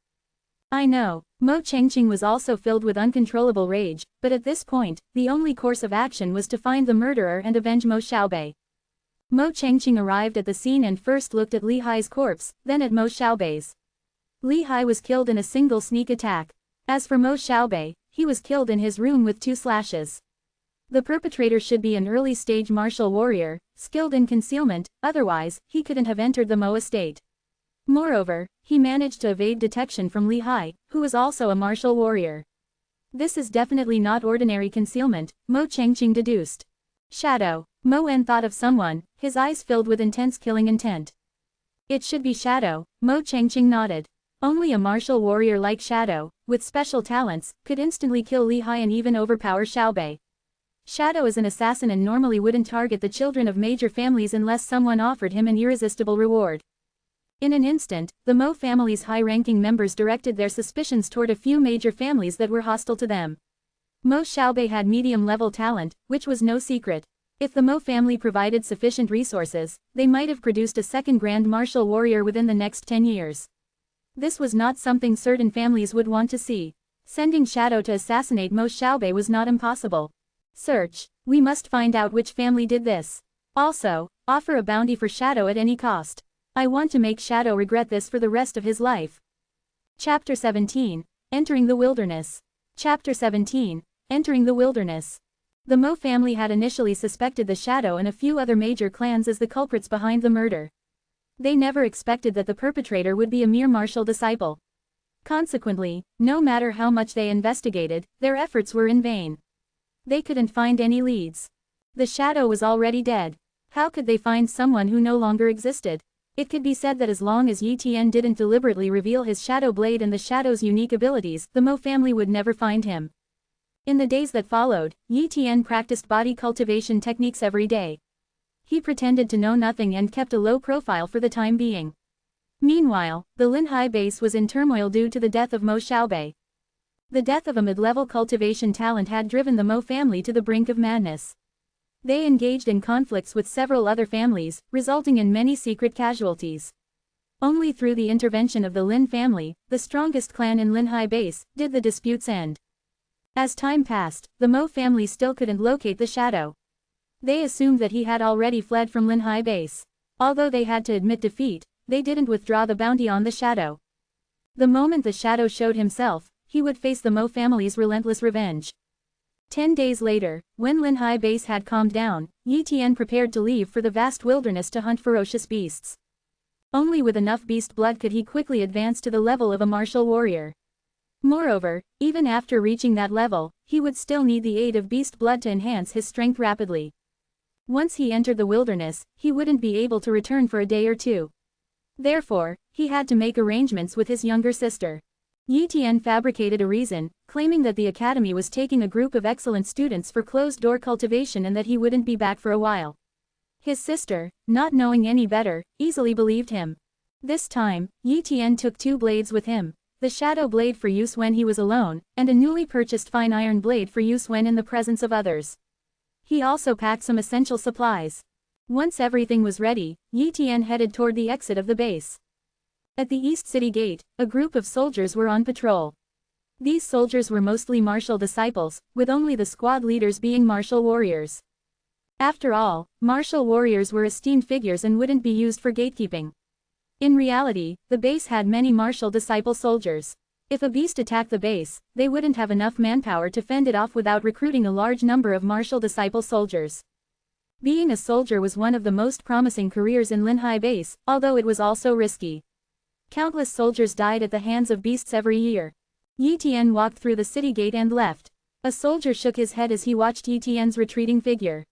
I know, Mo Changqing was also filled with uncontrollable rage, but at this point, the only course of action was to find the murderer and avenge Mo Xiaobei. Mo Changqing arrived at the scene and first looked at Li Hai's corpse, then at Mo Xiaobei's. Li Hai was killed in a single sneak attack. As for Mo Xiaobei, he was killed in his room with 2 slashes. The perpetrator should be an early-stage martial warrior, skilled in concealment, otherwise, he couldn't have entered the Mo estate. Moreover, he managed to evade detection from Li Hai, who was also a martial warrior. This is definitely not ordinary concealment, Mo Changqing deduced. Shadow. Mo En thought of someone, his eyes filled with intense killing intent. It should be Shadow, Mo Changqing nodded. Only a martial warrior like Shadow, with special talents, could instantly kill Li Hai and even overpower Xiaobei. Shadow is an assassin and normally wouldn't target the children of major families unless someone offered him an irresistible reward. In an instant, the Mo family's high-ranking members directed their suspicions toward a few major families that were hostile to them. Mo Xiaobei had medium-level talent, which was no secret. If the Mo family provided sufficient resources, they might have produced a second grand martial warrior within the next 10 years. This was not something certain families would want to see. Sending Shadow to assassinate Mo Xiaobei was not impossible. Search. We must find out which family did this. Also, offer a bounty for Shadow at any cost. I want to make Shadow regret this for the rest of his life. Chapter 17. Entering the Wilderness. Chapter 17. Entering the Wilderness. The Mo family had initially suspected the Shadow and a few other major clans as the culprits behind the murder. They never expected that the perpetrator would be a mere martial disciple. Consequently, no matter how much they investigated, their efforts were in vain. They couldn't find any leads. The Shadow was already dead. How could they find someone who no longer existed? It could be said that as long as Yi Tian didn't deliberately reveal his shadow blade and the Shadow's unique abilities, the Mo family would never find him. In the days that followed, Yi Tian practiced body cultivation techniques every day. He pretended to know nothing and kept a low profile for the time being. Meanwhile, the Linhai base was in turmoil due to the death of Mo Xiaobei. The death of a mid-level cultivation talent had driven the Mo family to the brink of madness. They engaged in conflicts with several other families, resulting in many secret casualties. Only through the intervention of the Lin family, the strongest clan in Linhai base, did the disputes end. As time passed, the Mo family still couldn't locate the Shadow. They assumed that he had already fled from Linhai base. Although they had to admit defeat, they didn't withdraw the bounty on the Shadow. The moment the Shadow showed himself, he would face the Mo family's relentless revenge. 10 days later, when Linhai base had calmed down, Yi Tian prepared to leave for the vast wilderness to hunt ferocious beasts. Only with enough beast blood could he quickly advance to the level of a martial warrior. Moreover, even after reaching that level, he would still need the aid of beast blood to enhance his strength rapidly. Once he entered the wilderness, he wouldn't be able to return for a day or two. Therefore, he had to make arrangements with his younger sister. Yi Tian fabricated a reason, claiming that the academy was taking a group of excellent students for closed-door cultivation and that he wouldn't be back for a while. His sister, not knowing any better, easily believed him. This time, Yi Tian took 2 blades with him, the shadow blade for use when he was alone, and a newly purchased fine iron blade for use when in the presence of others. He also packed some essential supplies. Once everything was ready, Yi Tian headed toward the exit of the base. At the East City Gate, a group of soldiers were on patrol. These soldiers were mostly martial disciples, with only the squad leaders being martial warriors. After all, martial warriors were esteemed figures and wouldn't be used for gatekeeping. In reality, the base had many martial disciple soldiers. If a beast attacked the base, they wouldn't have enough manpower to fend it off without recruiting a large number of martial disciple soldiers. Being a soldier was one of the most promising careers in Linhai base, although it was also risky. Countless soldiers died at the hands of beasts every year. Yi Tian walked through the city gate and left. A soldier shook his head as he watched Yi Tian's retreating figure.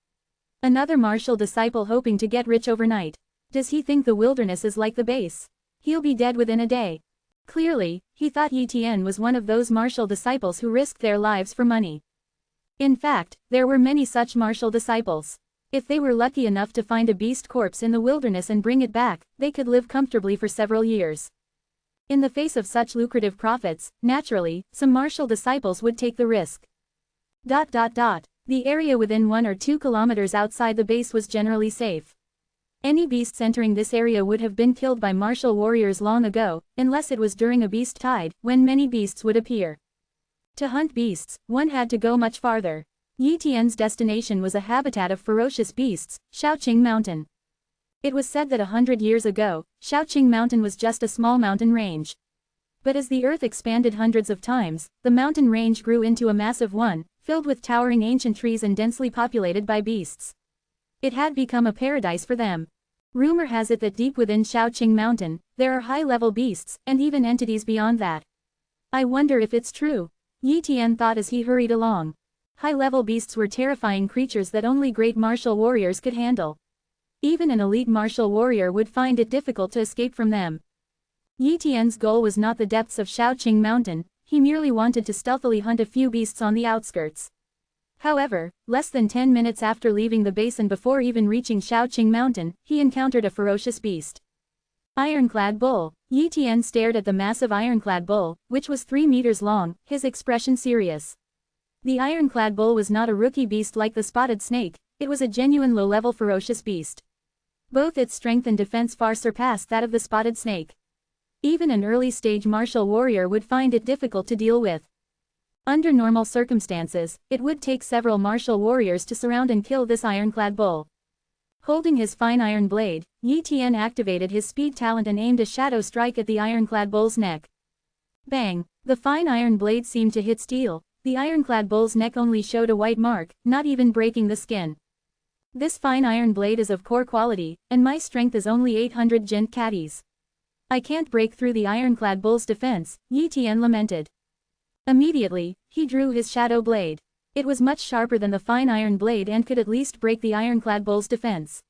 Another martial disciple hoping to get rich overnight. Does he think the wilderness is like the base? He'll be dead within a day. Clearly, he thought Yi Tian was one of those martial disciples who risked their lives for money. In fact, there were many such martial disciples. If they were lucky enough to find a beast corpse in the wilderness and bring it back, they could live comfortably for several years. In the face of such lucrative profits, naturally, some martial disciples would take the risk. The area within 1 or 2 kilometers outside the base was generally safe. Any beasts entering this area would have been killed by martial warriors long ago, unless it was during a beast tide, when many beasts would appear. To hunt beasts, one had to go much farther. Yi Tian's destination was a habitat of ferocious beasts, Shaoqing Mountain. It was said that 100 years ago, Shaoqing Mountain was just a small mountain range. But as the earth expanded hundreds of times, the mountain range grew into a massive one, filled with towering ancient trees and densely populated by beasts. It had become a paradise for them. Rumor has it that deep within Shaoqing Mountain, there are high-level beasts, and even entities beyond that. I wonder if it's true. Yi Tian thought as he hurried along. High-level beasts were terrifying creatures that only great martial warriors could handle. Even an elite martial warrior would find it difficult to escape from them. Yi Tian's goal was not the depths of Shaoqing Mountain, he merely wanted to stealthily hunt a few beasts on the outskirts. However, less than 10 minutes after leaving the base and before even reaching Shaoqing Mountain, he encountered a ferocious beast. Ironclad bull. Yi Tian stared at the massive ironclad bull, which was 3 meters long, his expression serious. The ironclad bull was not a rookie beast like the spotted snake, it was a genuine low-level ferocious beast. Both its strength and defense far surpassed that of the spotted snake. Even an early-stage martial warrior would find it difficult to deal with. Under normal circumstances, it would take several martial warriors to surround and kill this ironclad bull. Holding his fine iron blade, Yi Tian activated his speed talent and aimed a shadow strike at the ironclad bull's neck. Bang! The fine iron blade seemed to hit steel. The ironclad bull's neck only showed a white mark, not even breaking the skin. This fine iron blade is of core quality, and my strength is only 800 gent catties. I can't break through the ironclad bull's defense, Yi Tian lamented. Immediately, he drew his shadow blade. It was much sharper than the fine iron blade and could at least break the ironclad bull's defense.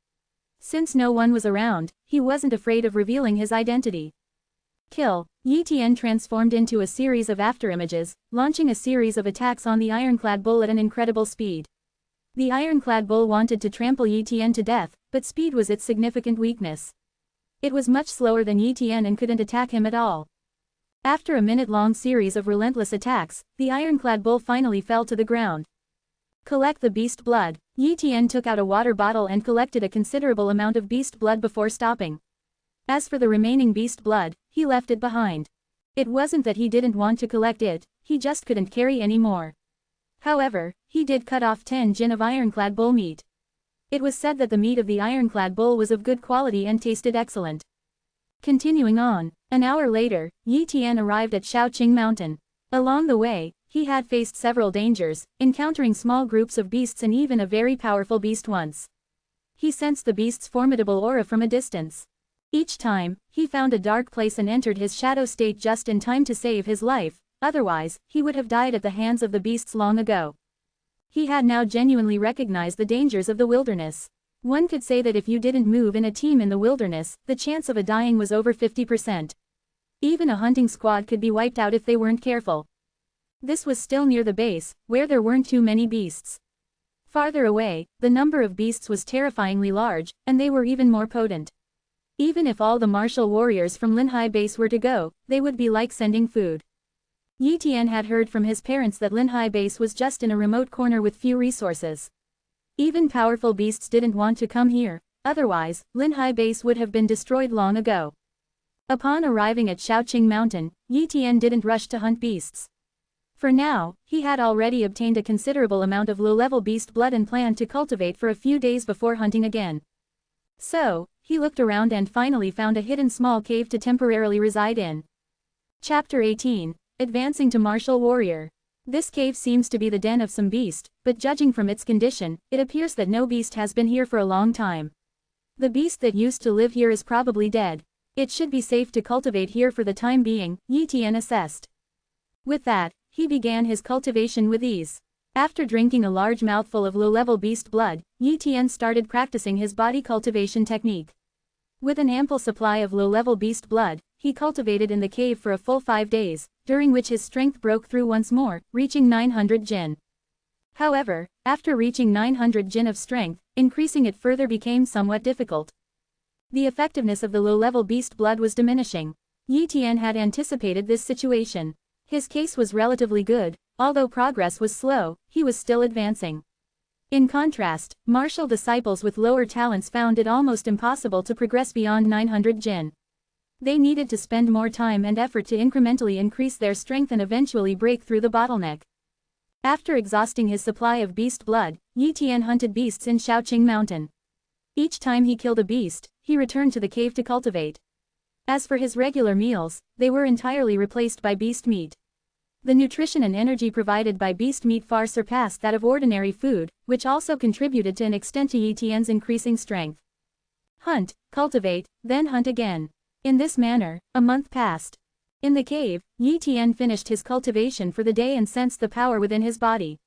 Since no one was around, he wasn't afraid of revealing his identity. Kill. Yi Tian transformed into a series of afterimages, launching a series of attacks on the ironclad bull at an incredible speed. The ironclad bull wanted to trample Yi Tian to death, but speed was its significant weakness. It was much slower than Yi Tian and couldn't attack him at all. After a minute-long series of relentless attacks, the ironclad bull finally fell to the ground. Collect the beast blood. Yi Tian took out a water bottle and collected a considerable amount of beast blood before stopping. As for the remaining beast blood, he left it behind. It wasn't that he didn't want to collect it, he just couldn't carry any more. However, he did cut off 10 jin of ironclad bull meat. It was said that the meat of the ironclad bull was of good quality and tasted excellent. Continuing on, an hour later, Yi Tian arrived at Shaoqing Mountain. Along the way, he had faced several dangers, encountering small groups of beasts and even a very powerful beast once. He sensed the beast's formidable aura from a distance. Each time, he found a dark place and entered his shadow state just in time to save his life, otherwise, he would have died at the hands of the beasts long ago. He had now genuinely recognized the dangers of the wilderness. One could say that if you didn't move in a team in the wilderness, the chance of a dying was over 50%. Even a hunting squad could be wiped out if they weren't careful. This was still near the base, where there weren't too many beasts. Farther away, the number of beasts was terrifyingly large, and they were even more potent. Even if all the martial warriors from Linhai base were to go, they would be like sending food. Yi Tian had heard from his parents that Linhai base was just in a remote corner with few resources. Even powerful beasts didn't want to come here, otherwise, Linhai base would have been destroyed long ago. Upon arriving at Shaoqing Mountain, Yi Tian didn't rush to hunt beasts. For now, he had already obtained a considerable amount of low-level beast blood and planned to cultivate for a few days before hunting again. So, he looked around and finally found a hidden small cave to temporarily reside in. Chapter 18. Advancing to Martial Warrior. This cave seems to be the den of some beast, but judging from its condition, it appears that no beast has been here for a long time. The beast that used to live here is probably dead. It should be safe to cultivate here for the time being, Yi Tian assessed. With that, he began his cultivation with ease. After drinking a large mouthful of low-level beast blood, Yi Tian started practicing his body cultivation technique. With an ample supply of low-level beast blood, he cultivated in the cave for a full 5 days, during which his strength broke through once more, reaching 900 jin. However, after reaching 900 jin of strength, increasing it further became somewhat difficult. The effectiveness of the low-level beast blood was diminishing. Yi Tian had anticipated this situation. His case was relatively good, although progress was slow, he was still advancing. In contrast, martial disciples with lower talents found it almost impossible to progress beyond 900 jin. They needed to spend more time and effort to incrementally increase their strength and eventually break through the bottleneck. After exhausting his supply of beast blood, Yi Tian hunted beasts in Shaoqing Mountain. Each time he killed a beast, he returned to the cave to cultivate. As for his regular meals, they were entirely replaced by beast meat. The nutrition and energy provided by beast meat far surpassed that of ordinary food, which also contributed to an extent to Yi Tian's increasing strength. Hunt, cultivate, then hunt again. In this manner, a month passed. In the cave, Yi Tian finished his cultivation for the day and sensed the power within his body.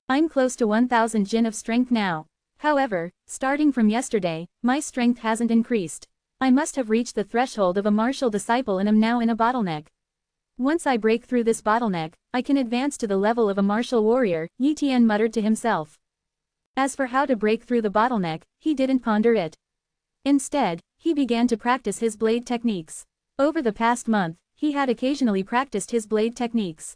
I'm close to 1000 jin of strength now. However, starting from yesterday, my strength hasn't increased. I must have reached the threshold of a martial disciple and am now in a bottleneck. Once I break through this bottleneck, I can advance to the level of a martial warrior, Yi Tian muttered to himself. As for how to break through the bottleneck, he didn't ponder it. Instead, he began to practice his blade techniques. Over the past month, he had occasionally practiced his blade techniques.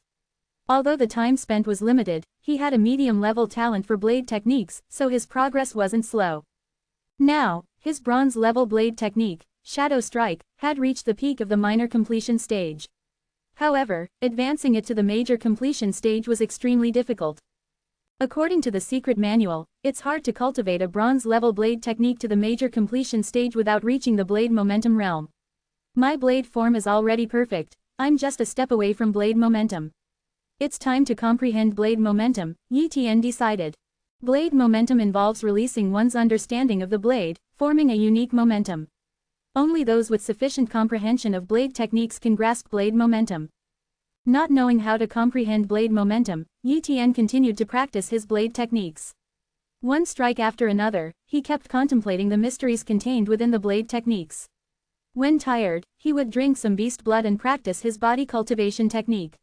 Although the time spent was limited, he had a medium-level talent for blade techniques, so his progress wasn't slow. Now, his bronze-level blade technique, Shadow Strike, had reached the peak of the minor completion stage. However, advancing it to the major completion stage was extremely difficult. According to the secret manual, it's hard to cultivate a bronze-level blade technique to the major completion stage without reaching the blade momentum realm. My blade form is already perfect, I'm just a step away from blade momentum. It's time to comprehend blade momentum, Yi Tian decided. Blade momentum involves releasing one's understanding of the blade, forming a unique momentum. Only those with sufficient comprehension of blade techniques can grasp blade momentum. Not knowing how to comprehend blade momentum, Yi Tian continued to practice his blade techniques. One strike after another, he kept contemplating the mysteries contained within the blade techniques. When tired, he would drink some beast blood and practice his body cultivation technique.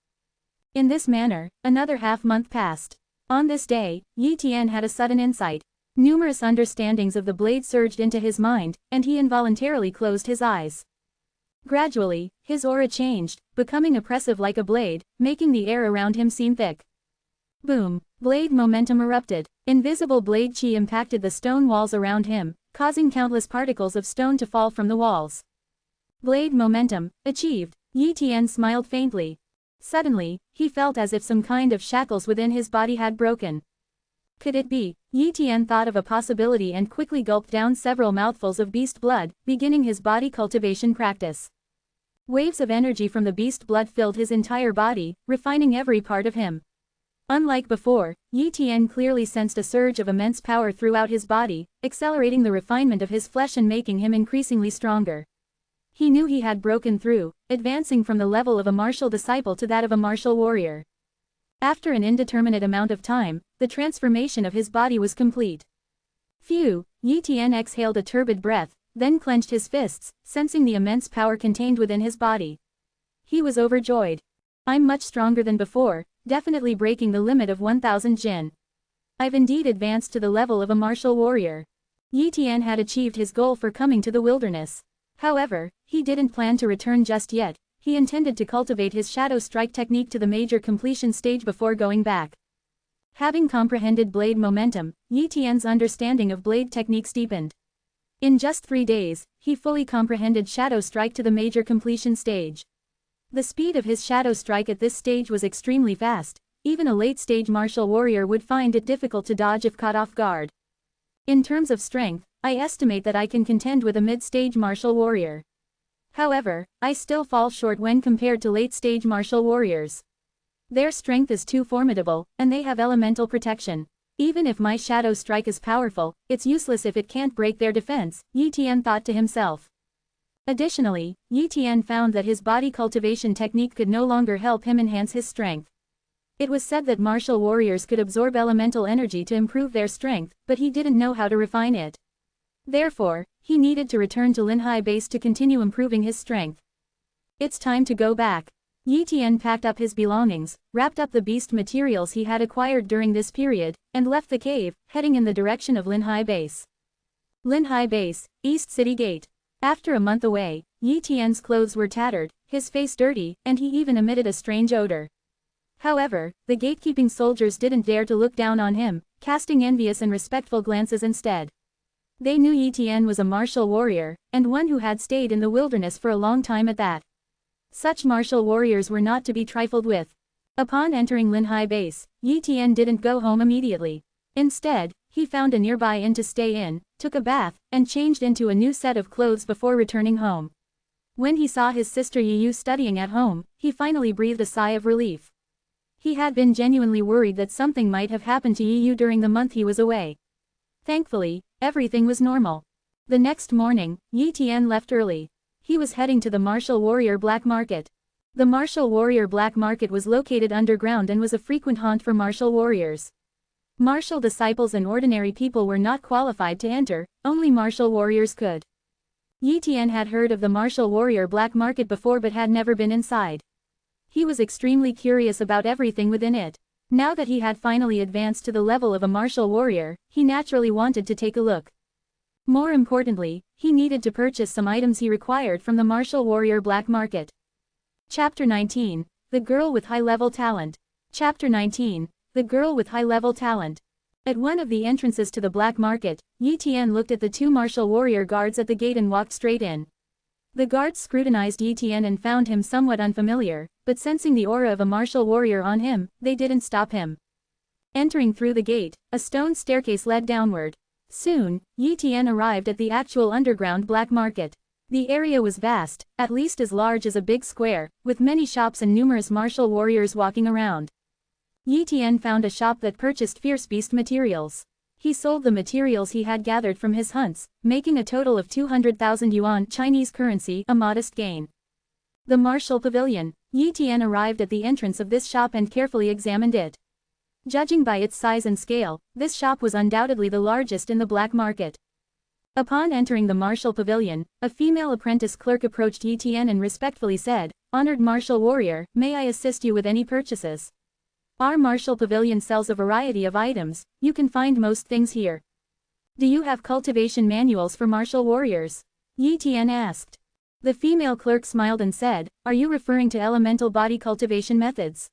In this manner, another half-month passed. On this day, Yi Tian had a sudden insight. Numerous understandings of the blade surged into his mind, and he involuntarily closed his eyes. Gradually, his aura changed, becoming oppressive like a blade, making the air around him seem thick. Boom! Blade momentum erupted. Invisible blade chi impacted the stone walls around him, causing countless particles of stone to fall from the walls. Blade momentum achieved. Yi Tian smiled faintly. Suddenly, he felt as if some kind of shackles within his body had broken. Could it be? Yi Tian thought of a possibility and quickly gulped down several mouthfuls of beast blood, beginning his body cultivation practice. Waves of energy from the beast blood filled his entire body, refining every part of him. Unlike before, Yi Tian clearly sensed a surge of immense power throughout his body, accelerating the refinement of his flesh and making him increasingly stronger. He knew he had broken through, advancing from the level of a martial disciple to that of a martial warrior. After an indeterminate amount of time, the transformation of his body was complete. Phew! Yi Tian exhaled a turbid breath, then clenched his fists, sensing the immense power contained within his body. He was overjoyed. I'm much stronger than before, definitely breaking the limit of 1000 jin. I've indeed advanced to the level of a martial warrior. Yi Tian had achieved his goal for coming to the wilderness. However, he didn't plan to return just yet. He intended to cultivate his shadow strike technique to the major completion stage before going back. Having comprehended blade momentum, Yi Tian's understanding of blade techniques deepened. In just 3 days, he fully comprehended shadow strike to the major completion stage. The speed of his shadow strike at this stage was extremely fast. Even a late-stage martial warrior would find it difficult to dodge if caught off guard. In terms of strength, I estimate that I can contend with a mid-stage martial warrior. However, I still fall short when compared to late-stage martial warriors. Their strength is too formidable, and they have elemental protection. Even if my shadow strike is powerful, it's useless if it can't break their defense, Yi Tian thought to himself. Additionally, Yi Tian found that his body cultivation technique could no longer help him enhance his strength. It was said that martial warriors could absorb elemental energy to improve their strength, but he didn't know how to refine it. Therefore, he needed to return to Linhai base to continue improving his strength. It's time to go back. Yi Tian packed up his belongings, wrapped up the beast materials he had acquired during this period, and left the cave, heading in the direction of Linhai base. Linhai base, East City Gate. After a month away, Yi Tian's clothes were tattered, his face dirty, and he even emitted a strange odor. However, the gatekeeping soldiers didn't dare to look down on him, casting envious and respectful glances instead. They knew Yi Tian was a martial warrior, and one who had stayed in the wilderness for a long time at that. Such martial warriors were not to be trifled with. Upon entering Linhai base, Yi Tian didn't go home immediately. Instead, he found a nearby inn to stay in, took a bath, and changed into a new set of clothes before returning home. When he saw his sister Yi Yu studying at home, he finally breathed a sigh of relief. He had been genuinely worried that something might have happened to Yi Yu during the month he was away. Thankfully, everything was normal. The next morning, Yi Tian left early. He was heading to the Martial Warrior Black Market. The Martial Warrior Black Market was located underground and was a frequent haunt for martial warriors. Martial disciples and ordinary people were not qualified to enter, only martial warriors could. Yi Tian had heard of the Martial Warrior Black Market before but had never been inside. He was extremely curious about everything within it. Now that he had finally advanced to the level of a martial warrior, he naturally wanted to take a look. More importantly, he needed to purchase some items he required from the Martial Warrior Black Market. Chapter 19. The Girl with High-Level Talent. Chapter 19. The Girl with High-Level Talent. At one of the entrances to the black market, Yi Tian looked at the two martial warrior guards at the gate and walked straight in. The guards scrutinized Yi Tian and found him somewhat unfamiliar, but sensing the aura of a martial warrior on him, they didn't stop him. Entering through the gate, a stone staircase led downward. Soon, Yi Tian arrived at the actual underground black market. The area was vast, at least as large as a big square, with many shops and numerous martial warriors walking around. Yi Tian found a shop that purchased fierce beast materials. He sold the materials he had gathered from his hunts, making a total of 200,000 yuan Chinese currency, a modest gain. The Martial Pavilion. Yi Tian arrived at the entrance of this shop and carefully examined it. Judging by its size and scale, this shop was undoubtedly the largest in the black market. Upon entering the Martial Pavilion, a female apprentice clerk approached Yi Tian and respectfully said, "Honored martial warrior, may I assist you with any purchases? Our Martial Pavilion sells a variety of items, you can find most things here. Do you have cultivation manuals for martial warriors?" Yi Tian asked. The female clerk smiled and said, "Are you referring to elemental body cultivation methods?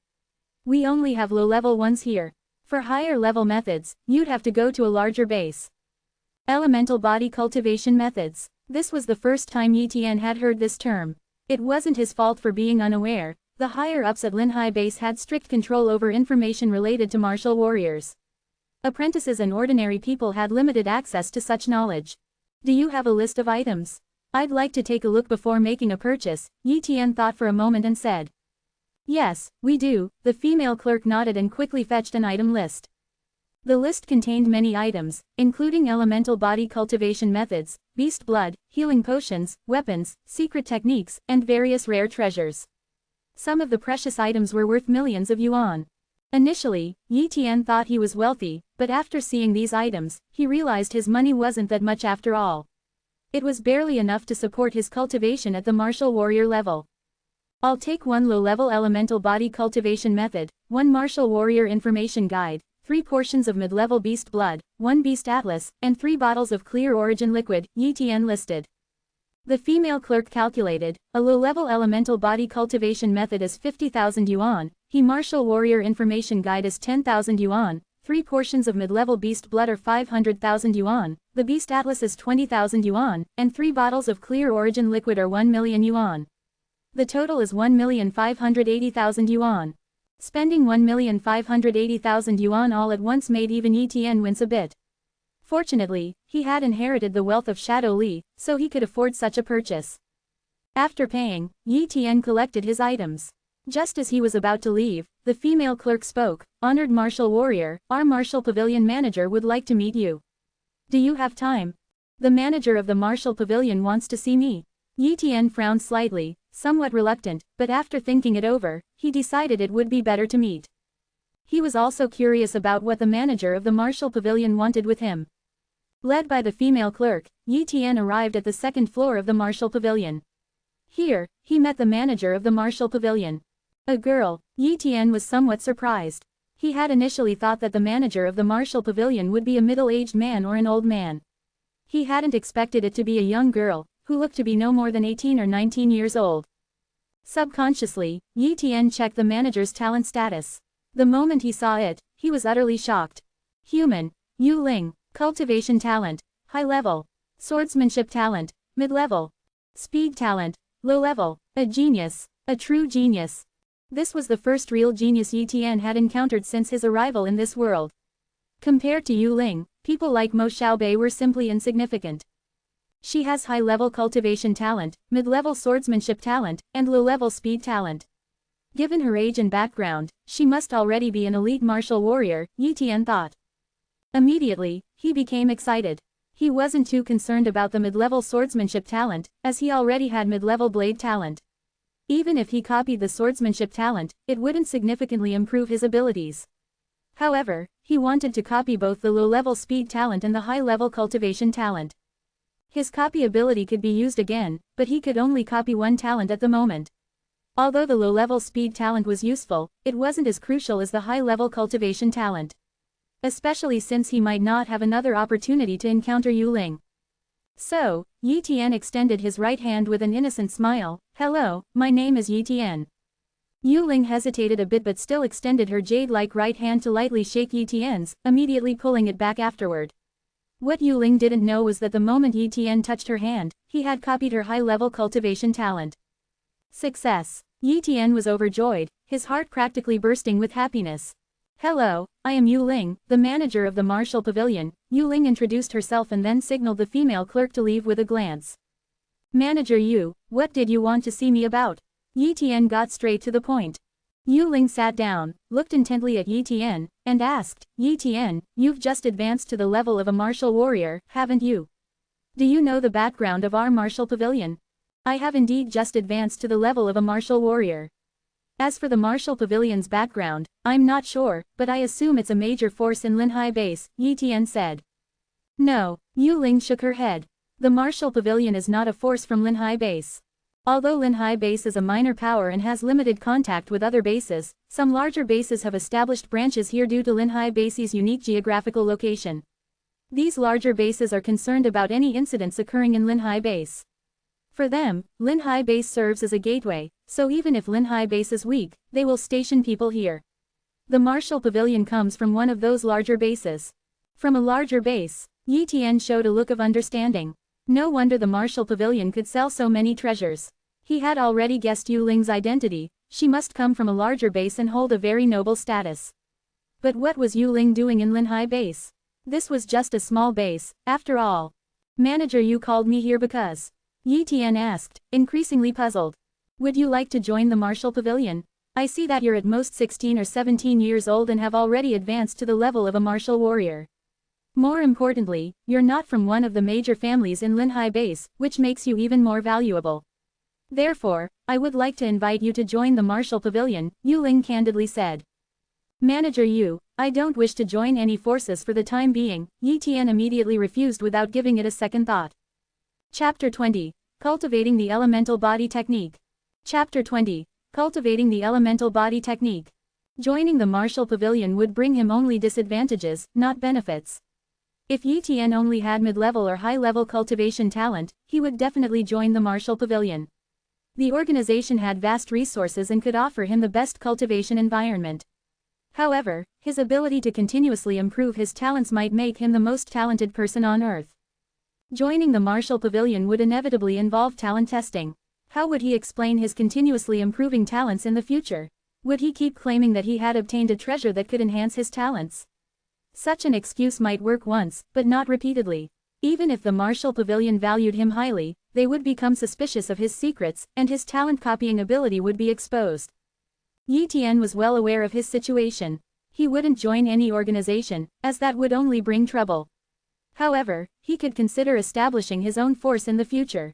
We only have low-level ones here. For higher-level methods, you'd have to go to a larger base." Elemental body cultivation methods. This was the first time Yi Tian had heard this term. It wasn't his fault for being unaware. The higher-ups at Linhai base had strict control over information related to martial warriors. Apprentices and ordinary people had limited access to such knowledge. "Do you have a list of items? I'd like to take a look before making a purchase," Yi Tian thought for a moment and said. "Yes, we do," the female clerk nodded and quickly fetched an item list. The list contained many items, including elemental body cultivation methods, beast blood, healing potions, weapons, secret techniques, and various rare treasures. Some of the precious items were worth millions of yuan. Initially, Yi Tian thought he was wealthy, but after seeing these items, he realized his money wasn't that much after all. It was barely enough to support his cultivation at the martial warrior level. "I'll take one low-level elemental body cultivation method, one martial warrior information guide, 3 portions of mid-level beast blood, 1 beast atlas, and 3 bottles of clear origin liquid," Yi Tian listed. The female clerk calculated, a low-level elemental body cultivation method is 50,000 yuan, he martial warrior information guide is 10,000 yuan, 3 portions of mid-level beast blood are 500,000 yuan, the beast atlas is 20,000 yuan, and 3 bottles of clear origin liquid are 1 million yuan. The total is 1,580,000 yuan. Spending 1,580,000 yuan all at once made even Yi Tian wince a bit. Fortunately, he had inherited the wealth of Shadow Li, so he could afford such a purchase. After paying, Yi Tian collected his items. Just as he was about to leave, the female clerk spoke, "Honored martial warrior, our martial pavilion manager would like to meet you. Do you have time? The manager of the martial pavilion wants to see me." Yi Tian frowned slightly, somewhat reluctant, but after thinking it over, he decided it would be better to meet. He was also curious about what the manager of the martial pavilion wanted with him. Led by the female clerk, Yi Tian arrived at the second floor of the martial pavilion. Here, he met the manager of the martial pavilion. A girl. Yi Tian was somewhat surprised. He had initially thought that the manager of the martial pavilion would be a middle-aged man or an old man. He hadn't expected it to be a young girl, who looked to be no more than 18 or 19 years old. Subconsciously, Yi Tian checked the manager's talent status. The moment he saw it, he was utterly shocked. Human. Yu Ling. Cultivation talent. High level. Swordsmanship talent. Mid-level. Speed talent. Low level. A genius. A true genius. This was the first real genius Yi Tian had encountered since his arrival in this world. Compared to Yu Ling, people like Mo Xiaobei were simply insignificant. She has high-level cultivation talent, mid-level swordsmanship talent, and low-level speed talent. Given her age and background, she must already be an elite martial warrior, Yi Tian thought. Immediately, he became excited. He wasn't too concerned about the mid-level swordsmanship talent, as he already had mid-level blade talent. Even if he copied the swordsmanship talent, it wouldn't significantly improve his abilities. However, he wanted to copy both the low-level speed talent and the high-level cultivation talent. His copy ability could be used again, but he could only copy one talent at the moment. Although the low-level speed talent was useful, it wasn't as crucial as the high-level cultivation talent. Especially since he might not have another opportunity to encounter Yu Ling. So, Yi Tian extended his right hand with an innocent smile. "Hello, my name is Yi Tian." Yu Ling hesitated a bit but still extended her jade-like right hand to lightly shake Yi Tian's, immediately pulling it back afterward. What Yu Ling didn't know was that the moment Yi Tian touched her hand, he had copied her high-level cultivation talent. Success. Yi Tian was overjoyed, his heart practically bursting with happiness. "Hello, I am Yu Ling, the manager of the martial pavilion." Yu Ling introduced herself and then signaled the female clerk to leave with a glance. "Manager Yu, what did you want to see me about?" Yi Tian got straight to the point. Yu Ling sat down, looked intently at Yi Tian, and asked, "Yi Tian, you've just advanced to the level of a martial warrior, haven't you? Do you know the background of our martial pavilion?" "I have indeed just advanced to the level of a martial warrior. As for the martial pavilion's background, I'm not sure, but I assume it's a major force in Linhai Base," Yi Tian said. "No," Yu Ling shook her head. "The martial pavilion is not a force from Linhai Base. Although Linhai Base is a minor power and has limited contact with other bases, some larger bases have established branches here due to Linhai Base's unique geographical location. These larger bases are concerned about any incidents occurring in Linhai Base. For them, Linhai Base serves as a gateway, so even if Linhai Base is weak, they will station people here. The martial pavilion comes from one of those larger bases." From a larger base, Yi Tian showed a look of understanding. No wonder the martial pavilion could sell so many treasures. He had already guessed Yu Ling's identity. She must come from a larger base and hold a very noble status. But what was Yu Ling doing in Linhai Base? This was just a small base, after all. "Manager, you called me here because?" Yi Tian asked, increasingly puzzled. "Would you like to join the martial pavilion? I see that you're at most 16 or 17 years old and have already advanced to the level of a martial warrior. More importantly, you're not from one of the major families in Linhai Base, which makes you even more valuable. Therefore, I would like to invite you to join the martial pavilion," Yu Ling candidly said. "Manager Yu, I don't wish to join any forces for the time being," Yi Tian immediately refused without giving it a second thought. Chapter 20. Cultivating the Elemental Body Technique. Chapter 20. Cultivating the Elemental Body Technique. Joining the martial pavilion would bring him only disadvantages, not benefits. If Yi Tian only had mid-level or high-level cultivation talent, he would definitely join the martial pavilion. The organization had vast resources and could offer him the best cultivation environment. However, his ability to continuously improve his talents might make him the most talented person on Earth. Joining the martial pavilion would inevitably involve talent testing. How would he explain his continuously improving talents in the future? Would he keep claiming that he had obtained a treasure that could enhance his talents? Such an excuse might work once, but not repeatedly. Even if the martial pavilion valued him highly, they would become suspicious of his secrets, and his talent-copying ability would be exposed. Yi Tian was well aware of his situation. He wouldn't join any organization, as that would only bring trouble. However, he could consider establishing his own force in the future.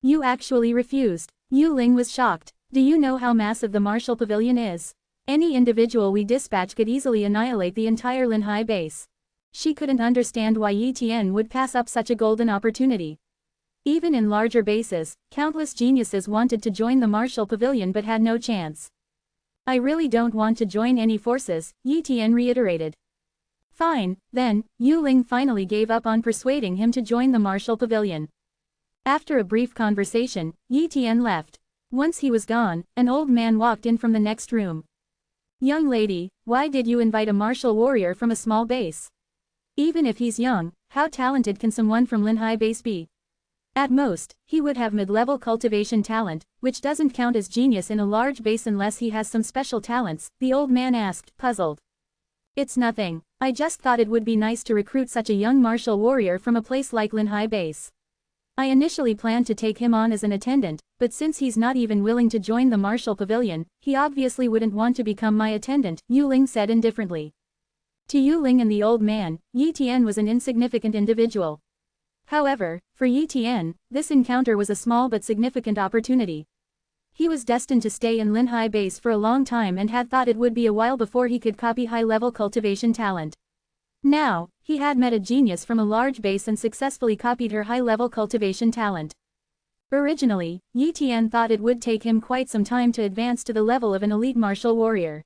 You actually refused. Yu Ling was shocked. Do you know how massive the martial pavilion is? Any individual we dispatch could easily annihilate the entire Linhai base. She couldn't understand why Yi Tian would pass up such a golden opportunity. Even in larger bases, countless geniuses wanted to join the martial pavilion but had no chance. I really don't want to join any forces, Yi Tian reiterated. Fine, then. Yu Ling finally gave up on persuading him to join the martial pavilion. After a brief conversation, Yi Tian left. Once he was gone, an old man walked in from the next room. Young lady, why did you invite a martial warrior from a small base? Even if he's young, how talented can someone from Linhai base be? At most, he would have mid-level cultivation talent, which doesn't count as genius in a large base unless he has some special talents, the old man asked, puzzled. It's nothing. I just thought it would be nice to recruit such a young martial warrior from a place like Linhai base. I initially planned to take him on as an attendant, but since he's not even willing to join the martial pavilion, he obviously wouldn't want to become my attendant, Yu Ling said indifferently. To Yu Ling and the old man, Yi Tian was an insignificant individual. However, for Yi Tian, this encounter was a small but significant opportunity. He was destined to stay in Linhai base for a long time and had thought it would be a while before he could copy high-level cultivation talent. Now, he had met a genius from a large base and successfully copied her high-level cultivation talent. Originally, Yi Tian thought it would take him quite some time to advance to the level of an elite martial warrior.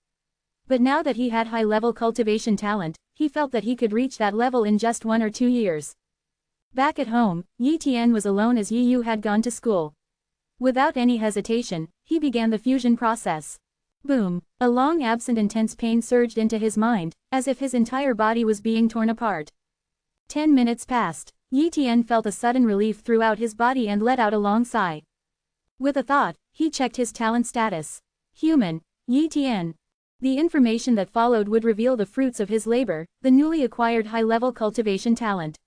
But now that he had high-level cultivation talent, he felt that he could reach that level in just 1 or 2 years. Back at home, Yi Tian was alone as Yi Yu had gone to school. Without any hesitation, he began the fusion process. Boom! A long-absent intense pain surged into his mind, as if his entire body was being torn apart. 10 minutes passed. Yi Tian felt a sudden relief throughout his body and let out a long sigh. With a thought, he checked his talent status. Human, Yi Tian. The information that followed would reveal the fruits of his labor, the newly acquired high-level cultivation talent.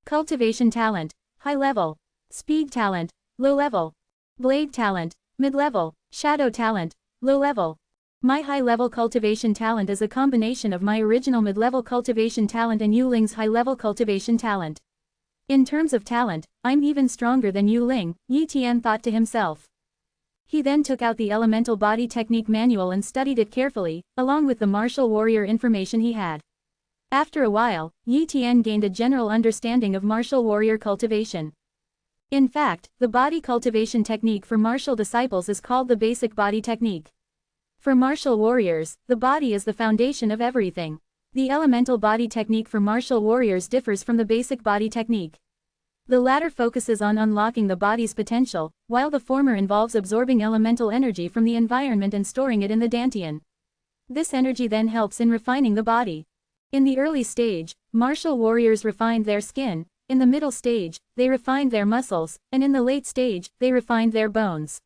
Cultivation talent, high level. Speed talent, low level. Blade talent, mid-level. Shadow talent, low level. My high-level cultivation talent is a combination of my original mid-level cultivation talent and Yu Ling's high-level cultivation talent. In terms of talent, I'm even stronger than Yu Ling, Yi Tian thought to himself. He then took out the elemental body technique manual and studied it carefully, along with the martial warrior information he had. After a while, Yi Tian gained a general understanding of martial warrior cultivation. In fact, the body cultivation technique for martial disciples is called the basic body technique. For martial warriors, the body is the foundation of everything. The elemental body technique for martial warriors differs from the basic body technique. The latter focuses on unlocking the body's potential, while the former involves absorbing elemental energy from the environment and storing it in the dantian. This energy then helps in refining the body. In the early stage, martial warriors refined their skin, in the middle stage, they refined their muscles, and in the late stage, they refined their bones.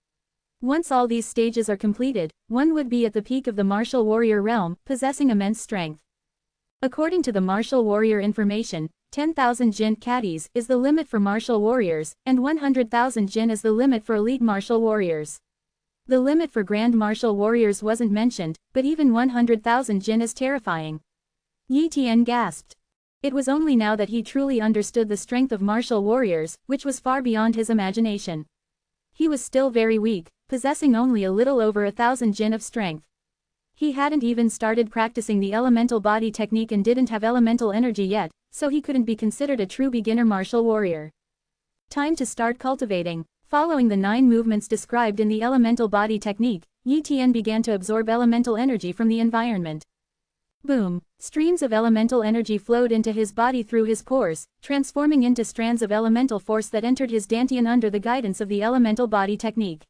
Once all these stages are completed, one would be at the peak of the martial warrior realm, possessing immense strength. According to the martial warrior information, 10,000 jin caddies is the limit for martial warriors, and 100,000 jin is the limit for elite martial warriors. The limit for grand martial warriors wasn't mentioned, but even 100,000 jin is terrifying. Yi Tian gasped. It was only now that he truly understood the strength of martial warriors, which was far beyond his imagination. He was still very weak, possessing only a little over 1,000 jin of strength. He hadn't even started practicing the elemental body technique and didn't have elemental energy yet, so he couldn't be considered a true beginner martial warrior. Time to start cultivating. Following the 9 movements described in the elemental body technique, Yi Tian began to absorb elemental energy from the environment. Boom! Streams of elemental energy flowed into his body through his pores, transforming into strands of elemental force that entered his dantian under the guidance of the elemental body technique.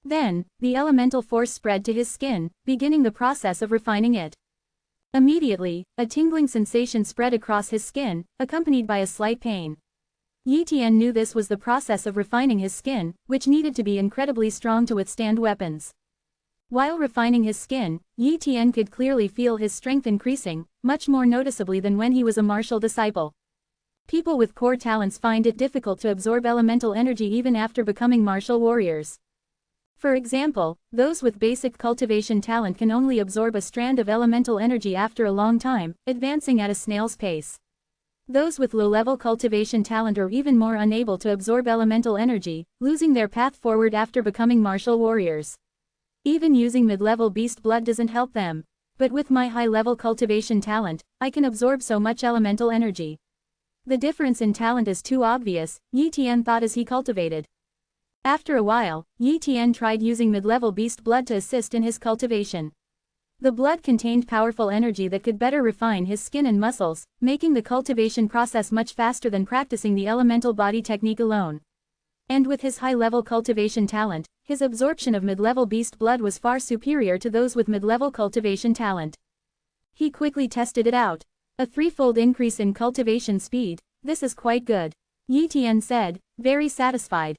Then, the elemental force spread to his skin, beginning the process of refining it. Immediately, a tingling sensation spread across his skin, accompanied by a slight pain. Yi Tian knew this was the process of refining his skin, which needed to be incredibly strong to withstand weapons. While refining his skin, Yi Tian could clearly feel his strength increasing, much more noticeably than when he was a martial disciple. People with core talents find it difficult to absorb elemental energy even after becoming martial warriors. For example, those with basic cultivation talent can only absorb a strand of elemental energy after a long time, advancing at a snail's pace. Those with low-level cultivation talent are even more unable to absorb elemental energy, losing their path forward after becoming martial warriors. Even using mid-level beast blood doesn't help them. But with my high-level cultivation talent, I can absorb so much elemental energy. The difference in talent is too obvious, Yi Tian thought as he cultivated. After a while, Yi Tian tried using mid-level beast blood to assist in his cultivation. The blood contained powerful energy that could better refine his skin and muscles, making the cultivation process much faster than practicing the elemental body technique alone. And with his high-level cultivation talent, his absorption of mid-level beast blood was far superior to those with mid-level cultivation talent. He quickly tested it out. A threefold increase in cultivation speed, this is quite good. Yi Tian said, very satisfied.